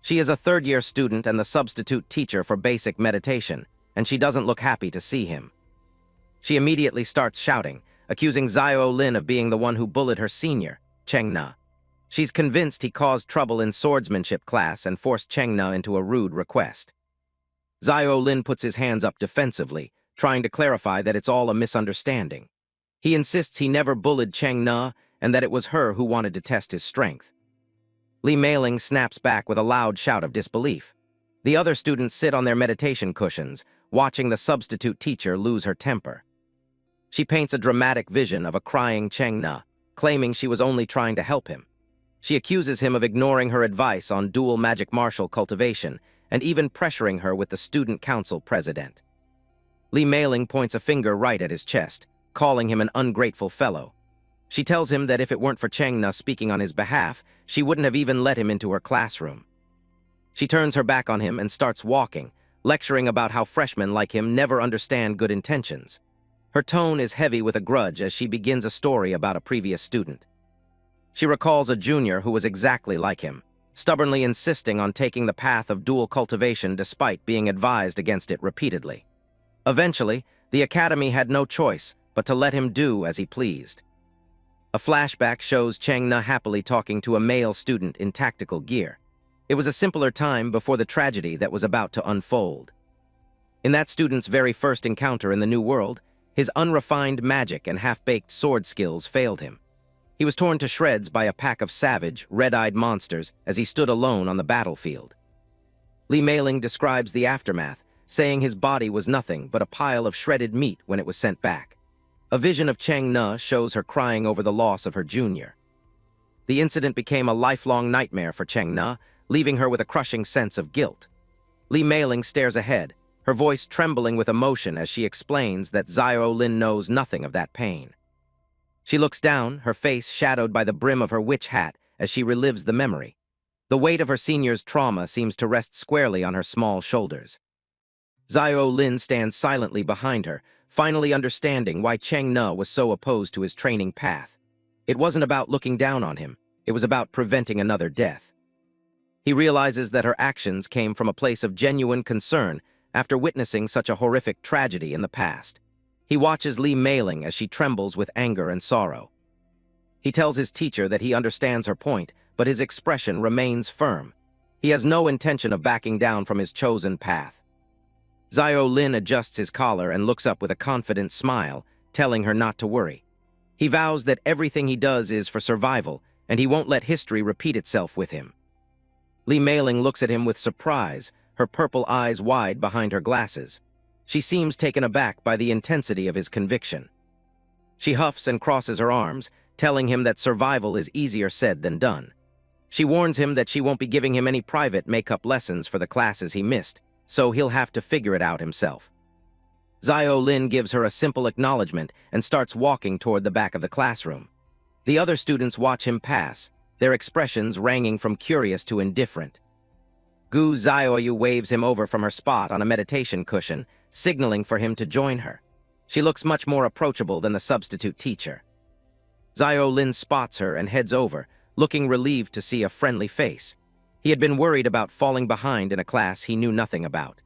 She is a third-year student and the substitute teacher for basic meditation, and she doesn't look happy to see him. She immediately starts shouting, accusing Xiao Lin of being the one who bullied her senior, Cheng Na. She's convinced he caused trouble in swordsmanship class and forced Cheng Na into a rude request. Xiao Lin puts his hands up defensively, trying to clarify that it's all a misunderstanding. He insists he never bullied Cheng Na and that it was her who wanted to test his strength. Li Meiling snaps back with a loud shout of disbelief. The other students sit on their meditation cushions, watching the substitute teacher lose her temper. She paints a dramatic vision of a crying Cheng Na, claiming she was only trying to help him. She accuses him of ignoring her advice on dual magic martial cultivation and even pressuring her with the student council president. Li Meiling points a finger right at his chest, calling him an ungrateful fellow. She tells him that if it weren't for Cheng Na speaking on his behalf, she wouldn't have even let him into her classroom. She turns her back on him and starts walking, lecturing about how freshmen like him never understand good intentions. Her tone is heavy with a grudge as she begins a story about a previous student. She recalls a junior who was exactly like him, stubbornly insisting on taking the path of dual cultivation despite being advised against it repeatedly. Eventually, the academy had no choice but to let him do as he pleased. A flashback shows Cheng Na happily talking to a male student in tactical gear. It was a simpler time before the tragedy that was about to unfold. In that student's very first encounter in the new world, his unrefined magic and half-baked sword skills failed him. He was torn to shreds by a pack of savage, red-eyed monsters as he stood alone on the battlefield. Li Meiling describes the aftermath, saying his body was nothing but a pile of shredded meat when it was sent back. A vision of Cheng Na shows her crying over the loss of her junior. The incident became a lifelong nightmare for Cheng Na, leaving her with a crushing sense of guilt. Li Meiling stares ahead, her voice trembling with emotion as she explains that Xiao Lin knows nothing of that pain. She looks down, her face shadowed by the brim of her witch hat as she relives the memory. The weight of her senior's trauma seems to rest squarely on her small shoulders. Xiao Lin stands silently behind her, finally understanding why Cheng Na was so opposed to his training path. It wasn't about looking down on him, it was about preventing another death. He realizes that her actions came from a place of genuine concern after witnessing such a horrific tragedy in the past. He watches Li Meiling as she trembles with anger and sorrow. He tells his teacher that he understands her point, but his expression remains firm. He has no intention of backing down from his chosen path. Xiao Lin adjusts his collar and looks up with a confident smile, telling her not to worry. He vows that everything he does is for survival, and he won't let history repeat itself with him. Li Meiling looks at him with surprise, her purple eyes wide behind her glasses. She seems taken aback by the intensity of his conviction. She huffs and crosses her arms, telling him that survival is easier said than done. She warns him that she won't be giving him any private makeup lessons for the classes he missed, so he'll have to figure it out himself. Lin gives her a simple acknowledgement and starts walking toward the back of the classroom. The other students watch him pass, their expressions ranging from curious to indifferent. Gu waves him over from her spot on a meditation cushion, signaling for him to join her. She looks much more approachable than the substitute teacher. Lin spots her and heads over, looking relieved to see a friendly face. He had been worried about falling behind in a class he knew nothing about.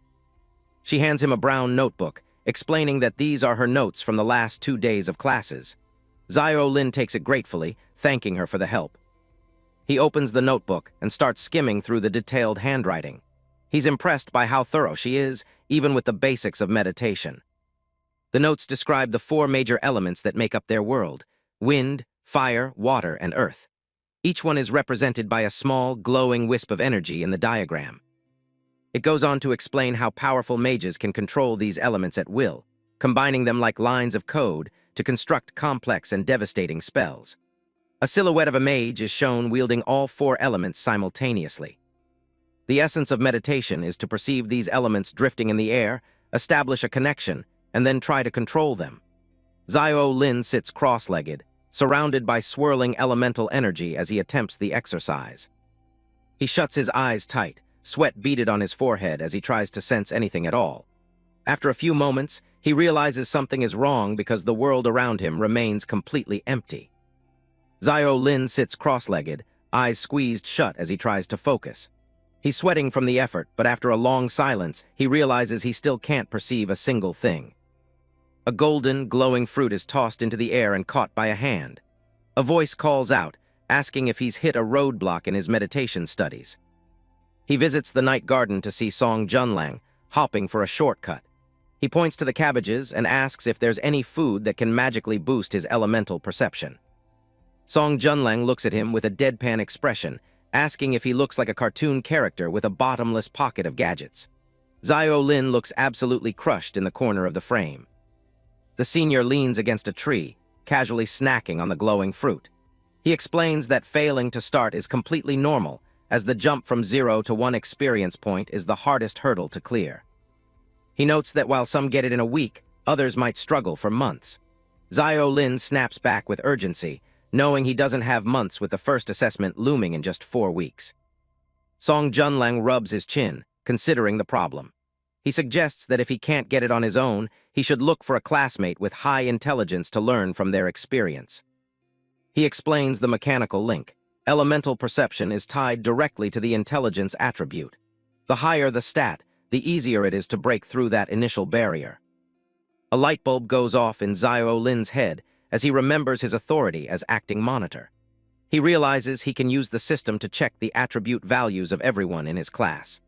She hands him a brown notebook, explaining that these are her notes from the last 2 days of classes. Lin takes it gratefully, thanking her for the help. He opens the notebook and starts skimming through the detailed handwriting. He's impressed by how thorough she is, even with the basics of meditation. The notes describe the 4 major elements that make up their world: wind, fire, water, and earth. Each one is represented by a small, glowing wisp of energy in the diagram. It goes on to explain how powerful mages can control these elements at will, combining them like lines of code to construct complex and devastating spells. A silhouette of a mage is shown wielding all 4 elements simultaneously. The essence of meditation is to perceive these elements drifting in the air, establish a connection, and then try to control them. Lin sits cross-legged, surrounded by swirling elemental energy as he attempts the exercise. He shuts his eyes tight, sweat beaded on his forehead as he tries to sense anything at all. After a few moments, he realizes something is wrong because the world around him remains completely empty. Lin sits cross-legged, eyes squeezed shut as he tries to focus. He's sweating from the effort, but after a long silence, he realizes he still can't perceive a single thing. A golden, glowing fruit is tossed into the air and caught by a hand. A voice calls out, asking if he's hit a roadblock in his meditation studies. He visits the night garden to see Song Junlang, hopping for a shortcut. He points to the cabbages and asks if there's any food that can magically boost his elemental perception. Song Junlang looks at him with a deadpan expression, asking if he looks like a cartoon character with a bottomless pocket of gadgets. Lin looks absolutely crushed in the corner of the frame. The senior leans against a tree, casually snacking on the glowing fruit. He explains that failing to start is completely normal, as the jump from 0 to 1 experience point is the hardest hurdle to clear. He notes that while some get it in a week, others might struggle for months. Lin snaps back with urgency, knowing he doesn't have months with the first assessment looming in just 4 weeks. Song Junlang rubs his chin, considering the problem. He suggests that if he can't get it on his own, he should look for a classmate with high intelligence to learn from their experience. He explains the mechanical link. Elemental perception is tied directly to the intelligence attribute. The higher the stat, the easier it is to break through that initial barrier. A light bulb goes off in Lin's head as he remembers his authority as acting monitor. He realizes he can use the system to check the attribute values of everyone in his class.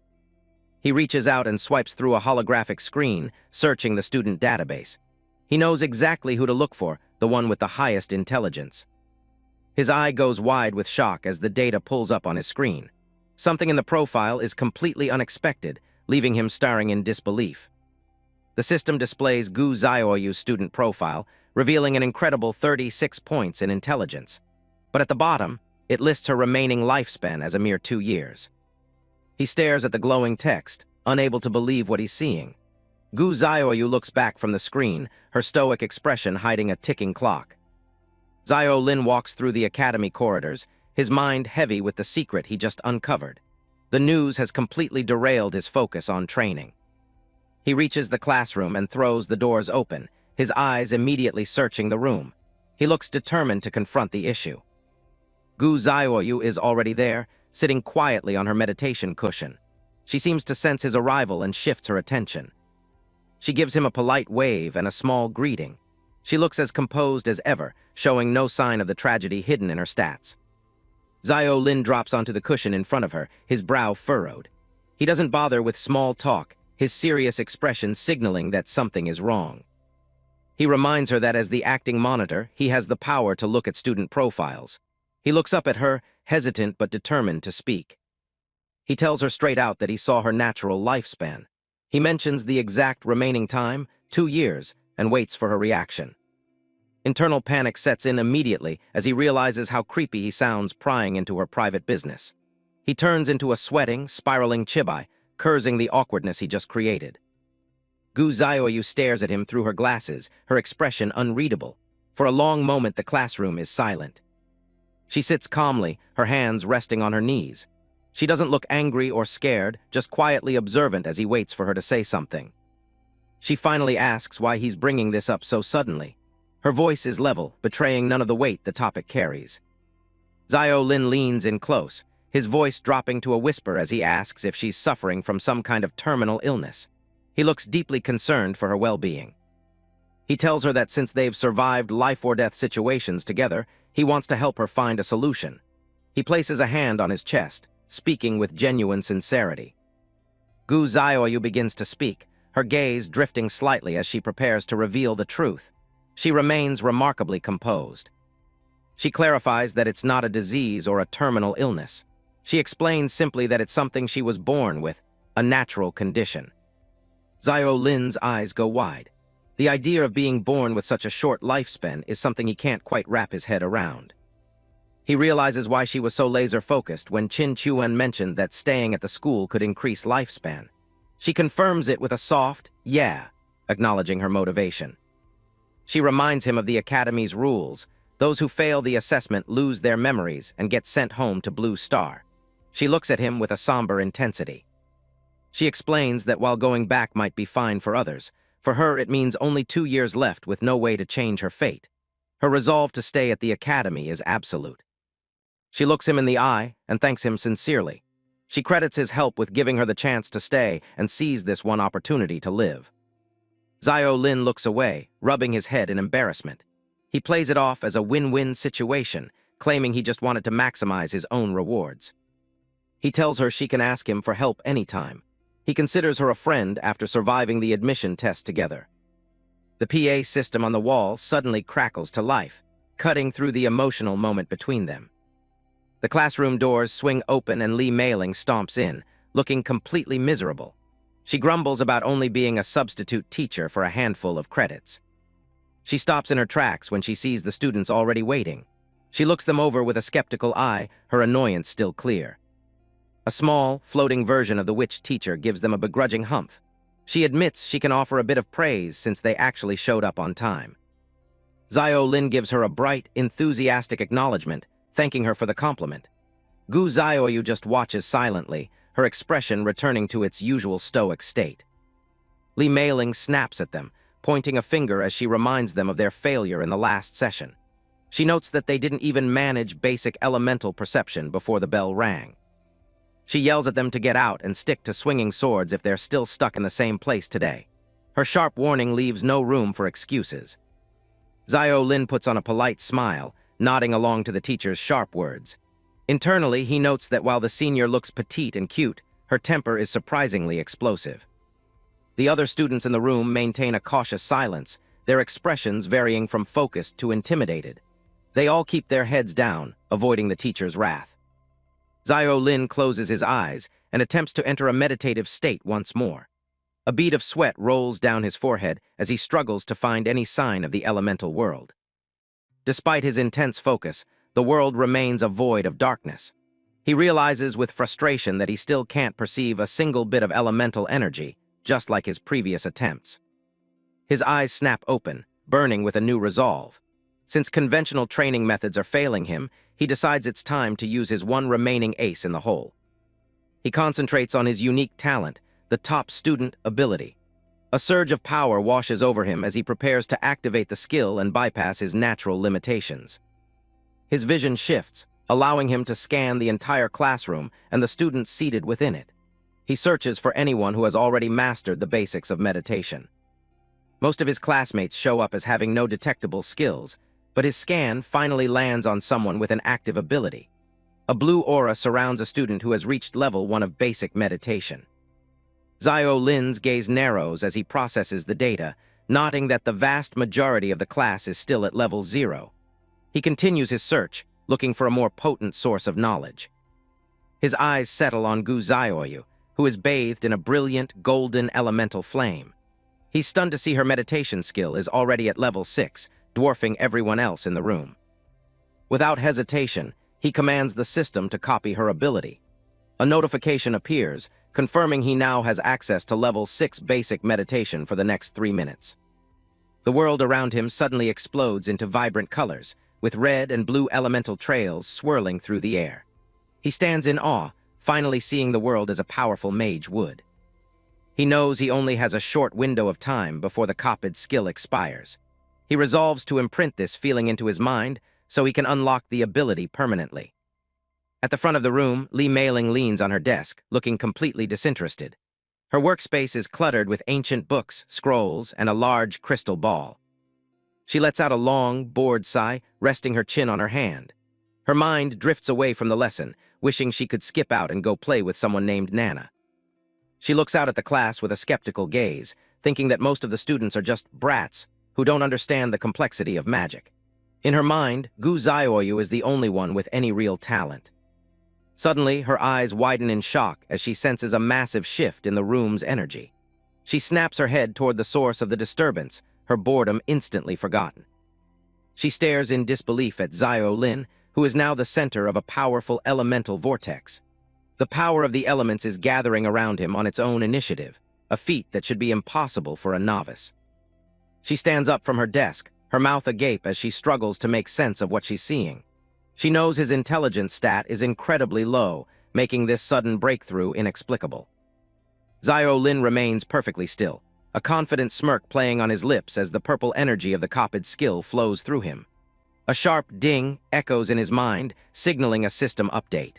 He reaches out and swipes through a holographic screen, searching the student database. He knows exactly who to look for, the one with the highest intelligence. His eye goes wide with shock as the data pulls up on his screen. Something in the profile is completely unexpected, leaving him staring in disbelief. The system displays Gu Xiaoyu's student profile, revealing an incredible 36 points in intelligence. But at the bottom, it lists her remaining lifespan as a mere 2 years. He stares at the glowing text, unable to believe what he's seeing. Gu Xiaoyu looks back from the screen, her stoic expression hiding a ticking clock. Lin walks through the academy corridors, his mind heavy with the secret he just uncovered. The news has completely derailed his focus on training. He reaches the classroom and throws the doors open, his eyes immediately searching the room. He looks determined to confront the issue. Gu Xiaoyu is already there, sitting quietly on her meditation cushion. She seems to sense his arrival and shifts her attention. She gives him a polite wave and a small greeting. She looks as composed as ever, showing no sign of the tragedy hidden in her stats. Lin drops onto the cushion in front of her, his brow furrowed. He doesn't bother with small talk, his serious expression signaling that something is wrong. He reminds her that as the acting monitor, he has the power to look at student profiles. He looks up at her, hesitant but determined to speak. He tells her straight out that he saw her natural lifespan. He mentions the exact remaining time, 2 years, and waits for her reaction. Internal panic sets in immediately as he realizes how creepy he sounds prying into her private business. He turns into a sweating, spiraling chibai, cursing the awkwardness he just created. Gu Zioyu stares at him through her glasses, her expression unreadable. For a long moment, the classroom is silent. She sits calmly, her hands resting on her knees. She doesn't look angry or scared, just quietly observant as he waits for her to say something. She finally asks why he's bringing this up so suddenly. Her voice is level, betraying none of the weight the topic carries. Zio Lin leans in close, his voice dropping to a whisper as he asks if she's suffering from some kind of terminal illness. He looks deeply concerned for her well-being. He tells her that since they've survived life-or-death situations together, he wants to help her find a solution. He places a hand on his chest, speaking with genuine sincerity. Gu Zioyu begins to speak, her gaze drifting slightly as she prepares to reveal the truth. She remains remarkably composed. She clarifies that it's not a disease or a terminal illness. She explains simply that it's something she was born with, a natural condition. Zio Lin's eyes go wide. The idea of being born with such a short lifespan is something he can't quite wrap his head around. He realizes why she was so laser-focused when Qin Chuan mentioned that staying at the school could increase lifespan. She confirms it with a soft, yeah, acknowledging her motivation. She reminds him of the Academy's rules. Those who fail the assessment lose their memories and get sent home to Blue Star. She looks at him with a somber intensity. She explains that while going back might be fine for others, for her it means only 2 years left with no way to change her fate. Her resolve to stay at the Academy is absolute. She looks him in the eye and thanks him sincerely. She credits his help with giving her the chance to stay and sees this one opportunity to live. Zio Lin looks away, rubbing his head in embarrassment. He plays it off as a win-win situation, claiming he just wanted to maximize his own rewards. He tells her she can ask him for help anytime. He considers her a friend after surviving the admission test together. The PA system on the wall suddenly crackles to life, cutting through the emotional moment between them. The classroom doors swing open and Li Meiling stomps in, looking completely miserable. She grumbles about only being a substitute teacher for a handful of credits. She stops in her tracks when she sees the students already waiting. She looks them over with a skeptical eye, her annoyance still clear. A small, floating version of the witch teacher gives them a begrudging humph. She admits she can offer a bit of praise since they actually showed up on time. Zio Lin gives her a bright, enthusiastic acknowledgement, thanking her for the compliment. Gu Zioyu just watches silently, her expression returning to its usual stoic state. Li Meiling snaps at them, pointing a finger as she reminds them of their failure in the last session. She notes that they didn't even manage basic elemental perception before the bell rang. She yells at them to get out and stick to swinging swords if they're still stuck in the same place today. Her sharp warning leaves no room for excuses. Zio Lin puts on a polite smile, nodding along to the teacher's sharp words. Internally, he notes that while the senior looks petite and cute, her temper is surprisingly explosive. The other students in the room maintain a cautious silence, their expressions varying from focused to intimidated. They all keep their heads down, avoiding the teacher's wrath. Zio Lin closes his eyes and attempts to enter a meditative state once more. A bead of sweat rolls down his forehead as he struggles to find any sign of the elemental world. Despite his intense focus, the world remains a void of darkness. He realizes with frustration that he still can't perceive a single bit of elemental energy, just like his previous attempts. His eyes snap open, burning with a new resolve. Since conventional training methods are failing him, he decides it's time to use his one remaining ace in the hole. He concentrates on his unique talent, the top student ability. A surge of power washes over him as he prepares to activate the skill and bypass his natural limitations. His vision shifts, allowing him to scan the entire classroom and the students seated within it. He searches for anyone who has already mastered the basics of meditation. Most of his classmates show up as having no detectable skills, but his scan finally lands on someone with an active ability. A blue aura surrounds a student who has reached level 1 of basic meditation. Zio Lin's gaze narrows as he processes the data, noting that the vast majority of the class is still at level 0. He continues his search, looking for a more potent source of knowledge. His eyes settle on Gu Zioyu, who is bathed in a brilliant, golden elemental flame. He's stunned to see her meditation skill is already at level 6, dwarfing everyone else in the room. Without hesitation, he commands the system to copy her ability. A notification appears, confirming he now has access to level 6 basic meditation for the next 3 minutes. The world around him suddenly explodes into vibrant colors, with red and blue elemental trails swirling through the air. He stands in awe, finally seeing the world as a powerful mage would. He knows he only has a short window of time before the Capped skill expires. He resolves to imprint this feeling into his mind so he can unlock the ability permanently. At the front of the room, Lee Mailing leans on her desk, looking completely disinterested. Her workspace is cluttered with ancient books, scrolls, and a large crystal ball. She lets out a long, bored sigh, resting her chin on her hand. Her mind drifts away from the lesson, wishing she could skip out and go play with someone named Nana. She looks out at the class with a skeptical gaze, thinking that most of the students are just brats who don't understand the complexity of magic. In her mind, Gu Zioyu is the only one with any real talent. Suddenly, her eyes widen in shock as she senses a massive shift in the room's energy. She snaps her head toward the source of the disturbance, her boredom instantly forgotten. She stares in disbelief at Zio Lin, who is now the center of a powerful elemental vortex. The power of the elements is gathering around him on its own initiative, a feat that should be impossible for a novice. She stands up from her desk, her mouth agape as she struggles to make sense of what she's seeing. She knows his intelligence stat is incredibly low, making this sudden breakthrough inexplicable. Zio Lin remains perfectly still, a confident smirk playing on his lips as the purple energy of the Capped skill flows through him. A sharp ding echoes in his mind, signaling a system update.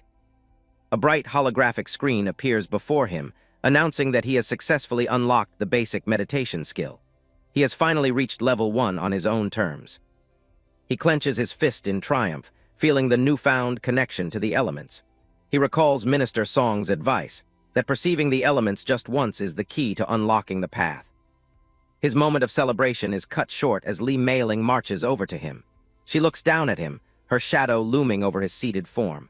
A bright holographic screen appears before him, announcing that he has successfully unlocked the basic meditation skill. He has finally reached level 1 on his own terms. He clenches his fist in triumph, feeling the newfound connection to the elements. He recalls Minister Song's advice, that perceiving the elements just once is the key to unlocking the path. His moment of celebration is cut short as Lee Mailing marches over to him. She looks down at him, her shadow looming over his seated form.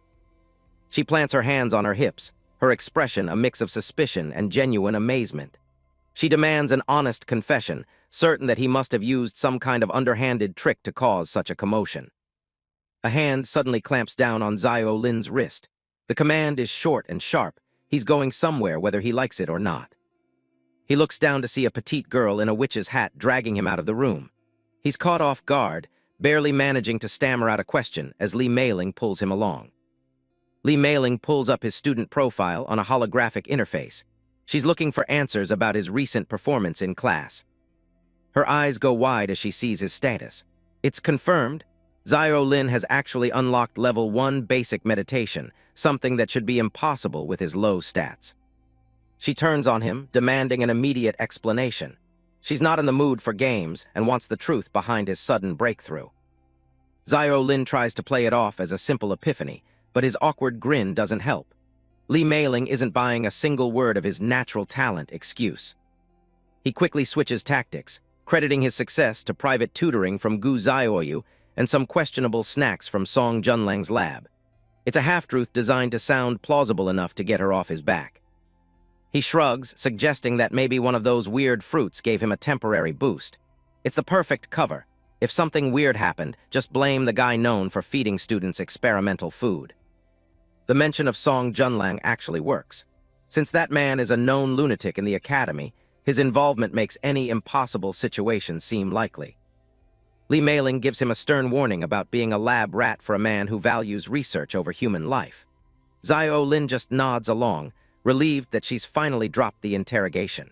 She plants her hands on her hips, her expression a mix of suspicion and genuine amazement. She demands an honest confession, certain that he must have used some kind of underhanded trick to cause such a commotion. A hand suddenly clamps down on Zio Lin's wrist. The command is short and sharp. He's going somewhere whether he likes it or not. He looks down to see a petite girl in a witch's hat dragging him out of the room. He's caught off guard, barely managing to stammer out a question as Lee Mailing pulls him along. Lee Mailing pulls up his student profile on a holographic interface. She's looking for answers about his recent performance in class. Her eyes go wide as she sees his status. It's confirmed. Zio Lin has actually unlocked level 1 basic meditation, something that should be impossible with his low stats. She turns on him, demanding an immediate explanation. She's not in the mood for games and wants the truth behind his sudden breakthrough. Zio Lin tries to play it off as a simple epiphany, but his awkward grin doesn't help. Lee Mailing isn't buying a single word of his natural talent excuse. He quickly switches tactics, crediting his success to private tutoring from Gu Zioyu and some questionable snacks from Song Junlang's lab. It's a half-truth designed to sound plausible enough to get her off his back. He shrugs, suggesting that maybe one of those weird fruits gave him a temporary boost. It's the perfect cover. If something weird happened, just blame the guy known for feeding students experimental food. The mention of Song Junlang actually works. Since that man is a known lunatic in the academy, his involvement makes any impossible situation seem likely. Lee Mailing gives him a stern warning about being a lab rat for a man who values research over human life. Zio Lin just nods along, relieved that she's finally dropped the interrogation.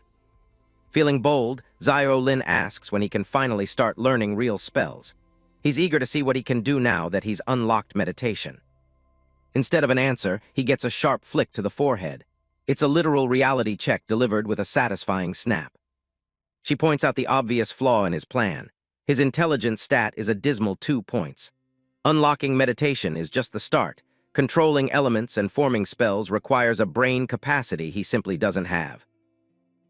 Feeling bold, Zio Lin asks when he can finally start learning real spells. He's eager to see what he can do now that he's unlocked meditation. Instead of an answer, he gets a sharp flick to the forehead. It's a literal reality check delivered with a satisfying snap. She points out the obvious flaw in his plan. His intelligence stat is a dismal 2 points. Unlocking meditation is just the start. Controlling elements and forming spells requires a brain capacity he simply doesn't have.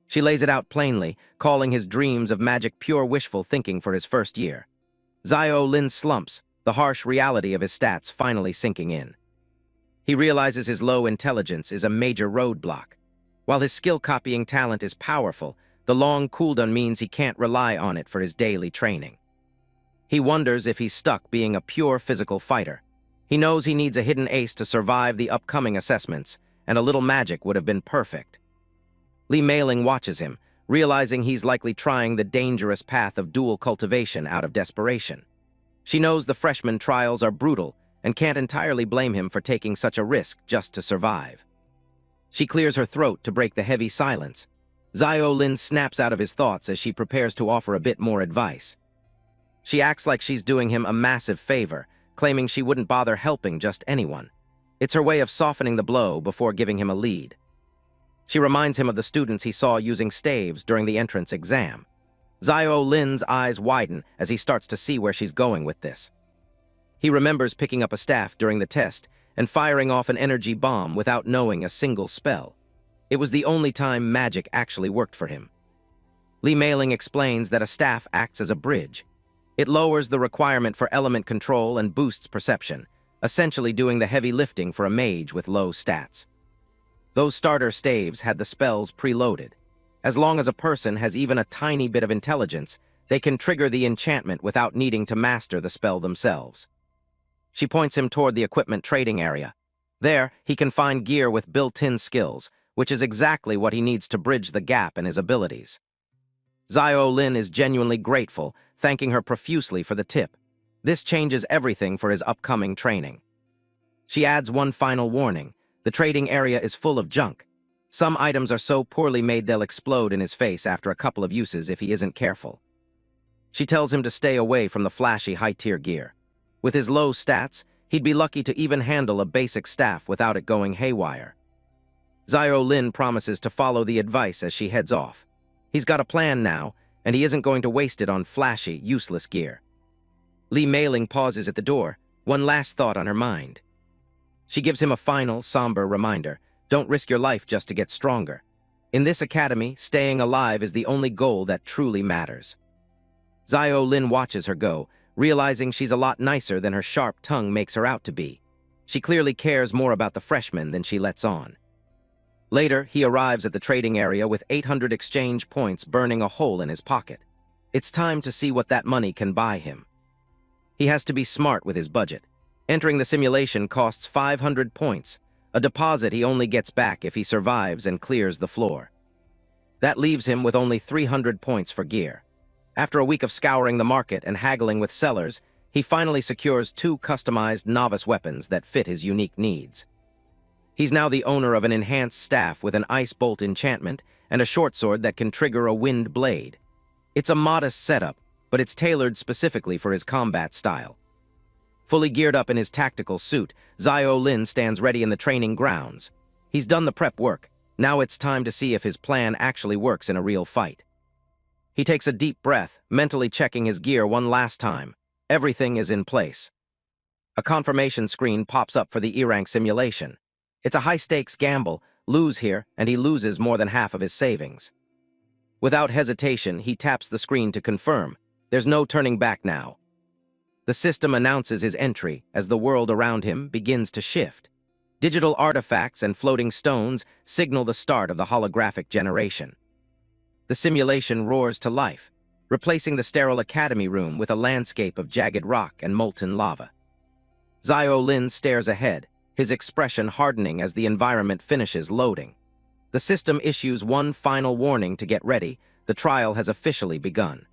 She lays it out plainly, calling his dreams of magic pure wishful thinking for his first year. Zio Lin slumps, the harsh reality of his stats finally sinking in. He realizes his low intelligence is a major roadblock. While his skill-copying talent is powerful, the long cooldown means he can't rely on it for his daily training. He wonders if he's stuck being a pure physical fighter. He knows he needs a hidden ace to survive the upcoming assessments, and a little magic would have been perfect. Lee Mailing watches him, realizing he's likely trying the dangerous path of dual cultivation out of desperation. She knows the freshman trials are brutal and can't entirely blame him for taking such a risk just to survive. She clears her throat to break the heavy silence. Zio Lin snaps out of his thoughts as she prepares to offer a bit more advice. She acts like she's doing him a massive favor, claiming she wouldn't bother helping just anyone. It's her way of softening the blow before giving him a lead. She reminds him of the students he saw using staves during the entrance exam. Zio Lin's eyes widen as he starts to see where she's going with this. He remembers picking up a staff during the test and firing off an energy bomb without knowing a single spell. It was the only time magic actually worked for him. Lee Mailing explains that a staff acts as a bridge. It lowers the requirement for element control and boosts perception, essentially doing the heavy lifting for a mage with low stats. Those starter staves had the spells preloaded. As long as a person has even a tiny bit of intelligence, they can trigger the enchantment without needing to master the spell themselves. She points him toward the equipment trading area. There, he can find gear with built-in skills, which is exactly what he needs to bridge the gap in his abilities. Zio Lin is genuinely grateful, thanking her profusely for the tip. This changes everything for his upcoming training. She adds one final warning. The trading area is full of junk. Some items are so poorly made they'll explode in his face after a couple of uses if he isn't careful. She tells him to stay away from the flashy high-tier gear. With his low stats, he'd be lucky to even handle a basic staff without it going haywire. Zio Lin promises to follow the advice as she heads off. He's got a plan now, and he isn't going to waste it on flashy, useless gear. Lee Mailing pauses at the door, one last thought on her mind. She gives him a final, somber reminder. Don't risk your life just to get stronger. In this academy, staying alive is the only goal that truly matters. Zio Lin watches her go, realizing she's a lot nicer than her sharp tongue makes her out to be. She clearly cares more about the freshmen than she lets on. Later, he arrives at the trading area with 800 exchange points burning a hole in his pocket. It's time to see what that money can buy him. He has to be smart with his budget. Entering the simulation costs 500 points, a deposit he only gets back if he survives and clears the floor. That leaves him with only 300 points for gear. After a week of scouring the market and haggling with sellers, he finally secures 2 customized novice weapons that fit his unique needs. He's now the owner of an enhanced staff with an ice bolt enchantment and a short sword that can trigger a wind blade. It's a modest setup, but it's tailored specifically for his combat style. Fully geared up in his tactical suit, Zio Lin stands ready in the training grounds. He's done the prep work. Now it's time to see if his plan actually works in a real fight. He takes a deep breath, mentally checking his gear one last time. Everything is in place. A confirmation screen pops up for the E-rank simulation. It's a high-stakes gamble. Lose here, and he loses more than half of his savings. Without hesitation, he taps the screen to confirm. There's no turning back now. The system announces his entry as the world around him begins to shift. Digital artifacts and floating stones signal the start of the holographic generation. The simulation roars to life, replacing the sterile academy room with a landscape of jagged rock and molten lava. Zio Lin stares ahead, his expression hardening as the environment finishes loading. The system issues one final warning to get ready. The trial has officially begun.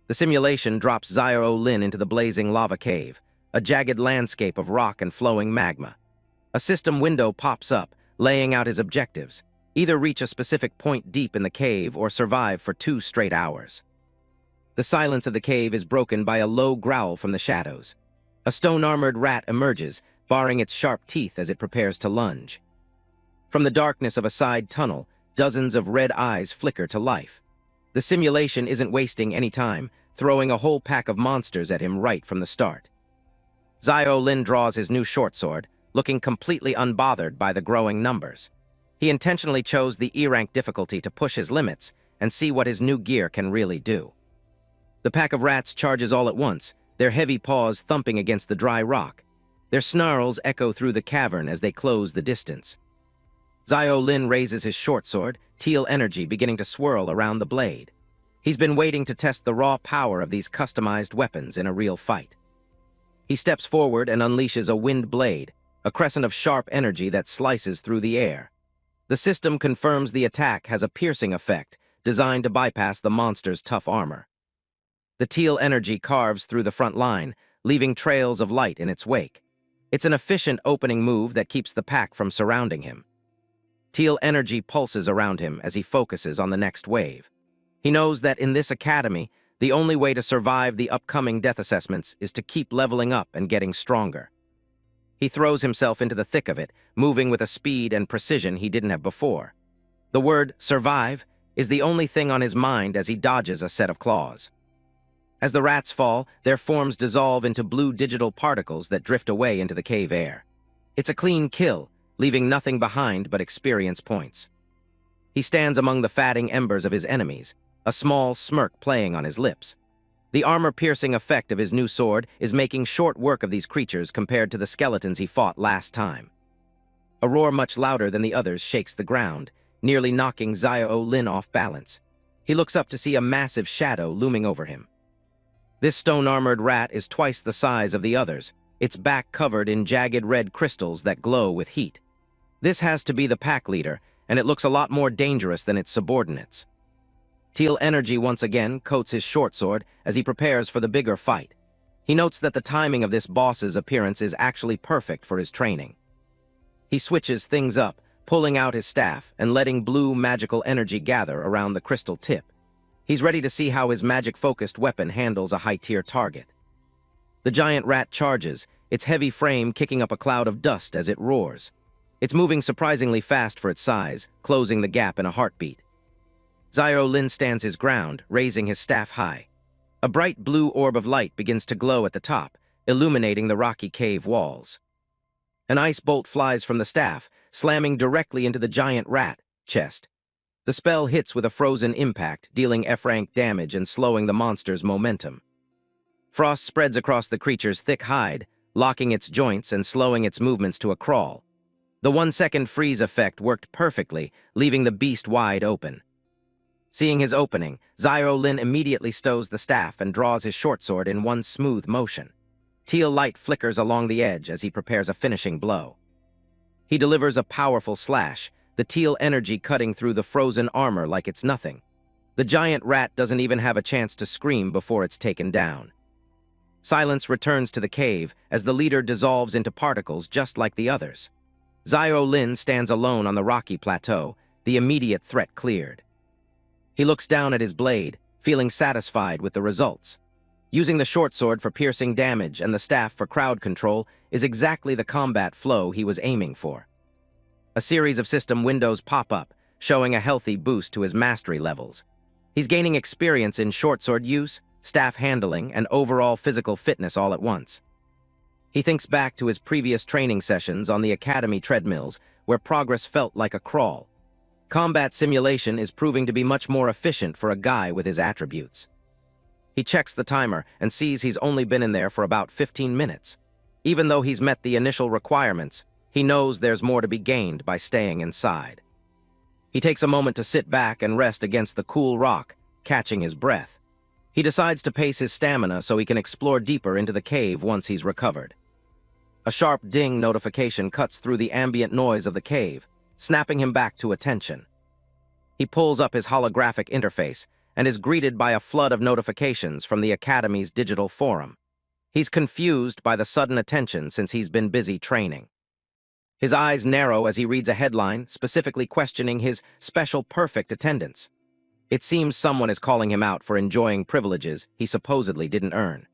The simulation drops Zio Lin into the blazing lava cave, a jagged landscape of rock and flowing magma. A system window pops up, laying out his objectives. Either reach a specific point deep in the cave or survive for 2 straight hours. The silence of the cave is broken by a low growl from the shadows. A stone-armored rat emerges, baring its sharp teeth as it prepares to lunge. From the darkness of a side tunnel, dozens of red eyes flicker to life. The simulation isn't wasting any time, throwing a whole pack of monsters at him right from the start. Zio Lin draws his new short sword, looking completely unbothered by the growing numbers. He intentionally chose the E-rank difficulty to push his limits and see what his new gear can really do. The pack of rats charges all at once, their heavy paws thumping against the dry rock. Their snarls echo through the cavern as they close the distance. Zio Lin raises his short sword, teal energy beginning to swirl around the blade. He's been waiting to test the raw power of these customized weapons in a real fight. He steps forward and unleashes a wind blade, a crescent of sharp energy that slices through the air. The system confirms the attack has a piercing effect, designed to bypass the monster's tough armor. The teal energy carves through the front line, leaving trails of light in its wake. It's an efficient opening move that keeps the pack from surrounding him. Teal energy pulses around him as he focuses on the next wave. He knows that in this academy, the only way to survive the upcoming death assessments is to keep leveling up and getting stronger. He throws himself into the thick of it, moving with a speed and precision he didn't have before. The word survive is the only thing on his mind as he dodges a set of claws. As the rats fall, their forms dissolve into blue digital particles that drift away into the cave air. It's a clean kill, leaving nothing behind but experience points. He stands among the fatting embers of his enemies, a small smirk playing on his lips. The armor-piercing effect of his new sword is making short work of these creatures compared to the skeletons he fought last time. A roar much louder than the others shakes the ground, nearly knocking Yahello off balance. He looks up to see a massive shadow looming over him. This stone-armored rat is twice the size of the others, its back covered in jagged red crystals that glow with heat. This has to be the pack leader, and it looks a lot more dangerous than its subordinates. Teal energy once again coats his short sword as he prepares for the bigger fight. He notes that the timing of this boss's appearance is actually perfect for his training. He switches things up, pulling out his staff and letting blue magical energy gather around the crystal tip. He's ready to see how his magic-focused weapon handles a high-tier target. The giant rat charges, its heavy frame kicking up a cloud of dust as it roars. It's moving surprisingly fast for its size, closing the gap in a heartbeat. Yahello stands his ground, raising his staff high. A bright blue orb of light begins to glow at the top, illuminating the rocky cave walls. An ice bolt flies from the staff, slamming directly into the giant rat chest. The spell hits with a frozen impact, dealing F-rank damage and slowing the monster's momentum. Frost spreads across the creature's thick hide, locking its joints and slowing its movements to a crawl. The 1-second freeze effect worked perfectly, leaving the beast wide open. Seeing his opening, Yahello immediately stows the staff and draws his short sword in one smooth motion. Teal light flickers along the edge as he prepares a finishing blow. He delivers a powerful slash, the teal energy cutting through the frozen armor like it's nothing. The giant rat doesn't even have a chance to scream before it's taken down. Silence returns to the cave as the leader dissolves into particles just like the others. Yahello stands alone on the rocky plateau, the immediate threat cleared. He looks down at his blade, feeling satisfied with the results. Using the short sword for piercing damage and the staff for crowd control is exactly the combat flow he was aiming for. A series of system windows pop up, showing a healthy boost to his mastery levels. He's gaining experience in short sword use, staff handling, and overall physical fitness all at once. He thinks back to his previous training sessions on the academy treadmills, where progress felt like a crawl. Combat simulation is proving to be much more efficient for a guy with his attributes. He checks the timer and sees he's only been in there for about 15 minutes. Even though he's met the initial requirements, he knows there's more to be gained by staying inside. He takes a moment to sit back and rest against the cool rock, catching his breath. He decides to pace his stamina so he can explore deeper into the cave once he's recovered. A sharp ding notification cuts through the ambient noise of the cave, snapping him back to attention. He pulls up his holographic interface and is greeted by a flood of notifications from the Academy's digital forum. He's confused by the sudden attention since he's been busy training. His eyes narrow as he reads a headline specifically questioning his special perfect attendance. It seems someone is calling him out for enjoying privileges he supposedly didn't earn.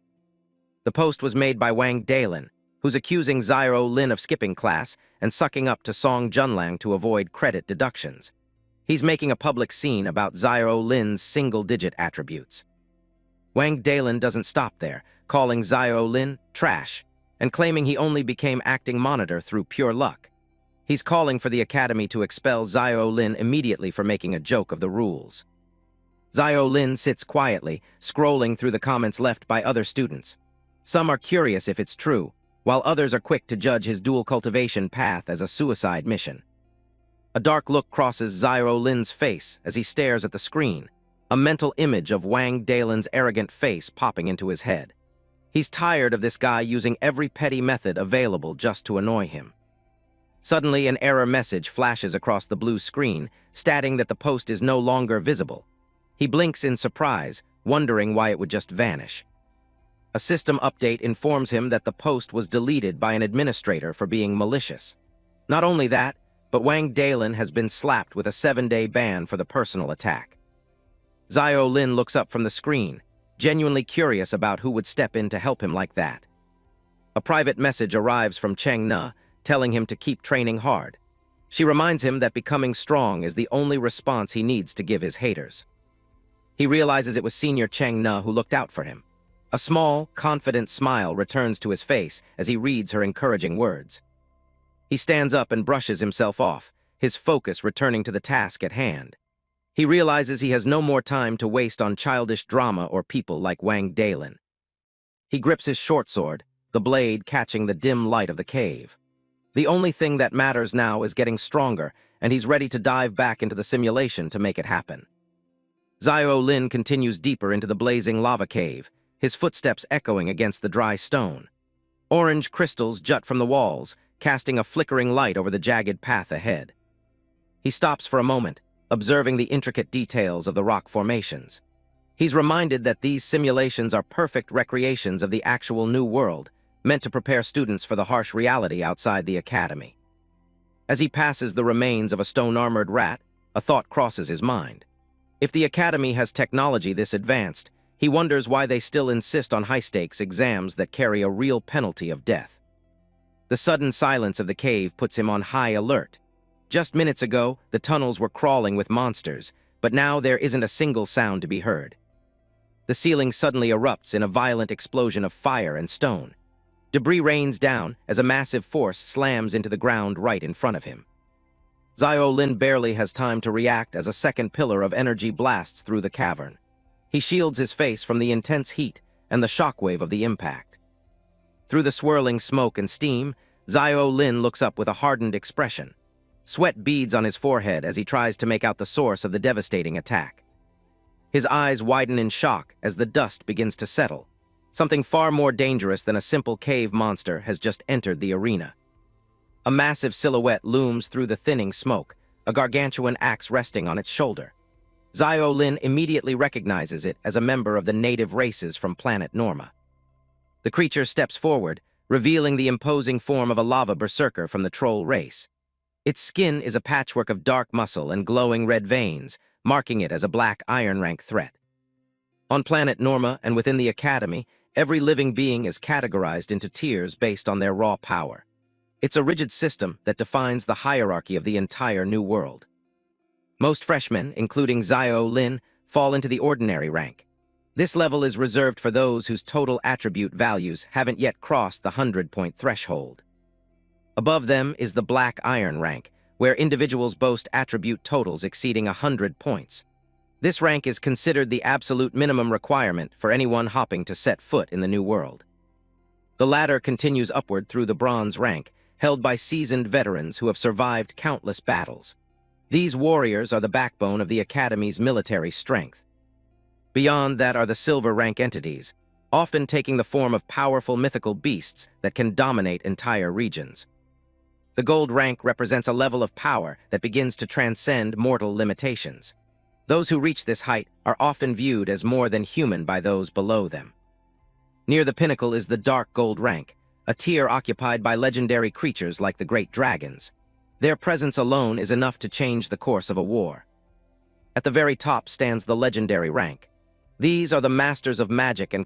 The post was made by Wang Dalin, who's accusing Yahello of skipping class and sucking up to Song Junlang to avoid credit deductions. He's making a public scene about Yahello's single-digit attributes. Wang Dalin doesn't stop there, calling Yahello trash, and claiming he only became acting monitor through pure luck. He's calling for the Academy to expel Yahello immediately for making a joke of the rules. Yahello sits quietly, scrolling through the comments left by other students. Some are curious if it's true, while others are quick to judge his dual cultivation path as a suicide mission. A dark look crosses Yahello's face as he stares at the screen. a mental image of Wang Dalen's arrogant face popping into his head. He's tired of this guy using every petty method available just to annoy him. Suddenly, an error message flashes across the blue screen, stating that the post is no longer visible. He blinks in surprise, wondering why it would just vanish. A system update informs him that the post was deleted by an administrator for being malicious. Not only that, but Wang Dalen has been slapped with a 7-day ban for the personal attack. Xiao Lin looks up from the screen, genuinely curious about who would step in to help him like that. A private message arrives from Cheng Ne, telling him to keep training hard. She reminds him that becoming strong is the only response he needs to give his haters. He realizes it was Senior Cheng Ne who looked out for him. A small, confident smile returns to his face as he reads her encouraging words. He stands up and brushes himself off, his focus returning to the task at hand. He realizes he has no more time to waste on childish drama or people like Wang Dalen. He grips his short sword, the blade catching the dim light of the cave. The only thing that matters now is getting stronger, and he's ready to dive back into the simulation to make it happen. Xiao Lin continues deeper into the blazing lava cave, his footsteps echoing against the dry stone. Orange crystals jut from the walls, casting a flickering light over the jagged path ahead. He stops for a moment, observing the intricate details of the rock formations. He's reminded that these simulations are perfect recreations of the actual new world, meant to prepare students for the harsh reality outside the academy. As he passes the remains of a stone-armored rat, a thought crosses his mind. If the academy has technology this advanced, he wonders why they still insist on high-stakes exams that carry a real penalty of death. The sudden silence of the cave puts him on high alert. Just minutes ago, the tunnels were crawling with monsters, but now there isn't a single sound to be heard. The ceiling suddenly erupts in a violent explosion of fire and stone. Debris rains down as a massive force slams into the ground right in front of him. Xiao Lin barely has time to react as a second pillar of energy blasts through the cavern. He shields his face from the intense heat and the shockwave of the impact. Through the swirling smoke and steam, Xiao Lin looks up with a hardened expression. Sweat beads on his forehead as he tries to make out the source of the devastating attack. His eyes widen in shock as the dust begins to settle. Something far more dangerous than a simple cave monster has just entered the arena. A massive silhouette looms through the thinning smoke, a gargantuan axe resting on its shoulder. Xiao Lin immediately recognizes it as a member of the native races from planet Norma. The creature steps forward, revealing the imposing form of a lava berserker from the troll race. Its skin is a patchwork of dark muscle and glowing red veins, marking it as a black iron rank threat. On planet Norma and within the Academy, every living being is categorized into tiers based on their raw power. It's a rigid system that defines the hierarchy of the entire new world. Most freshmen, including Xiao Lin, fall into the ordinary rank. This level is reserved for those whose total attribute values haven't yet crossed the 100-point threshold. Above them is the black iron rank, where individuals boast attribute totals exceeding 100 points. This rank is considered the absolute minimum requirement for anyone hopping to set foot in the new world. The ladder continues upward through the bronze rank, held by seasoned veterans who have survived countless battles. These warriors are the backbone of the Academy's military strength. Beyond that are the silver rank entities, often taking the form of powerful mythical beasts that can dominate entire regions. The gold rank represents a level of power that begins to transcend mortal limitations. Those who reach this height are often viewed as more than human by those below them. Near the pinnacle is the dark gold rank, a tier occupied by legendary creatures like the great dragons. Their presence alone is enough to change the course of a war. At the very top stands the legendary rank. These are the masters of magic and